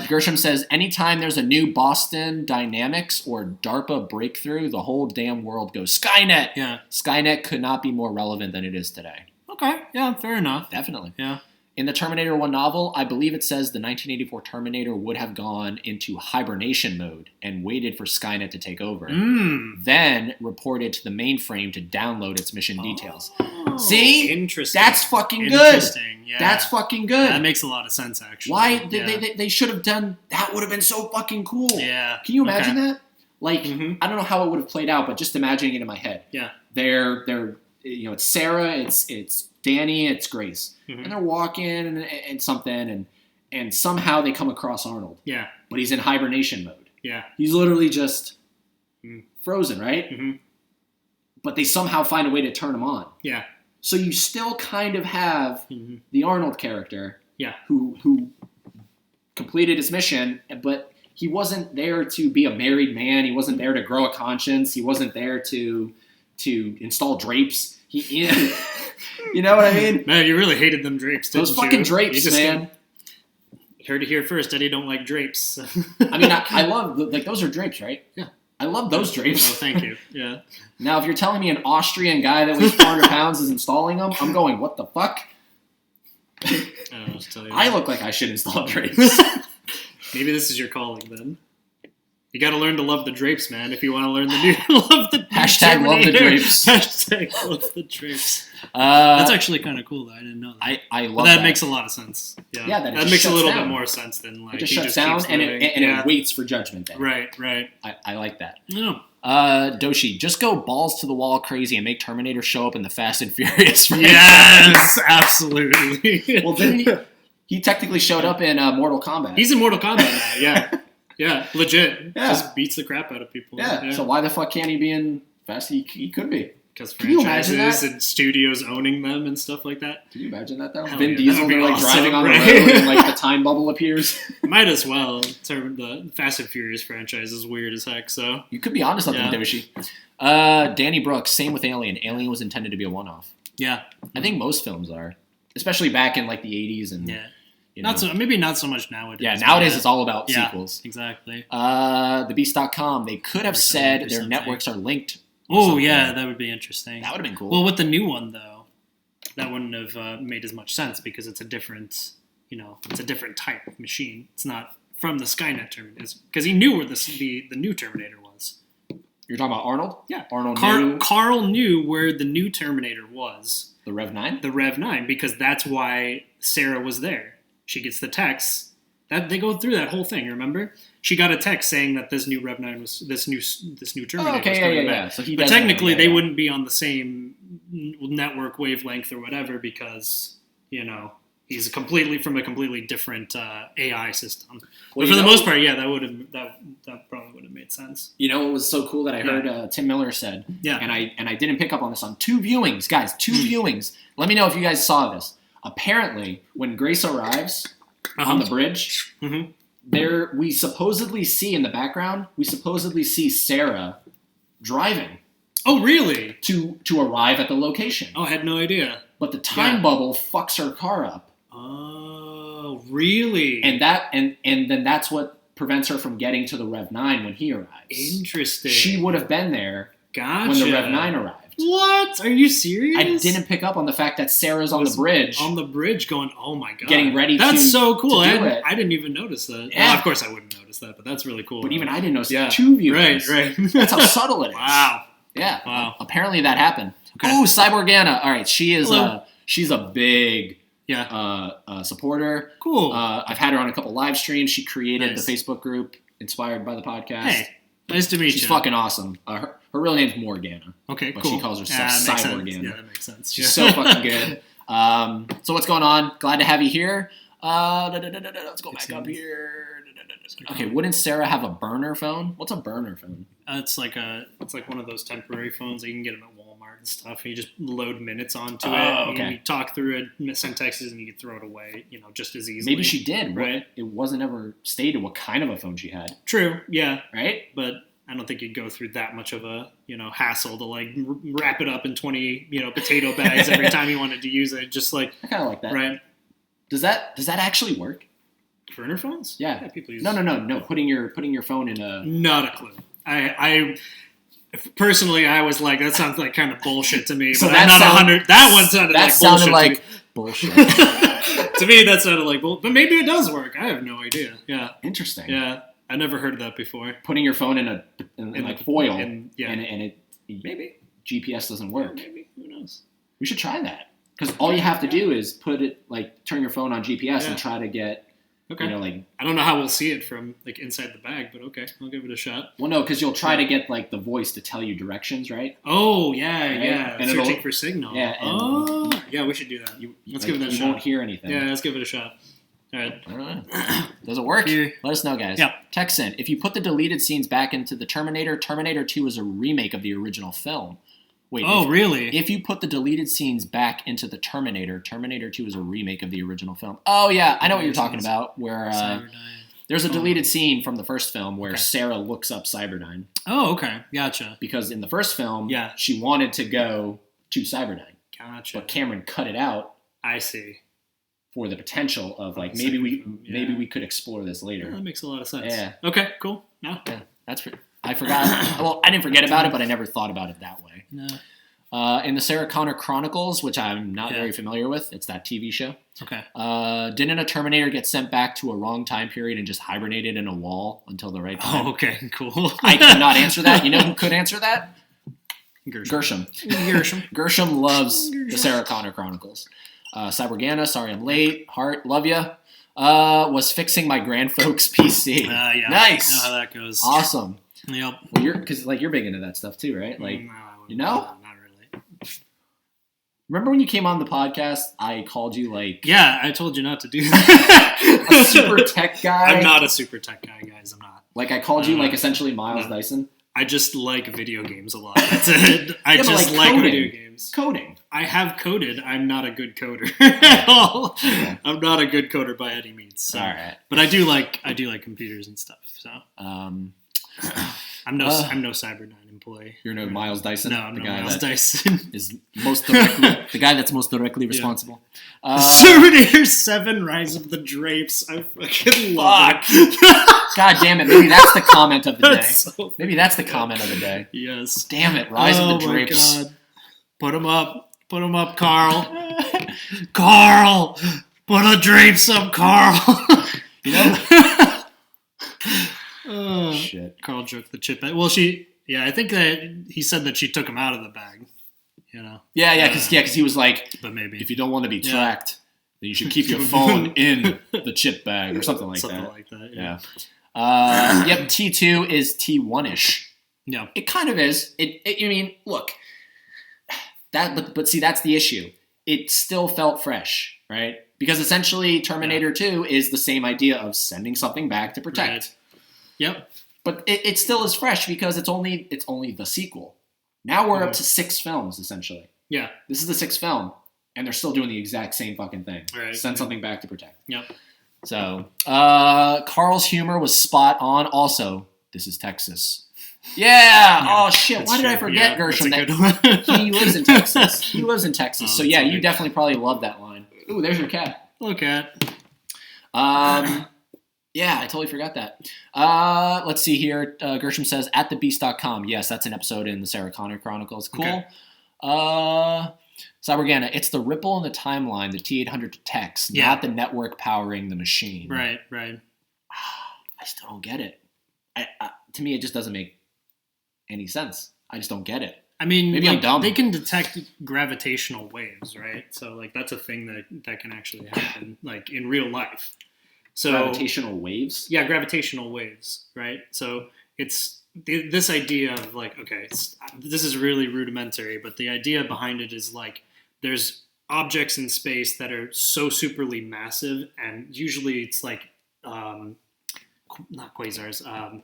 Gershom says, anytime there's a new Boston Dynamics or DARPA breakthrough, the whole damn world goes Skynet. Yeah. Skynet could not be more relevant than it is today. Okay. Yeah, fair enough. Definitely. Yeah. In the Terminator 1 novel, I believe it says the 1984 Terminator would have gone into hibernation mode and waited for Skynet to take over. Then reported to the mainframe to download its mission details. See? Interesting. That's fucking good. Interesting. Yeah. That's fucking good. That makes a lot of sense, actually. Why? They should have done... That would have been so fucking cool. Yeah. Can you imagine that? Like, I don't know how it would have played out, but just imagining it in my head. Yeah. They're it's Sarah, it's Danny, it's Grace. And they're walking and something, and somehow they come across Arnold. Yeah. But he's in hibernation mode. Yeah. He's literally just frozen, right? But they somehow find a way to turn him on. Yeah. So you still kind of have the Arnold character who completed his mission, but he wasn't there to be a married man. He wasn't there to grow a conscience. He wasn't there to install drapes. You know what I mean? Man, you really hated them drapes, didn't you? Those fucking drapes, man. Heard it here first. Eddie don't like drapes. I mean, I love, like, those are drapes, right? Yeah. I love those drapes. Oh, thank you. Yeah. Now, if you're telling me an Austrian guy that weighs 400 pounds is installing them, I'm going, what the fuck? I look like I should install drapes. Maybe this is your calling, then. You got to learn to love the drapes, man. If you want to learn the new love the hashtag love the drapes. Hashtag love the drapes. That's actually kind of cool, though. I didn't know that. I love but that makes a lot of sense. Yeah, that makes a little bit more sense than like it just shuts down and it waits for judgment. Then. Right. I like that. No. Doshi, just go balls to the wall crazy and make Terminator show up in the Fast and Furious franchise. Yes, absolutely. Well, didn't he technically showed up in Mortal Kombat? He's in Mortal Kombat now. Yeah. Yeah, legit. Yeah. Just beats the crap out of people. Yeah. So why the fuck can't he be in Fast? He could be. Because franchises and studios owning them and stuff like that. Can you imagine that, though? Hell Vin yeah, Diesel, they're like awesome, driving on the road and like the time bubble appears. Might as well. The Fast and Furious franchise is weird as heck, so. You could be onto something, Doshi. Danny Brooks, same with Alien. Alien was intended to be a one-off. Yeah. I think most films are. Especially back in like the 80s and... Yeah. Maybe not so much nowadays. Yeah, nowadays it's all about sequels. Exactly. TheBeast.com, they could have said their networks are linked. Oh, yeah, that would be interesting. That would have been cool. Well, with the new one, though, that wouldn't have made as much sense because it's a different, it's a different type of machine. It's not from the Skynet Terminator. Because he knew where the new Terminator was. You're talking about Arnold? Yeah. Arnold knew. Carl knew where the new Terminator was. The Rev 9? The Rev 9, because that's why Sarah was there. She gets the text that they go through that whole thing. Remember, she got a text saying that this new Rev 9 was this new Terminator. Was coming back. So but technically, they wouldn't be on the same network wavelength or whatever because he's from a completely different AI system. But for the most part, that probably would have made sense. You know what was so cool that I heard Tim Miller said? Yeah, and I didn't pick up on this on 2 viewings, guys. 2 viewings. Let me know if you guys saw this. Apparently, when Grace arrives on the bridge, we supposedly see in the background, Sarah driving. Oh, really? To arrive at the location. Oh, I had no idea. But the time bubble fucks her car up. Oh, really? And then that's what prevents her from getting to the Rev 9 when he arrives. Interesting. She would have been there Gotcha. when the Rev 9 arrived. What? Are you serious? I didn't pick up on the fact that Sarah's on the bridge. On the bridge going, oh my god. Getting ready That's so cool. to do it. I didn't even notice that. Yeah. Well, of course I wouldn't notice that, but that's really cool. But even I didn't notice Yeah. 2 viewers. Right. That's how subtle it is. Wow. Yeah. Wow. Apparently that happened. Okay. Ooh, Cyborgana. All right. She is Hello. she's a big Yeah. supporter. Cool. I've had her on a couple live streams. She created Nice. the Facebook group inspired by the podcast. Hey, nice to meet She's you. fucking awesome. Her real name's Morgana. Okay, but cool. she calls herself that makes sense. Cyborgana. Yeah, that makes sense. She's so fucking good. So what's going on? Glad to have you here. Let's go back up here. Okay, wouldn't Sarah have a burner phone? What's a burner phone? It's like one of those temporary phones that you can get them at Walmart and stuff. And you just load minutes onto Oh, it. okay. And you talk through it, send texts, and you can throw it away. Just as easily. Maybe she did. Right. It wasn't ever stated what kind of a phone she had. True. Yeah. Right? But I don't think you'd go through that much of a hassle to wrap it up in 20 potato bags every time you wanted to use it. Just like I kind of like that. right. Does that actually work? Burner phones? Yeah. People use. No. Putting your phone in a. Not a clue. I personally, I was like, that sounds like kind of bullshit to me. So but that I'm not sound- 100. That one sounded That like sounded bullshit like bullshit. to me. To me, that sounded like bull. But maybe it does work. I have no idea. Yeah. Interesting. Yeah. I never heard of that before. Putting your phone in like foil, yeah. and it Maybe. GPS doesn't work. Maybe. Who knows? We should try that because all you have to do is put it turn your phone on GPS Yeah. and try to get Okay. I don't know how we'll see it from inside the bag, but okay, I'll give it a shot. well no because you'll try to get the voice to tell you directions, right? Oh yeah, Right? yeah. And Searching it'll- for signal. Yeah, and- Oh yeah, we should do that. Let's give it a you shot. won't hear anything. Yeah, let's give it a shot. All right. I don't know. Does it work? Yeah. Let us know, guys. Yeah. Text in. If you put the deleted scenes back into the Terminator 2 is a remake of the original film. Wait. Oh really? If you put the deleted scenes back into the Terminator 2 is a remake of the original film. Oh yeah, I know what you're talking about. Where Cyberdyne. there's a deleted scene from the first film where Okay. Sarah looks up Cyberdyne Oh okay, gotcha. because in the first film, Yeah. she wanted to go to Cyberdyne, Gotcha. but Cameron cut it out I see. for the potential of the maybe we second film, yeah. maybe we could explore this Yeah, later. that makes a lot of sense. Yeah. Okay. Cool. No. Yeah, I forgot. Well, I didn't forget about it, but I never thought about it that way. No. In the Sarah Connor Chronicles, which I'm not Yeah. very familiar with, it's that TV show. Okay. Didn't a Terminator get sent back to a wrong time period and just hibernated in a wall until the right time? Oh, okay. Cool. I cannot answer that. You know who could answer that? Gershom. Gershom. Gershom loves the Sarah Connor Chronicles. Cyborgana, sorry I'm late. Heart, love ya. Was fixing my grand folks' PC. Yeah. Nice. I know how that goes. Awesome. Yep. Well, you're big into that stuff too, right? Like, No, I wouldn't. you know? No, not really. remember when you came on the podcast? I called you Yeah, I told you not to do that. a super tech guy. I'm not a super tech guy, guys. I'm not. I called you essentially Miles No. Dyson. I just like video games a lot. That's it. I Yeah, but, just like, like coding. video games. Coding. I have coded. I'm not a good coder at all. Okay. I'm not a good coder by any means. So. All right. But I do like computers and stuff. So Um, I'm no Cyberdyne employee. you're no Miles Dyson. No, I'm the no guy Miles that Dyson. is most directly the guy that's most directly responsible. Terminator 7: Rise of the Drapes. I fucking love it. God damn it! Maybe that's the comment of the day. That's so- Maybe that's the comment of the day. Yes. Damn it! Rise of the Drapes. My God. Put him up. Put him up, Carl. Carl! Put the drapes up, Carl! You know? Oh, Shit. Carl jerked the chip bag. Well, I think that he said that she took him out of the bag. Yeah, because he was like, But maybe. if you don't want to be Yeah. tracked, then you should keep your phone in the chip bag or something like Something that. like that, Yeah. Yep. T2 is T1ish. Yeah. It kind of is. I mean, look. But see, that's the issue. It still felt fresh, right? Because essentially, Terminator 2 is the same idea of sending something back to protect. Right. Yep. But it still is fresh because it's only the sequel. Now we're up to 6 films, essentially. Yeah. This is the 6th film, and they're still doing the exact same fucking thing. Right. Send something back to protect. Yep. So, Carl's humor was spot on. Also, this is Texas. Yeah. Oh shit! That's Why did I true. forget Yeah, Gershom? that's a That good one. he lives in Texas. He lives in Texas. Oh, So that's yeah, funny. you definitely probably love that line. Ooh, there's your cat. Little cat. Yeah, I totally forgot that. Let's see here. Gershom says, atthebeast.com. Yes, that's an episode in the Sarah Connor Chronicles. Cool. Okay. Cybergana, it's the ripple in the timeline, the T-800 detects, not the network powering the machine. Right. I still don't get it. To me, it just doesn't make any sense. I just don't get it. I mean, maybe I'm dumb. They can detect gravitational waves, right? So, like, that's a thing that can actually happen, like, in real life. So gravitational waves? Yeah, gravitational waves, right? So it's this idea of, like, okay, this is really rudimentary, but the idea behind it is, like, there's objects in space that are so superly massive, and usually it's, like, not quasars, I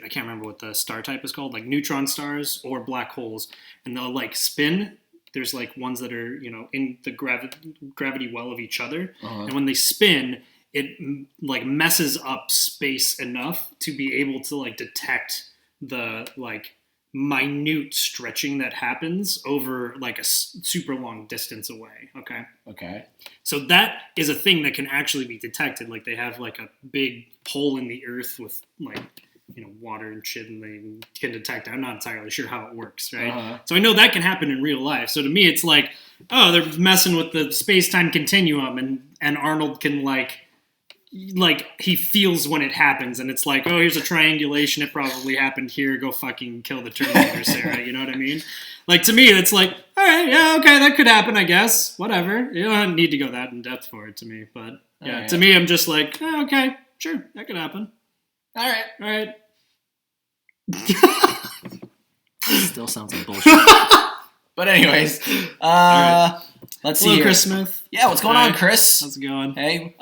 can't remember what the star type is called, like neutron stars or black holes, and they'll, like, spin. There's, like, ones that are, in the gravity well of each other, and when they spin, it, like, messes up space enough to be able to, like, detect the, like, minute stretching that happens over, like, a super long distance away. Okay. So that is a thing that can actually be detected. Like, they have, like, a big hole in the earth with, like, water and shit, and they can detect it. I'm not entirely sure how it works, right? So I know that can happen in real life. So to me, it's like, oh, they're messing with the space-time continuum, and Arnold can, like, he feels when it happens, and it's like, oh, here's a triangulation. It probably happened here. Go fucking kill the Terminator, Sarah. You know what I mean? Like, to me, it's like, all right, yeah, okay, that could happen, I guess. Whatever. You don't need to go that in depth for it, to me. But yeah, to me, I'm just like, oh, okay, sure, that could happen. All right. Still sounds like bullshit. But anyways, let's see. Hello, here. Chris Smith. Yeah, what's going on, Chris? How's it going? Hey,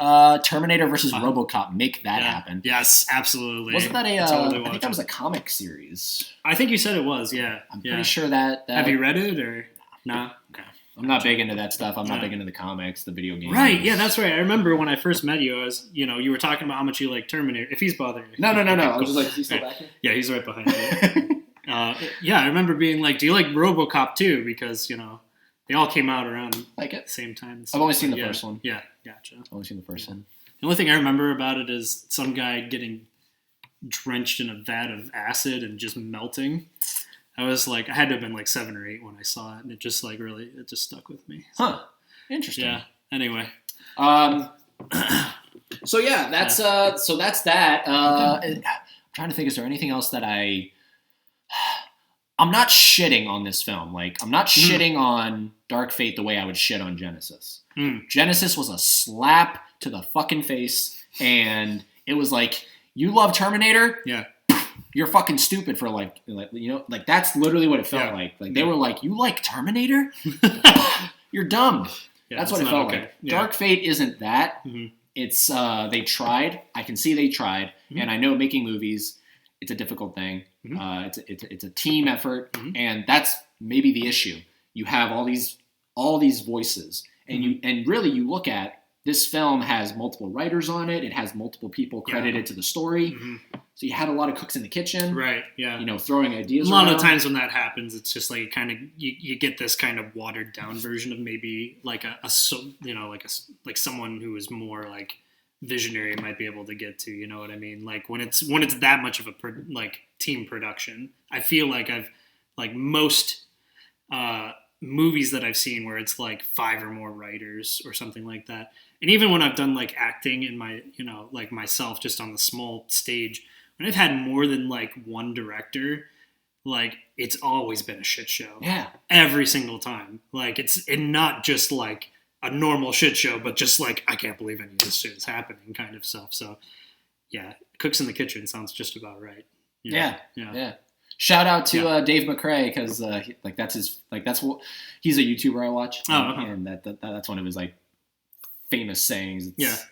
Terminator versus RoboCop. Make that happen. Yes, absolutely. Wasn't that I think that was a comic series. I think you said it was, yeah. I'm pretty sure that... Have you read it, or... No? Okay. I'm not big into that stuff. I'm not big into the comics, the video games. Right, yeah, that's right. I remember when I first met you, I was, you were talking about how much you like Terminator. If he's bothering you. No. I was just like, he's still back here? Yeah, he's right behind you. Yeah, I remember being like, do you like RoboCop too? Because, they all came out around like it? the same time. I've only seen the first one. Yeah, gotcha. I've only seen the first one. The only thing I remember about it is some guy getting drenched in a vat of acid and just melting. I was like, I had to have been like 7 or 8 when I saw it, and it just it just stuck with me. Huh. Interesting. Yeah. Anyway. So yeah, that's that. I'm trying to think, is there anything else that I'm not shitting on this film. Like, I'm not shitting on Dark Fate the way I would shit on Genesis. Genesis was a slap to the fucking face, and it was like, you love Terminator? Yeah. You're fucking stupid for like that's literally what it felt like. Like, they were like, you like Terminator? You're dumb. Yeah, that's what it felt like. Yeah. Dark Fate isn't that. It's they tried. I can see they tried, and I know making movies, it's a difficult thing. It's a team effort, and that's maybe the issue. You have all these voices, and really you look at this film has multiple writers on it. It has multiple people credited to the story. So you had a lot of cooks in the kitchen, right? Yeah, throwing ideas. A lot of times when that happens, it's just like kind of you get this kind of watered down version of maybe like like someone who is more like visionary might be able to get to. You know what I mean? Like when it's that much of a team production, I feel like I've like most movies that I've seen where it's like 5 or more writers or something like that. And even when I've done like acting in my, like myself just on the small stage, when I've had more than like one director, like it's always been a shit show. Yeah. Every single time. Like and not just like a normal shit show, but just like, I can't believe any of this shit is happening kind of stuff. So yeah, Cooks in the Kitchen sounds just about right. Yeah. Shout out to Dave McRae, because he's a YouTuber I watch, and that's one of his like famous sayings. It's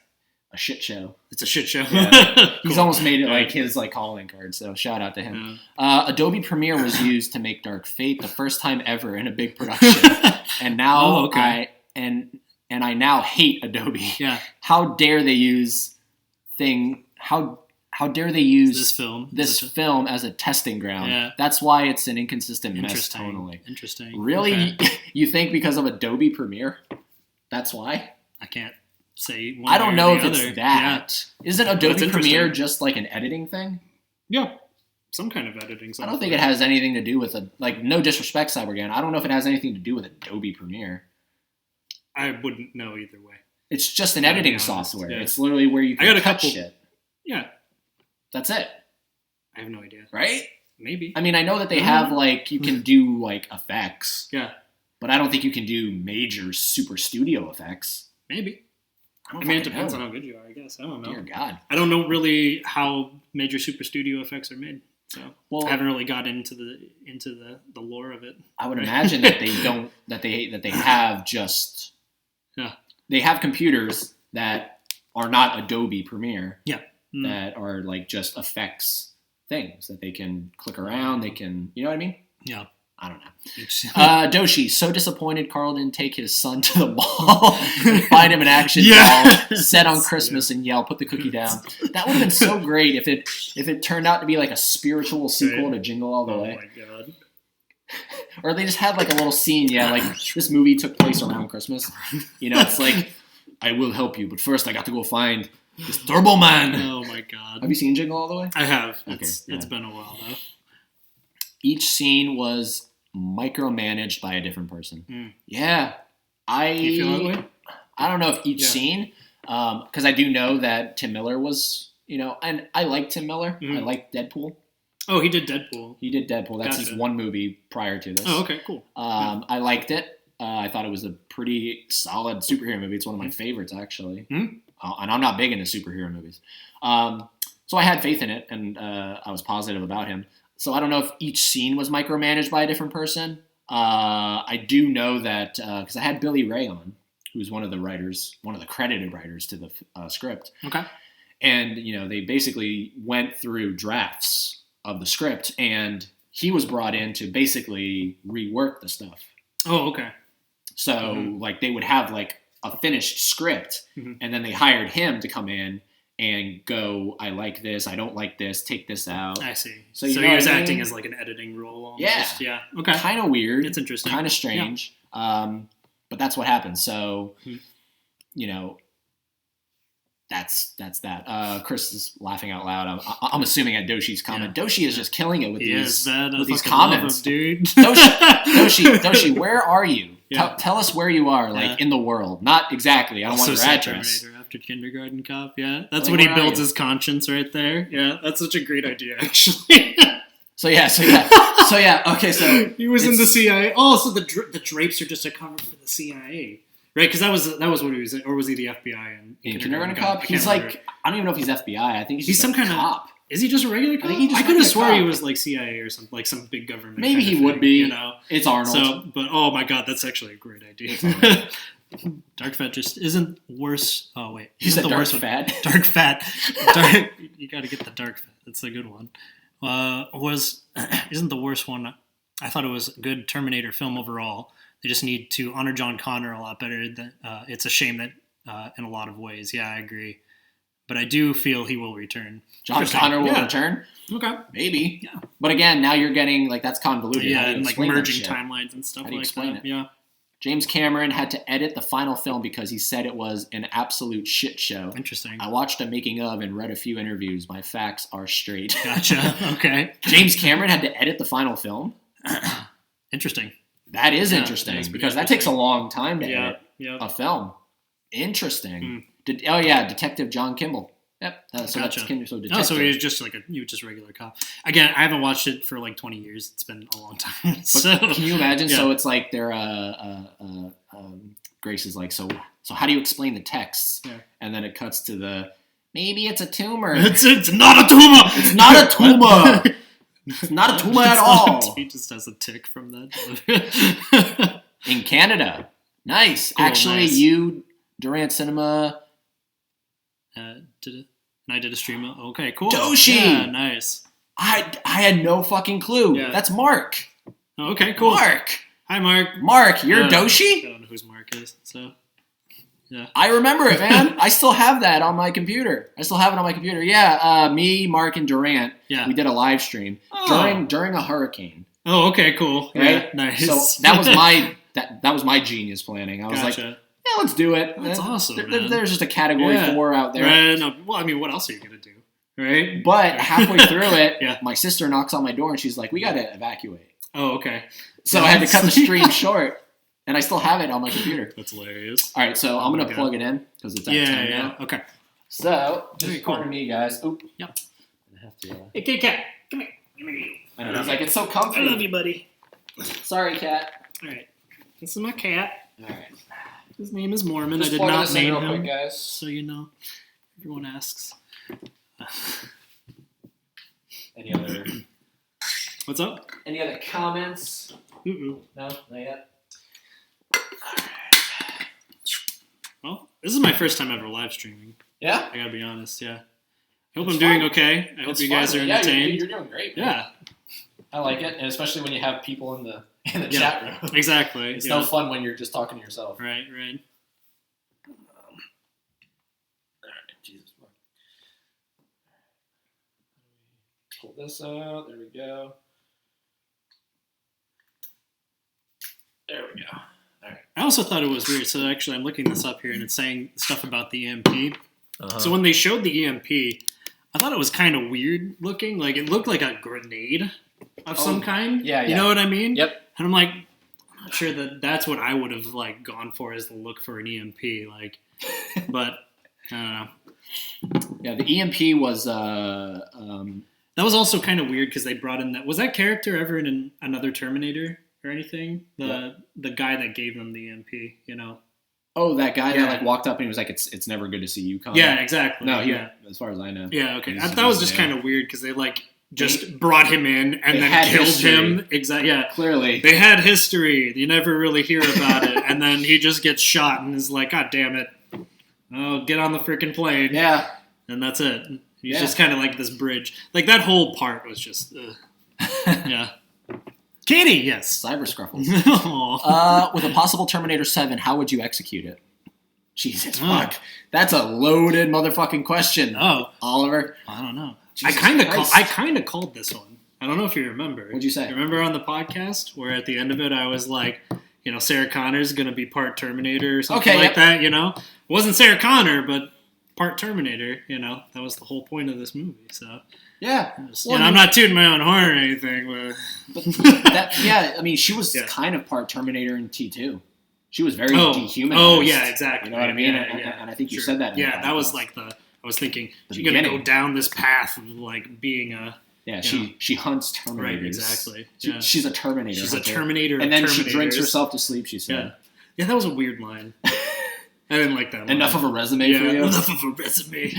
a shit show. It's a shit show. Yeah. He's almost made it like his like calling card. So shout out to him. Adobe Premiere was used to make Dark Fate the first time ever in a big production, and now I now hate Adobe. Yeah. How dare they use How dare they use this film as a testing ground? Yeah. That's why it's an inconsistent mess tonally. Interesting. Really? Okay. You think because of Adobe Premiere? That's why? I can't say one I don't way know or if the it's other. that. Isn't That's Adobe Premiere interesting. just like an editing thing? Yeah, some kind of editing. I don't think it has anything to do with no disrespect, Cybergan. I don't know if it has anything to do with Adobe Premiere. I wouldn't know either way. It's just an To be editing honest, software. yeah. It's literally where you I can got a cut couple- shit. Yeah, That's it, I have no idea. right? Maybe. I mean, I know that they have you can do effects, Yeah, but I don't think you can do major super studio effects. maybe. I I mean, it depends on how good you are, I guess. I don't know. Dear God. I don't know really how major super studio effects are made, so Well, I haven't really got into the lore of it. I would imagine that they don't that they have just they have computers that are not Adobe Premiere that are just effects things that they can click around. They can, you know what I mean? Yeah. I don't know. Doshi, so disappointed Carl didn't take his son to the mall and find him an action doll, set on Christmas and yell, "Put the cookie down." That would have been so great if it turned out to be a spiritual sequel to Jingle All the Way. Oh my god. Or they just had a little scene, this movie took place around Christmas. It's I will help you, but first I got to go find this Turbo Man. Oh my god. Have you seen Jingle All the Way? I have. Okay, It's been a while though. Each scene was micromanaged by a different person. Mm. Yeah. Do you feel that way? I don't know if each scene, because I do know that Tim Miller was, and I like Tim Miller. Mhm. I like Deadpool. Oh, he did Deadpool. He did Deadpool. That's his Gotcha. one movie prior to this. Oh, okay, cool. I liked it. I thought it was a pretty solid superhero movie. It's one of my favorites, actually. Mhm. And I'm not big into superhero movies. So I had faith in it, and I was positive about him. So I don't know if each scene was micromanaged by a different person. I do know that because I had Billy Ray on, who's one of the credited writers to the script. Okay. And, they basically went through drafts of the script, and he was brought in to basically rework the stuff. Oh, okay. So, they would have, a finished script, Mhm. and then they hired him to come in and go, I like this, I don't like this, take this out. I see. So So, you he know was what I acting mean? as an editing role almost. Yeah. Yeah. Okay. Kind of weird. It's interesting. Kind of strange. But that's what happened. So, Mhm. that's that. Chris is laughing out loud. I'm assuming at Doshi's comment. Doshi is just killing it with these comments. Dude. Doshi, where are you? Yeah. Tell us where you are, in the world. Not exactly. I don't want your said address. Terminator after Kindergarten Cop. Yeah, that's Like, when he where are builds you? his conscience right there. Yeah, that's such a great idea, actually. So yeah. Okay, so he was in the CIA. Oh, so the drapes are just a cover for the CIA, right? Because that was what he was, or was he the FBI in Kindergarten Cop, I he's can't remember. I don't even know if he's FBI. I think he's He's just some a kind cop. of. Is he just a regular cop? I think he just I could have might be a swore he cop. was like CIA or something, like some big government. Maybe kind of he would thing, be. It's Arnold. So, but oh my god, that's actually a great idea. Dark Fat just isn't worse. Oh wait, You said the dark worst one. fat. Dark Fat. You got to get the Dark Fat. That's a good one. Isn't the worst one? I thought it was a good Terminator film overall. They just need to honor John Connor a lot better. It's a shame that in a lot of ways. Yeah, I agree. But I do feel he will return. John Connor will return. Okay. Maybe. Yeah. But again, now you're getting that's convoluted. How Yeah, do you and explain that merging shit? timelines and stuff How do you like explain that. it? Yeah. James Cameron had to edit the final film because he said it was an absolute shit show. Interesting. I watched a making of and read a few interviews. My facts are straight. Gotcha. Okay. James Cameron had to edit the final film? Interesting. That is Yeah, interesting that is because pretty that takes a interesting. long time to Yeah. edit Yeah. a film. Interesting. Hmm. Detective John Kimball. Yep. So Gotcha. that's so detective. Oh, so he was just a regular cop. Again, I haven't watched it for 20 years. It's been a long time. So Can you imagine? Yeah. So it's they're Grace is so how do you explain the texts? Yeah. And then it cuts to maybe it's a tumor. It's not a tumor. It's not a tumor. It's not a tumor at all. He just has a tick from that. In Canada. Nice. Cool, Actually, nice. you Durant Cinema. I did a stream. Okay, cool. Doshi! Yeah, nice. I had no fucking clue. Yeah. That's Mark. Oh, okay, cool. Mark. Hi, Mark. Mark, you're I Doshi? don't know who's Mark is. So, yeah. I remember it, man. I still have that on my computer. Yeah, me, Mark, and Durant. Yeah. We did a live stream during a hurricane. Oh, okay, cool. Right? Yeah, nice. So that was my that was my genius planning. I was Gotcha. let's do it. That's awesome, man. There's just a category 4 out there. Right? No, well, I mean, what else are you gonna do, right? But halfway through it, Yeah. my sister knocks on my door and she's like, "We got to evacuate." Oh, okay. So I had to cut the stream short, and I still have it on my computer. That's hilarious. All right, so I'm gonna plug it in because it's at 10 now. Okay. So Very just cool. pardon me, guys. Oop. Yep. I have to. Hey, Kit Kat, come here. Come here. I know. He's like, it's so comfy. I love you, buddy. Sorry, cat. All right. This is my cat. All right. His name is Mormon. Just I did plug not this in name real him, quick, guys. so you know. Everyone asks. Any other? What's up? Any other comments? Mm-mm. No, not yet. Well, this is my first time ever live streaming. Yeah. I gotta be honest. Yeah. I hope It's I'm doing fun. okay. I hope It's you guys fun. are Yeah, entertained. you're doing great. Man. Yeah. I like it, and especially when you have people in the Yeah. chat room. Exactly. It's yeah. no fun when you're just talking to yourself. Right. Right. All right, Jesus. Pull this out. There we go. There we go. All right. I also thought it was weird. So actually, I'm looking this up here, and it's saying stuff about the EMP. So when they showed the EMP, I thought it was kind of weird looking. Like it looked like a grenade of some kind. yeah, You yeah. know what I mean? Yep. And I'm like, I'm not sure that's what I would have like gone for as the look for an EMP. Like, but I don't know. Yeah, the EMP was That was also kind of weird because they brought in that. Was that character ever in another Terminator or anything? The guy that gave them the EMP, you know? that guy Yeah. that like walked up and he was like, "It's never good to see you come." Yeah, exactly. No, yeah. as far as I know. Yeah, okay. He's- That was just yeah. kind of weird because they like just brought him in and They then had killed history. him. Exactly. Yeah. Clearly. They had history. You never really hear about it. And then he just gets shot and is like, God damn it. Oh, get on the freaking plane. Yeah. And that's it. He's Yeah. just kind of like this bridge. Like that whole part was just, yeah. Katie, yes. Cyber Scruffles. Aw. With a possible Terminator 7, how would you execute it? Jesus Oh. fuck. That's a loaded motherfucking question. Oh, Oliver. I don't know. Jesus I Christ. kind of called this one. I don't know if you remember. What'd you say? Remember on the podcast where at the end of it I was like, you know, Sarah Connor's going to be part Terminator or something Okay, like yep. that, you know? It wasn't Sarah Connor, but part Terminator, you know? That was the whole point of this movie, so... Yeah. Well, I'm not tooting my own horn or anything, but... I mean, she was Yeah. kind of part Terminator in T2. She was very Oh, dehumanized. yeah, exactly. You know what I mean? Yeah, And I think you sure. said that. in Yeah, the that was podcast. like I was thinking, The she's going to go beginning. down this path of, like, being a... Yeah, you she hunts Terminators. Right, exactly. Yeah. She's a Terminator. She's a hunter. Terminator And then of she drinks Terminators. herself to sleep, she said. Yeah. Yeah, that was a weird line. I didn't like that one. Enough of a resume Yeah, for you? enough of a resume.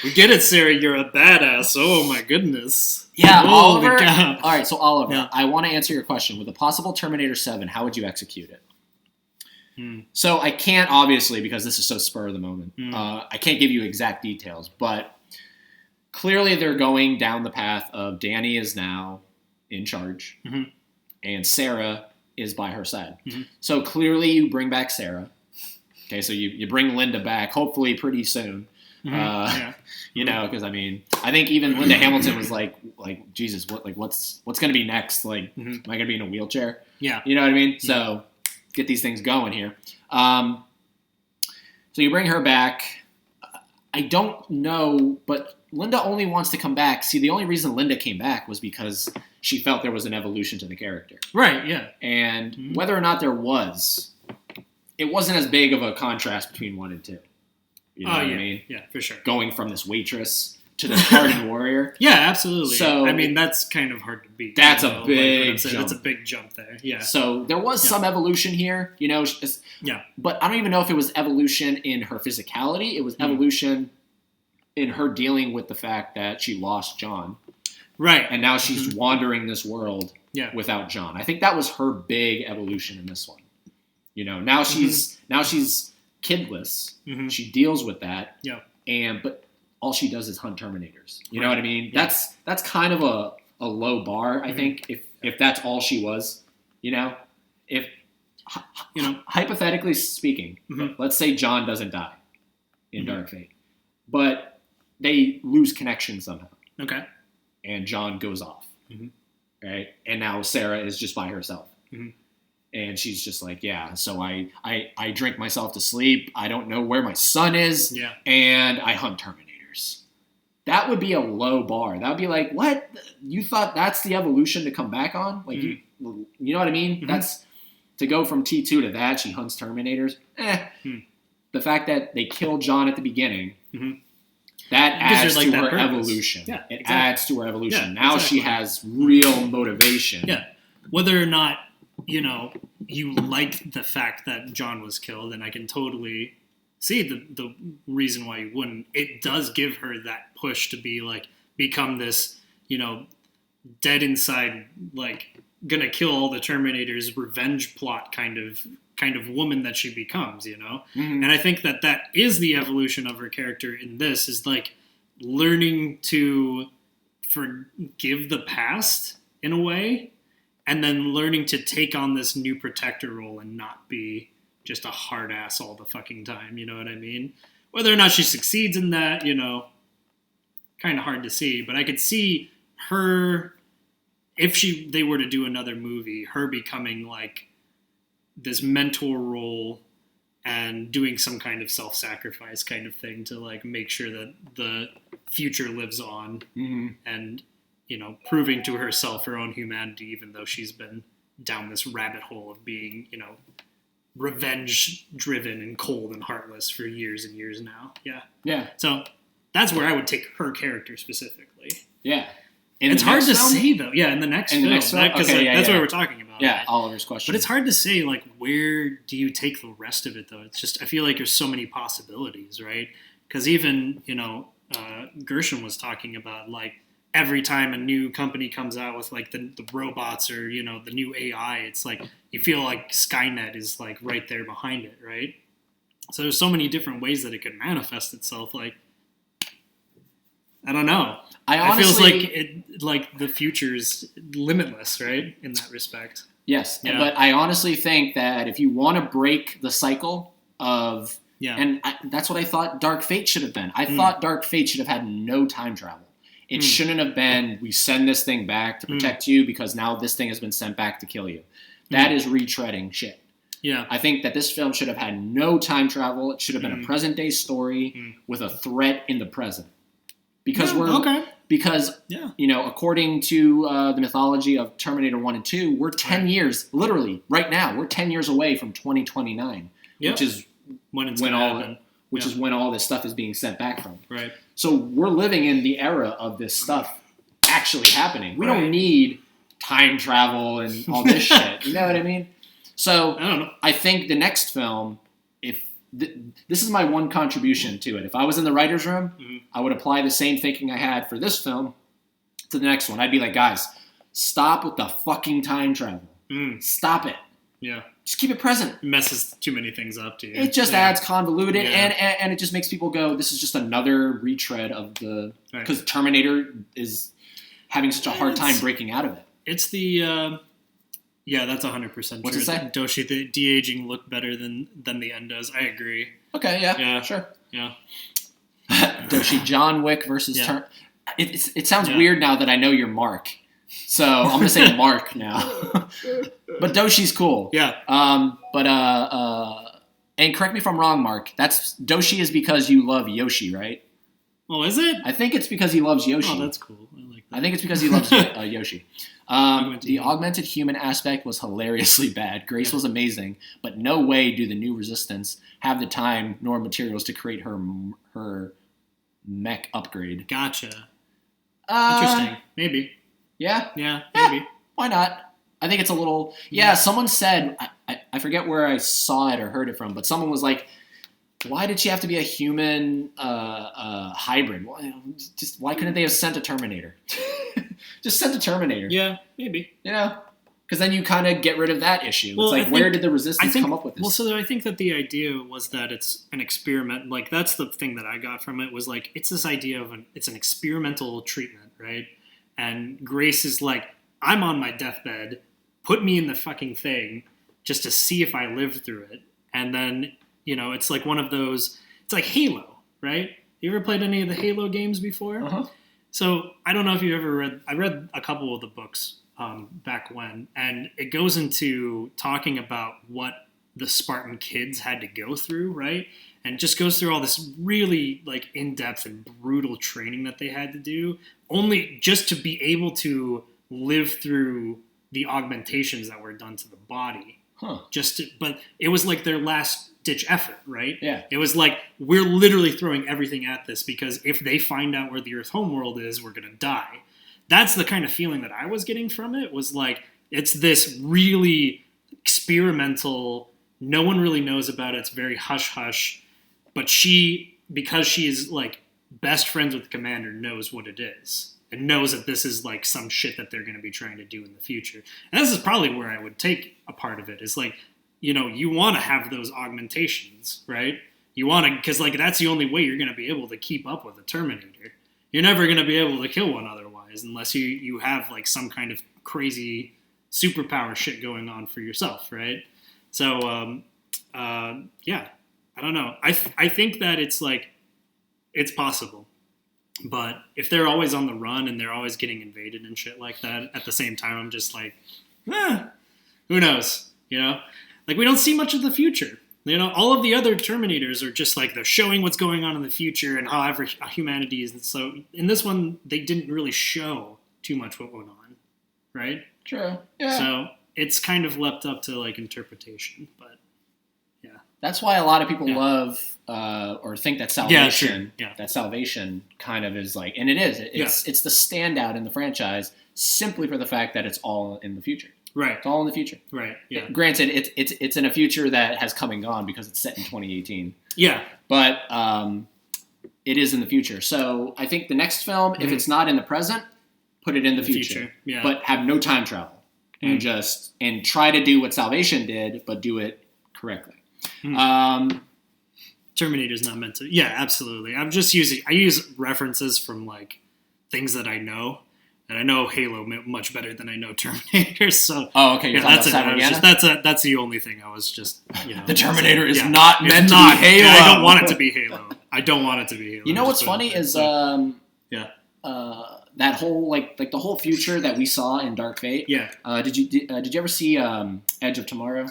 We get it, Sarah. You're a badass. Oh, my goodness. Yeah, Holy Oliver. cow. All right, so Oliver, Yeah. I want to answer your question. With a possible Terminator 7, how would you execute it? Hmm. So I can't, obviously, because this is so spur of the moment, Hmm. I can't give you exact details, but clearly they're going down the path of Danny is now in charge, Mhm. and Sarah is by her side. Mhm. So clearly you bring back Sarah. Okay, so you bring Linda back, hopefully pretty soon. Mhm. Yeah. You know, because I mean, I think even Linda Hamilton was like Jesus, what's going to be next? Like, Mhm. am I going to be in a wheelchair? Yeah. You know what I mean? So get these things going here. So you bring her back. I don't know, but Linda only wants to come back. See, the only reason Linda came back was because she felt there was an evolution to the character. Right, yeah. And Mhm. whether or not there was, it wasn't as big of a contrast between 1 and 2. You know what yeah. I mean? Yeah, for sure. Going from this waitress to this hardened warrior. Yeah, absolutely. So- I mean, that's kind of hard to beat. That's you a know, like big what I'm saying. jump. That's a big jump there. Yeah. So there was Yeah. some evolution here, you know. Yeah. But I don't even know if it was evolution in her physicality. It was Mm. evolution in her dealing with the fact that she lost John. Right. And now she's wandering this world Yeah. without John. I think that was her big evolution in this one. You know, now she's kidless. Mhm. She deals with that. Yeah. But all she does is hunt Terminators. You know Right. what I mean? Yeah. That's kind of a low bar, I think, if that's all she was. You know? If You know. hypothetically speaking, Mhm. let's say John doesn't die in Mhm. Dark Fate. But they lose connection somehow. Okay. And John goes off. Mhm. Right? And now Sarah is just by herself. Mhm. And she's just like, yeah, so I drink myself to sleep. I don't know where my son is. Yeah. And I hunt Terminators. That would be a low bar. That would be like, what? You thought that's the evolution to come back on? Like, you know what I mean? Mm-hmm. That's to go from T2 to that. She hunts Terminators. The fact that they kill John at the beginning, that adds to her evolution. Yeah, it adds to her evolution. Yeah, now she has real motivation. Yeah. Whether or not, you like the fact that John was killed, and I can totally see the reason why you wouldn't. It does give her that push to be like, become this, dead inside, like, gonna kill all the Terminators, revenge plot kind of woman that she becomes, And I think that is the evolution of her character in this, is like learning to forgive the past in a way, and then learning to take on this new protector role and not be just a hard ass all the fucking time. You know what I mean? Whether or not she succeeds in that, kind of hard to see. But I could see her, if they were to do another movie, her becoming like this mentor role and doing some kind of self-sacrifice kind of thing to like make sure that the future lives on, and proving to herself her own humanity, even though she's been down this rabbit hole of being, revenge driven and cold and heartless for years and years now. Yeah. So that's where I would take her character specifically. Yeah. It's hard to say though. Yeah. In the next film. That's what we're talking about. Yeah. Right? Oliver's question. But it's hard to say, like, where do you take the rest of it though? It's just, I feel like there's so many possibilities, right? Because even, Gershon was talking about, like, every time a new company comes out with like the robots or, the new AI, it's like you feel like Skynet is like right there behind it, right? So there's so many different ways that it could manifest itself. Like, I don't know. It feels like the future's limitless, right? In that respect. Yes, but I honestly think that if you want to break the cycle of, that's what I thought Dark Fate should have been. I thought Dark Fate should have had no time travel. It shouldn't have been, we send this thing back to protect you because now this thing has been sent back to kill you. That is retreading shit. Yeah. I think that this film should have had no time travel. It should have been a present-day story with a threat in the present. Because according to the mythology of Terminator 1 and 2, we're 10 years, literally, right now, we're 10 years away from 2029, which is when all this stuff is being sent back from. Right. So we're living in the era of this stuff actually happening. We don't need time travel and all this shit. You know what I mean? So I don't know. I think the next film, this is my one contribution to it. If I was in the writer's room, I would apply the same thinking I had for this film to the next one. I'd be like, guys, stop with the fucking time travel. Stop it. Yeah. Just keep it present. It messes too many things up to you. It just adds convoluted, and it just makes people go, this is just another retread of the... Because Terminator is having such a hard time breaking out of it. It's the... yeah, that's 100% true. What's it say? Doshi, the de-aging look better than the end does. I agree. Okay, yeah, sure. Yeah. Doshi, John Wick versus... It sounds weird now that I know you're Mark. So I'm going to say Mark now. But Doshi's cool. Yeah. And correct me if I'm wrong, Mark. Doshi is because you love Yoshi, right? Oh, is it? I think it's because he loves Yoshi. Oh, that's cool. I like that. I think it's because he loves Yoshi. The augmented human aspect was hilariously bad. Grace was amazing, but no way do the new Resistance have the time nor materials to create her mech upgrade. Gotcha. Interesting. Maybe. Yeah? Yeah, maybe. Yeah, why not? I think it's a little... Yeah, someone said... I forget where I saw it or heard it from, but someone was like, why did she have to be a human hybrid? Why couldn't they have sent a Terminator? Just sent a Terminator. Yeah, maybe. Because then you kind of get rid of that issue. Well, it's like, where did the Resistance come up with this? Well, so I think that the idea was that it's an experiment. Like, that's the thing that I got from it, was like, it's this idea of it's an experimental treatment, right? And Grace is like, I'm on my deathbed, put me in the fucking thing just to see if I lived through it. And then, it's like one of those, it's like Halo, right? You ever played any of the Halo games before? Uh-huh. So I don't know if you've ever I read a couple of the books back when, and it goes into talking about what the Spartan kids had to go through, right? And just goes through all this really like in-depth and brutal training that they had to do, only just to be able to live through the augmentations that were done to the body. But it was like their last ditch effort, right? Yeah. It was like, we're literally throwing everything at this because if they find out where the Earth homeworld is, we're going to die. That's the kind of feeling that I was getting from it, was like, it's this really experimental, no one really knows about it, it's very hush-hush, but she, because she is like best friends with the commander, knows what it is and knows that this is like some shit that they're going to be trying to do in the future. And this is probably where I would take a part of it, is like, you want to have those augmentations, right? You want to, because like that's the only way you're going to be able to keep up with a Terminator. You're never going to be able to kill one otherwise, unless you have like some kind of crazy superpower shit going on for yourself, right? So, yeah, I don't know. I think that it's like, it's possible. But if they're always on the run and they're always getting invaded and shit like that, at the same time, I'm just like, who knows, Like, we don't see much of the future. All of the other Terminators are just like, they're showing what's going on in the future and how humanity is. And so in this one, they didn't really show too much what went on, right? True. Yeah. So it's kind of left up to like interpretation, but yeah. That's why a lot of people love or think that Salvation, that Salvation kind of is like, and it is. It's the standout in the franchise simply for the fact that it's all in the future. Right. It's all in the future. Right. Yeah. Granted, it's in a future that has come and gone because it's set in 2018. Yeah. But it is in the future. So I think the next film, if it's not in the present, put it in the future. Yeah. But have no time travel. And try to do what Salvation did, but do it correctly. Terminator's not meant to. Yeah, absolutely. I use references from like things that I know. And I know Halo much better than I know Terminator, so okay. You're that's talking it. about That's the only thing I was just. The Terminator is not meant to be Halo. I don't want it to be Halo. I don't want it to be Halo. You know what's funny is that whole like the whole future that we saw in Dark Fate. Yeah. Did you ever see Edge of Tomorrow?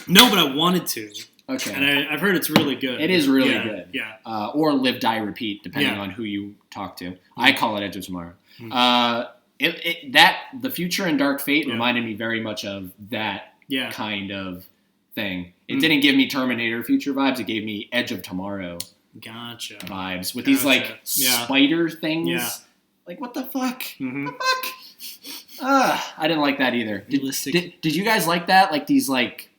No, but I wanted to. Okay. And I've heard it's really good. It is really good. Yeah. Or Live, Die, Repeat, depending on who you talk to. I call it Edge of Tomorrow. The future in Dark Fate reminded me very much of that kind of thing. It didn't give me Terminator future vibes. It gave me Edge of Tomorrow vibes with these like spider things. Yeah. Like, what the fuck? What the fuck? I didn't like that either. Did you guys like that? Like these like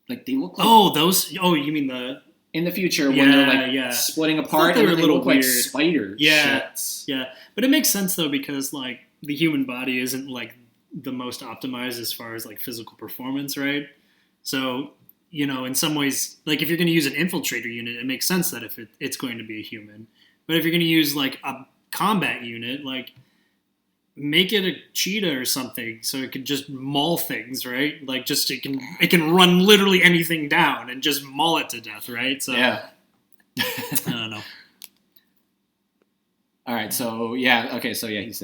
they look like... those... Oh, you mean the... In the future, when they're like splitting apart, they were a little look weird. Like spiders. Yeah, shits. yeah. But it makes sense though, because like the human body isn't like the most optimized as far as like physical performance, right? So in some ways, like if you're going to use an infiltrator unit, it makes sense that if it's going to be a human. But if you're going to use like a combat unit, like make it a cheetah or something, so it can just maul things, right? Like just it can run literally anything down and just maul it to death, right? So yeah. I don't know. All right, so he said yes.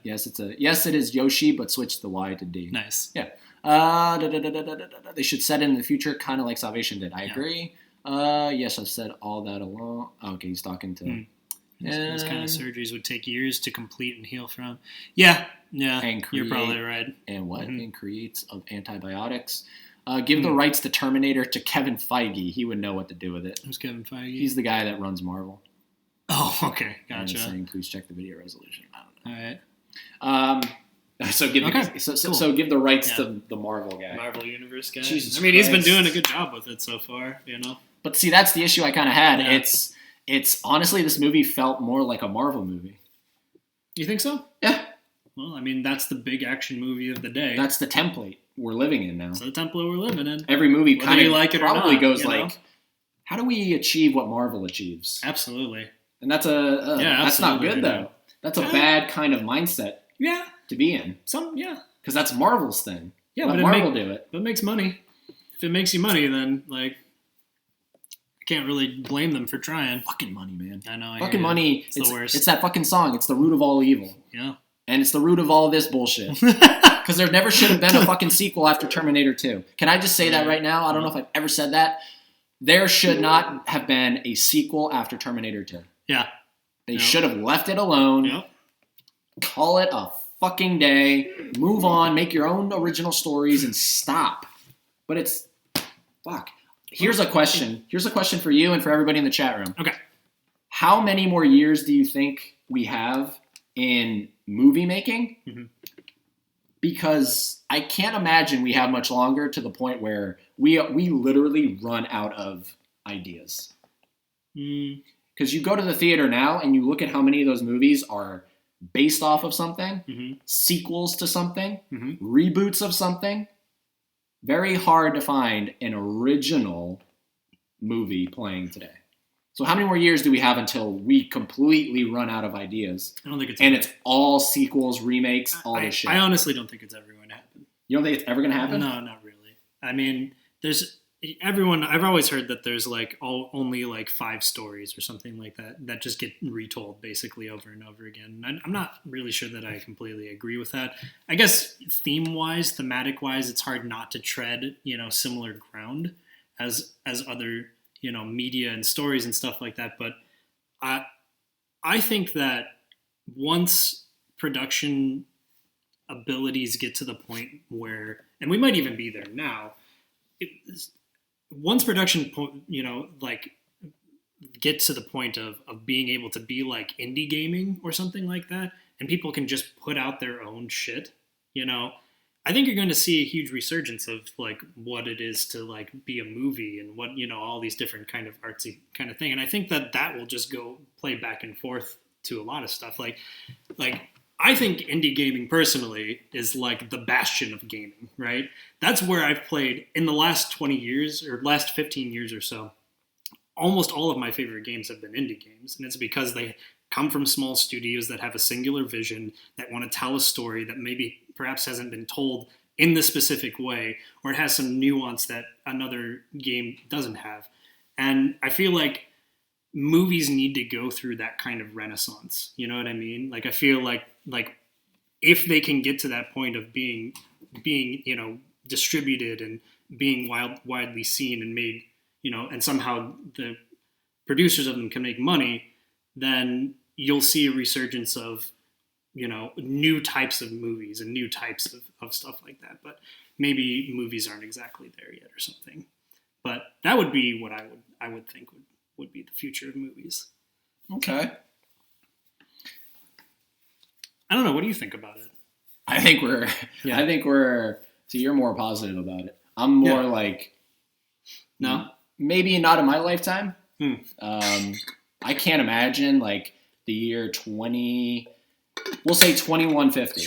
Yes, it is Yoshi, but switch the Y to D. Nice. Yeah. They should set it in the future, kind of like Salvation did. I agree. Yes, I've said all that along. Okay, he's talking to. Those kind of surgeries would take years to complete and heal from. Yeah, and you're probably right. And what? And creates of antibiotics. Give the rights to Terminator to Kevin Feige. He would know what to do with it. Who's Kevin Feige? He's the guy that runs Marvel. Oh, okay, gotcha. Saying, please check the video resolution. I don't know. All right. So give the rights to the Marvel guy. Marvel Universe guy. Jesus I mean, He's been doing a good job with it so far, But see, that's the issue I kind of had. Yeah. It's honestly, this movie felt more like a Marvel movie. You think so? Yeah. Well, I mean, that's the big action movie of the day. That's the template we're living in now. That's the template we're living in. Every movie Whether kind of like it probably or not, goes like, how do we achieve what Marvel achieves? Absolutely. And that's that's not good though. That's a bad kind of mindset. Yeah. To be in. Because that's Marvel's thing. Yeah, let Marvel do it. But it makes money. If it makes you money, then like. Can't really blame them for trying. Fucking money, man. I know. Fucking money. It's the worst. It's that fucking song. It's the root of all evil. Yeah. And it's the root of all this bullshit. Because there never should have been a fucking sequel after Terminator 2. Can I just say that right now? I don't know if I've ever said that. There should not have been a sequel after Terminator 2. Yeah. They should have left it alone. Yep. Call it a fucking day. Move on. Make your own original stories and stop. But it's... Fuck. Here's a question. Here's a question for you and for everybody in the chat room. Okay. How many more years do you think we have in movie making? Mm-hmm. Because I can't imagine we have much longer to the point where we literally run out of ideas. Because you go to the theater now and you look at how many of those movies are based off of something, sequels to something, reboots of something. Very hard to find an original movie playing today. So how many more years do we have until we completely run out of ideas? I don't think it's... And it's all sequels, remakes, all this shit. I honestly don't think it's ever going to happen. You don't think it's ever going to happen? No, not really. I mean, I've always heard that there's like only like 5 stories or something like that just get retold basically over and over again. I'm not really sure that I completely agree with that. I guess thematic-wise, it's hard not to tread, similar ground as other, media and stories and stuff like that. But I think that once production abilities get to the point where, and we might even be there now, once production, get to the point of being able to be like indie gaming or something like that, and people can just put out their own shit, I think you're going to see a huge resurgence of like what it is to like be a movie and what, all these different kind of artsy kind of thing. And I think that will just go play back and forth to a lot of stuff. Like I think indie gaming personally is like the bastion of gaming, right? That's where I've played in the last 20 years or last 15 years or so. Almost all of my favorite games have been indie games. And it's because they come from small studios that have a singular vision, that want to tell a story that maybe perhaps hasn't been told in the specific way, or it has some nuance that another game doesn't have. And I feel like movies need to go through that kind of renaissance. You know what I mean? Like, I feel like if they can get to that point of being distributed and being widely seen and made, and somehow the producers of them can make money, then you'll see a resurgence of, new types of movies and new types of stuff like that. But maybe movies aren't exactly there yet or something. But that would be what I would think would be the future of movies. Okay. I don't know. What do you think about it? I think we're, so you're more positive about it. I'm more like, no, maybe not in my lifetime. I can't imagine like the year we'll say 2150.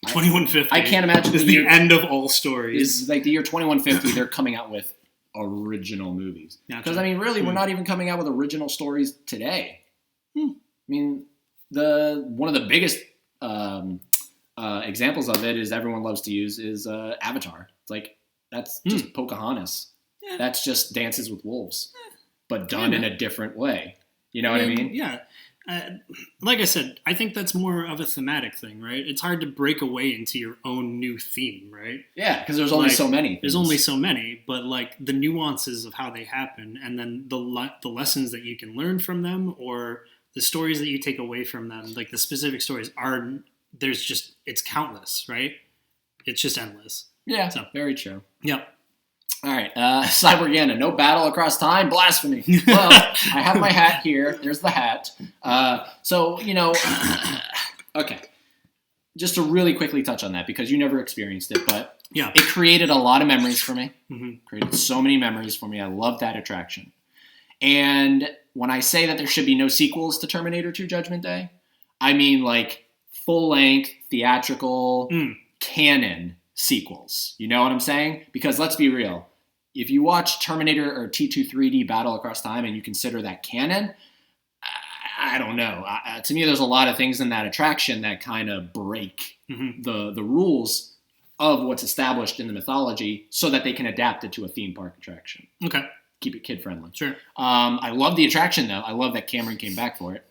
2150. I can't imagine is the end of all stories. Is like the year 2150. They're coming out with original movies. Because really, we're not even coming out with original stories today. I mean, one of the biggest examples of it is everyone loves to use is Avatar. It's like that's just Pocahontas. Yeah. That's just Dances with Wolves, but done in a different way. You know what I mean? Yeah. Like I said, I think that's more of a thematic thing, right? It's hard to break away into your own new theme, right? Yeah, because there's only so many. There's only so many, but like the nuances of how they happen, and then the lessons that you can learn from them, or the stories that you take away from them, like the specific stories it's countless, right? It's just endless. Yeah, so, very true. Yep. All right, Cyborgana, no battle across time, blasphemy. Well, I have my hat here. There's the hat. Okay. Just to really quickly touch on that, because you never experienced it, but yeah, it created a lot of memories for me. Mm-hmm. Created so many memories for me. I love that attraction. And when I say that there should be no sequels to Terminator 2 Judgment Day, I mean like full-length, theatrical, canon sequels. You know what I'm saying? Because let's be real. If you watch Terminator or T2 3D Battle Across Time and you consider that canon, I don't know. To me, there's a lot of things in that attraction that kind of break the rules of what's established in the mythology so that they can adapt it to a theme park attraction. Okay. Keep it kid-friendly. Sure. I love the attraction, though. I love that Cameron came back for it.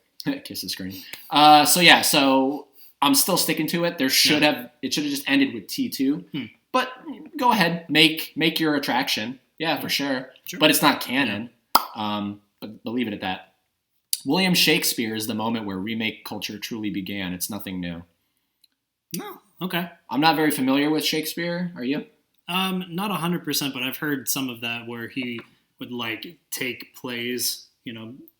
Kiss the screen. So I'm still sticking to it. It should have just ended with T2. But go ahead, make your attraction. Yeah, for sure. But it's not canon. But leave it at that. William Shakespeare is the moment where remake culture truly began. It's nothing new. No. Okay. I'm not very familiar with Shakespeare. Are you? Not 100%, but I've heard some of that where he would like take plays,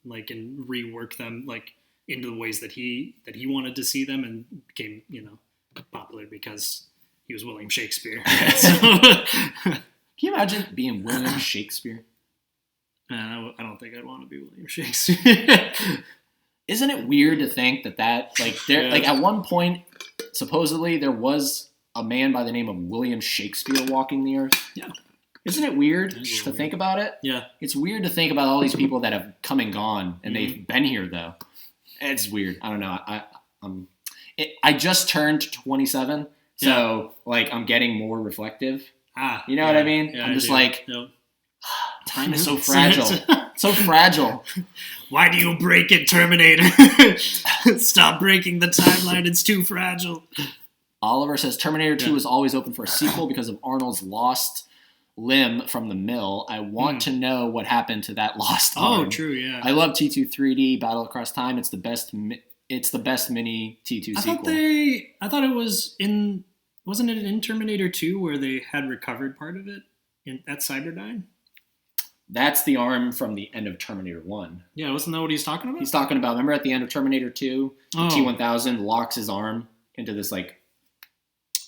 like and rework them like into the ways that he wanted to see them, and became, popular because he was William Shakespeare. Can you imagine being William Shakespeare? I don't think I'd want to be William Shakespeare. Isn't it weird to think that like there like at one point supposedly there was a man by the name of William Shakespeare walking the earth? Yeah. Isn't it weird to think about it? Yeah. It's weird to think about all these people that have come and gone, and they've been here though. It's weird. I don't know. I just turned 27, so like I'm getting more reflective. You know what I mean? Yeah, I'm just time is so fragile. So fragile. Why do you break it, Terminator? Stop breaking the timeline. It's too fragile. Oliver says Terminator 2 was always open for a sequel because of Arnold's lost limb from the mill. I want to know what happened to that lost arm. Oh, true, yeah. I love T2 3D Battle Across Time. It's the best mini T2 sequel. I thought it was in. Wasn't it in Terminator 2 where they had recovered part of it at Cyberdyne? That's the arm from the end of Terminator 1. Yeah, wasn't that what he's talking about? He's talking about, remember at the end of Terminator 2, the T-1000 locks his arm into this thing,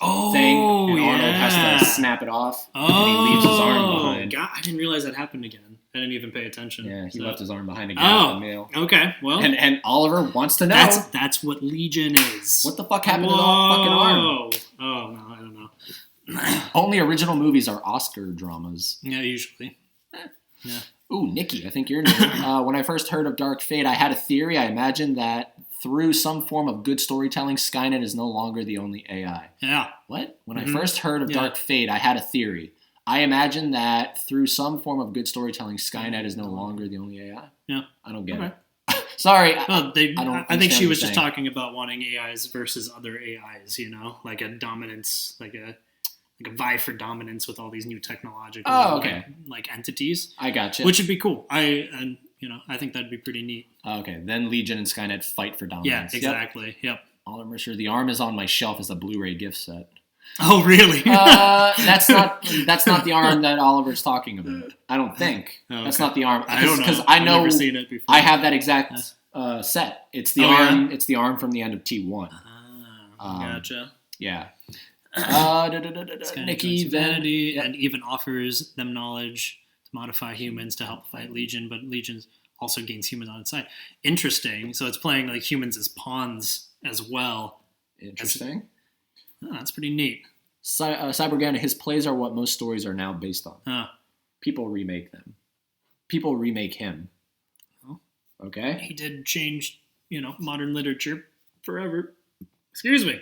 and Arnold has to snap it off, and he leaves his arm behind. God, I didn't realize that happened again. I didn't even pay attention. Yeah, he left his arm behind again at the mail. Okay, well. And Oliver wants to know. That's what Legion is. What the fuck happened to the fucking arm? Oh, no, I don't know. Only original movies are Oscar dramas. Yeah, usually. Yeah. Ooh, Nikki, I think you're new. When I first heard of Dark Fate, I had a theory. I imagined that through some form of good storytelling, Skynet is no longer the only AI. Yeah. What? When I first heard of Dark Fate, I had a theory. I imagined that through some form of good storytelling, Skynet is no longer the only AI. Yeah. I don't get it. Sorry. Well, I think she was just talking about wanting AIs versus other AIs, like a dominance, like a vie for dominance with all these new technological like entities. I gotcha. Which would be cool. I think that'd be pretty neat. Okay, then Legion and Skynet fight for dominance. Yeah, exactly. Yep. Oliver Mercer, the arm is on my shelf as a Blu-ray gift set. Oh, really? That's not the arm that Oliver's talking about. I don't think. Oh, okay. That's not the arm. I don't know. Because I know I've never seen it before. I have that exact set. It's the arm. Yeah? It's the arm from the end of T1. Gotcha. Yeah. Nikki vanity and even offers them knowledge to modify humans to help fight Legion, but Legion also gains humans on its side. Interesting. So it's playing like humans as pawns as well. Interesting. That's pretty neat. Cybergana, his plays are what most stories are now based on. People remake them. People remake him. Oh. Okay. He did change, modern literature forever. Excuse me.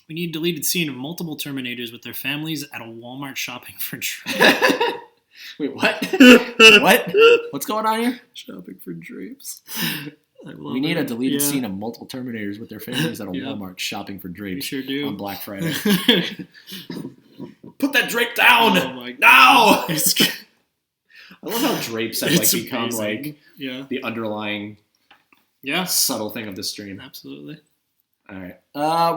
We need a deleted scene of multiple Terminators with their families at a Walmart shopping for drapes. Wait, what? What? What's going on here? Shopping for drapes. We need a deleted scene of multiple Terminators with their families at a Walmart shopping for drapes. We sure do. On Black Friday. Put that drape down! Oh my God. No! I love how drapes have become amazing. The underlying subtle thing of the stream. Absolutely. All right.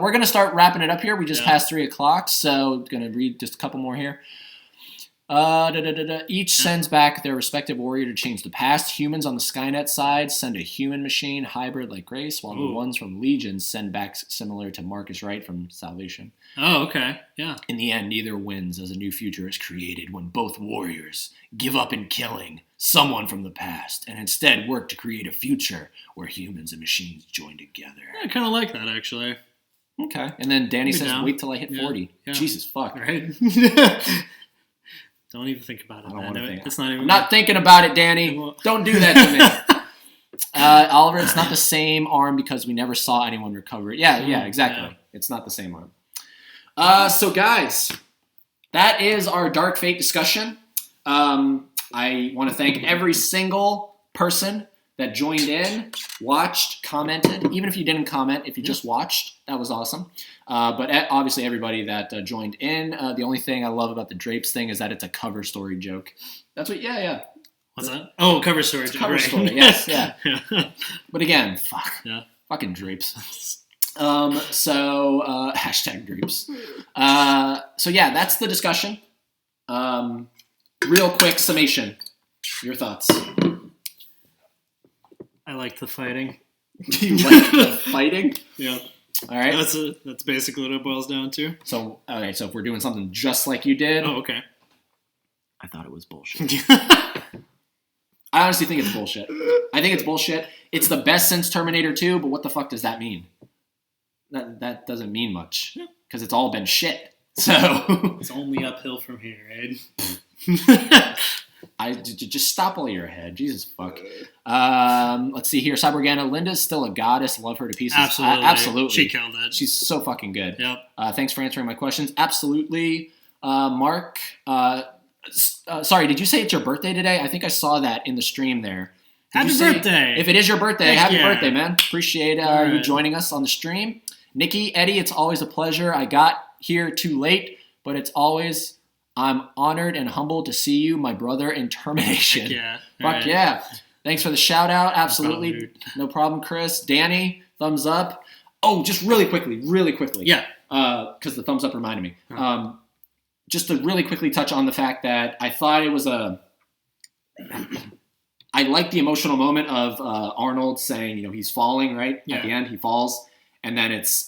We're going to start wrapping it up here. We just passed 3 o'clock, so going to read just a couple more here. Each sends back their respective warrior to change the past. Humans on the Skynet side send a human machine hybrid like Grace, while the ones from Legion send back similar to Marcus Wright from Salvation. Oh, okay. Yeah. In the end, neither wins as a new future is created when both warriors give up in killing someone from the past and instead work to create a future where humans and machines join together. I kind of like that, actually. Okay. And then Danny says, wait till I hit 40. Yeah. Jesus, fuck. Right? Don't even think about it. I don't want to think. It's not even. I'm not thinking about it, Danny. Don't do that to me. Oliver, it's not the same arm because we never saw anyone recover it. Yeah, exactly. Yeah. It's not the same arm. So, guys, that is our Dark Fate discussion. I want to thank every single person that joined in, watched, commented. Even if you didn't comment, if you just watched, that was awesome. But obviously everybody that joined in. The only thing I love about the drapes thing is that it's a cover story joke. That's what, yeah. What's that? Oh, cover story. Cover right. story, yes, yeah. But again, Yeah. fucking drapes. So hashtag drapes. So yeah, that's the discussion. Real quick summation. Your thoughts? I like the fighting. You like the fighting? Yeah. All right. That's basically what it boils down to. So so if we're doing something just like you did, Oh, okay. I thought it was bullshit. I honestly think it's bullshit. I think it's bullshit. It's the best since Terminator 2, but what the fuck does that mean? That doesn't mean much because it's all been shit. So It's only uphill from here, right? just stop while you're ahead. Jesus fuck. Let's see here. Cyborgana, Linda's still a goddess. Love her to pieces. Absolutely. Absolutely. She killed it. She's so fucking good. Yep. Thanks for answering my questions. Absolutely. Mark, sorry, did you say it's your birthday today? I think I saw that in the stream there. Happy birthday. If it is your birthday, Heck happy yeah. birthday, man. Appreciate you right. joining us on the stream. Nikki, Eddie, it's always a pleasure. I got here too late, but I'm honored and humbled to see you, my brother in Termination. Heck yeah. Fuck Right. yeah. Thanks for the shout out. Absolutely. No No problem, Chris. Danny, thumbs up. Oh, just really quickly. Yeah. Because the thumbs up reminded me. Just to really quickly touch on the fact that I thought it was I like the emotional moment of Arnold saying, he's falling, right? Yeah. At the end, he falls. And then it's,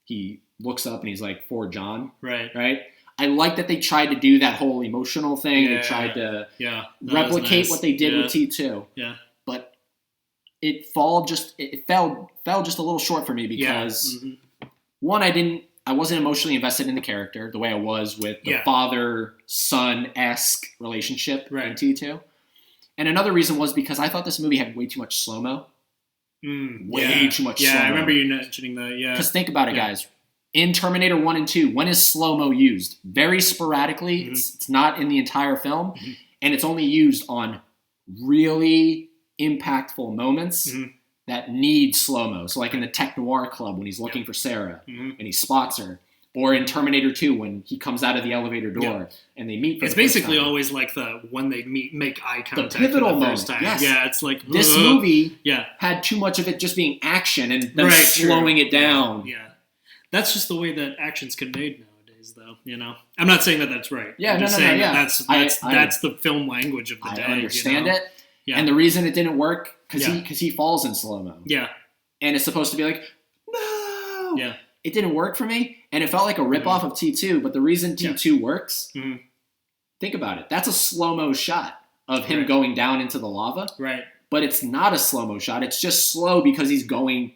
he looks up and he's like, for John. Right. Right? I like that they tried to do that whole emotional thing. Yeah. They tried to That replicate was nice. what they did with T2. Yeah. But it fell just a little short for me because one, I wasn't emotionally invested in the character the way I was with the father-son-esque relationship in T2. And another reason was because I thought this movie had way too much slow-mo. Way too much slow-mo. Yeah, I remember you mentioning that, yeah. Because think about it, guys. In Terminator 1 and 2, when is slow-mo used? Very sporadically. It's not in the entire film. And it's only used on really impactful moments that need slow-mo. So like in the Tech Noir Club when he's looking for Sarah and he spots her. Or in Terminator 2 when he comes out of the elevator door and they meet for It's the first basically time. always like when they make eye contact The pivotal for the first moment, time. yes. Yeah, it's like... This movie Yeah. had too much of it just being action and then Right, slowing true. it down. Yeah. That's just the way that action's conveyed nowadays, though, I'm not saying that that's right. Yeah, I'm just no, saying yeah. that's the film language of the day. I understand it. Yeah. And the reason it didn't work, because he falls in slow-mo. Yeah. And it's supposed to be like, no! Yeah. It didn't work for me, and it felt like a ripoff of T2, but the reason T2 works, think about it. That's a slow-mo shot of him going down into the lava. Right. But it's not a slow-mo shot. It's just slow because he's being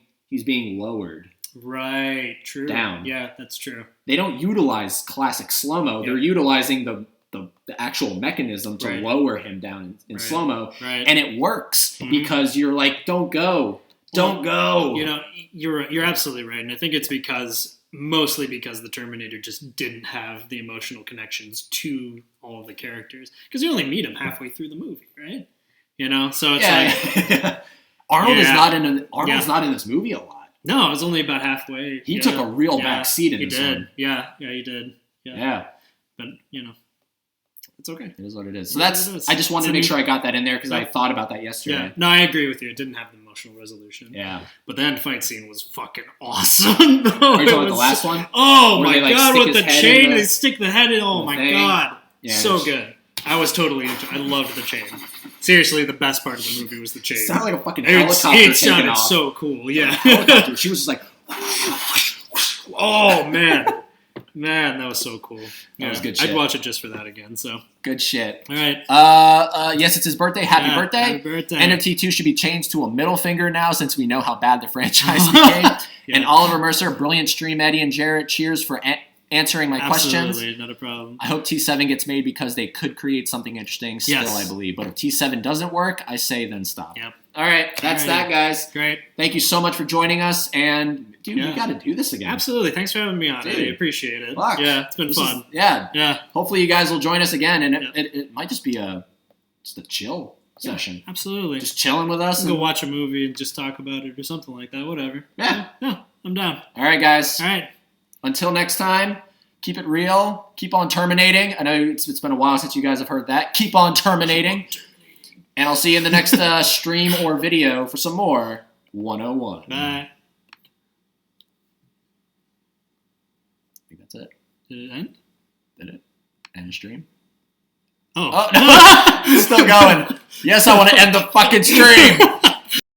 lowered. Right. True. Down. Yeah, that's true. They don't utilize classic slow-mo. They're utilizing the actual mechanism to lower him down in slow-mo. Right. And it works because you're like, don't go. Don't go. You're absolutely right. And I think it's mostly because the Terminator just didn't have the emotional connections to all of the characters. Because you only meet him halfway through the movie, right? So it's like... Arnold's not in this movie a lot. No, it was only about halfway. He took a real back seat in this one. Yeah, he did. Yeah. But, it's okay. It is what it is. So I just wanted to make sure I got that in there because I thought about that yesterday. Yeah. No, I agree with you. It didn't have the emotional resolution. Yeah. But the end fight scene was fucking awesome, though. Are you talking about the last one? Oh, Where my they, God, with the chain. They stick the head in. Oh, my thing. God. Yeah, so good. I was totally into it. I loved the chain. Seriously, the best part of the movie was the chain. It sounded like a fucking helicopter It sounded off. so cool, yeah. Helicopter. She was just like... Oh, man. Man, that was so cool. That was good shit. I'd watch it just for that again, so. Good shit. All right. Yes, it's his birthday. Happy birthday. Happy birthday. NFT2 should be changed to a middle finger now since we know how bad the franchise became. And Oliver Mercer, brilliant stream, Eddie and Jarrett. Cheers for answering my questions. Absolutely, not a problem. I hope T7 gets made because they could create something interesting still, I believe. But if T7 doesn't work, I say then stop. Yep. All right, that's that, guys. Great. Thank you so much for joining us. And, dude, we got to do this again. Absolutely. Thanks for having me on. Dude. I appreciate it. Fuck. Yeah, it's been fun. Yeah. Yeah. Hopefully you guys will join us again. And it might just be just a chill session. Absolutely. Just chilling with us. Go watch a movie and just talk about it or something like that. Whatever. Yeah. I'm down. All right, guys. All right. Until next time, keep it real. Keep on terminating. I know it's been a while since you guys have heard that. Keep on terminating. And I'll see you in the next stream or video for some more 101. Bye. I think that's it. Did it end? Did it? End the stream? Oh. Oh, no. Still going. Yes, I want to end the fucking stream.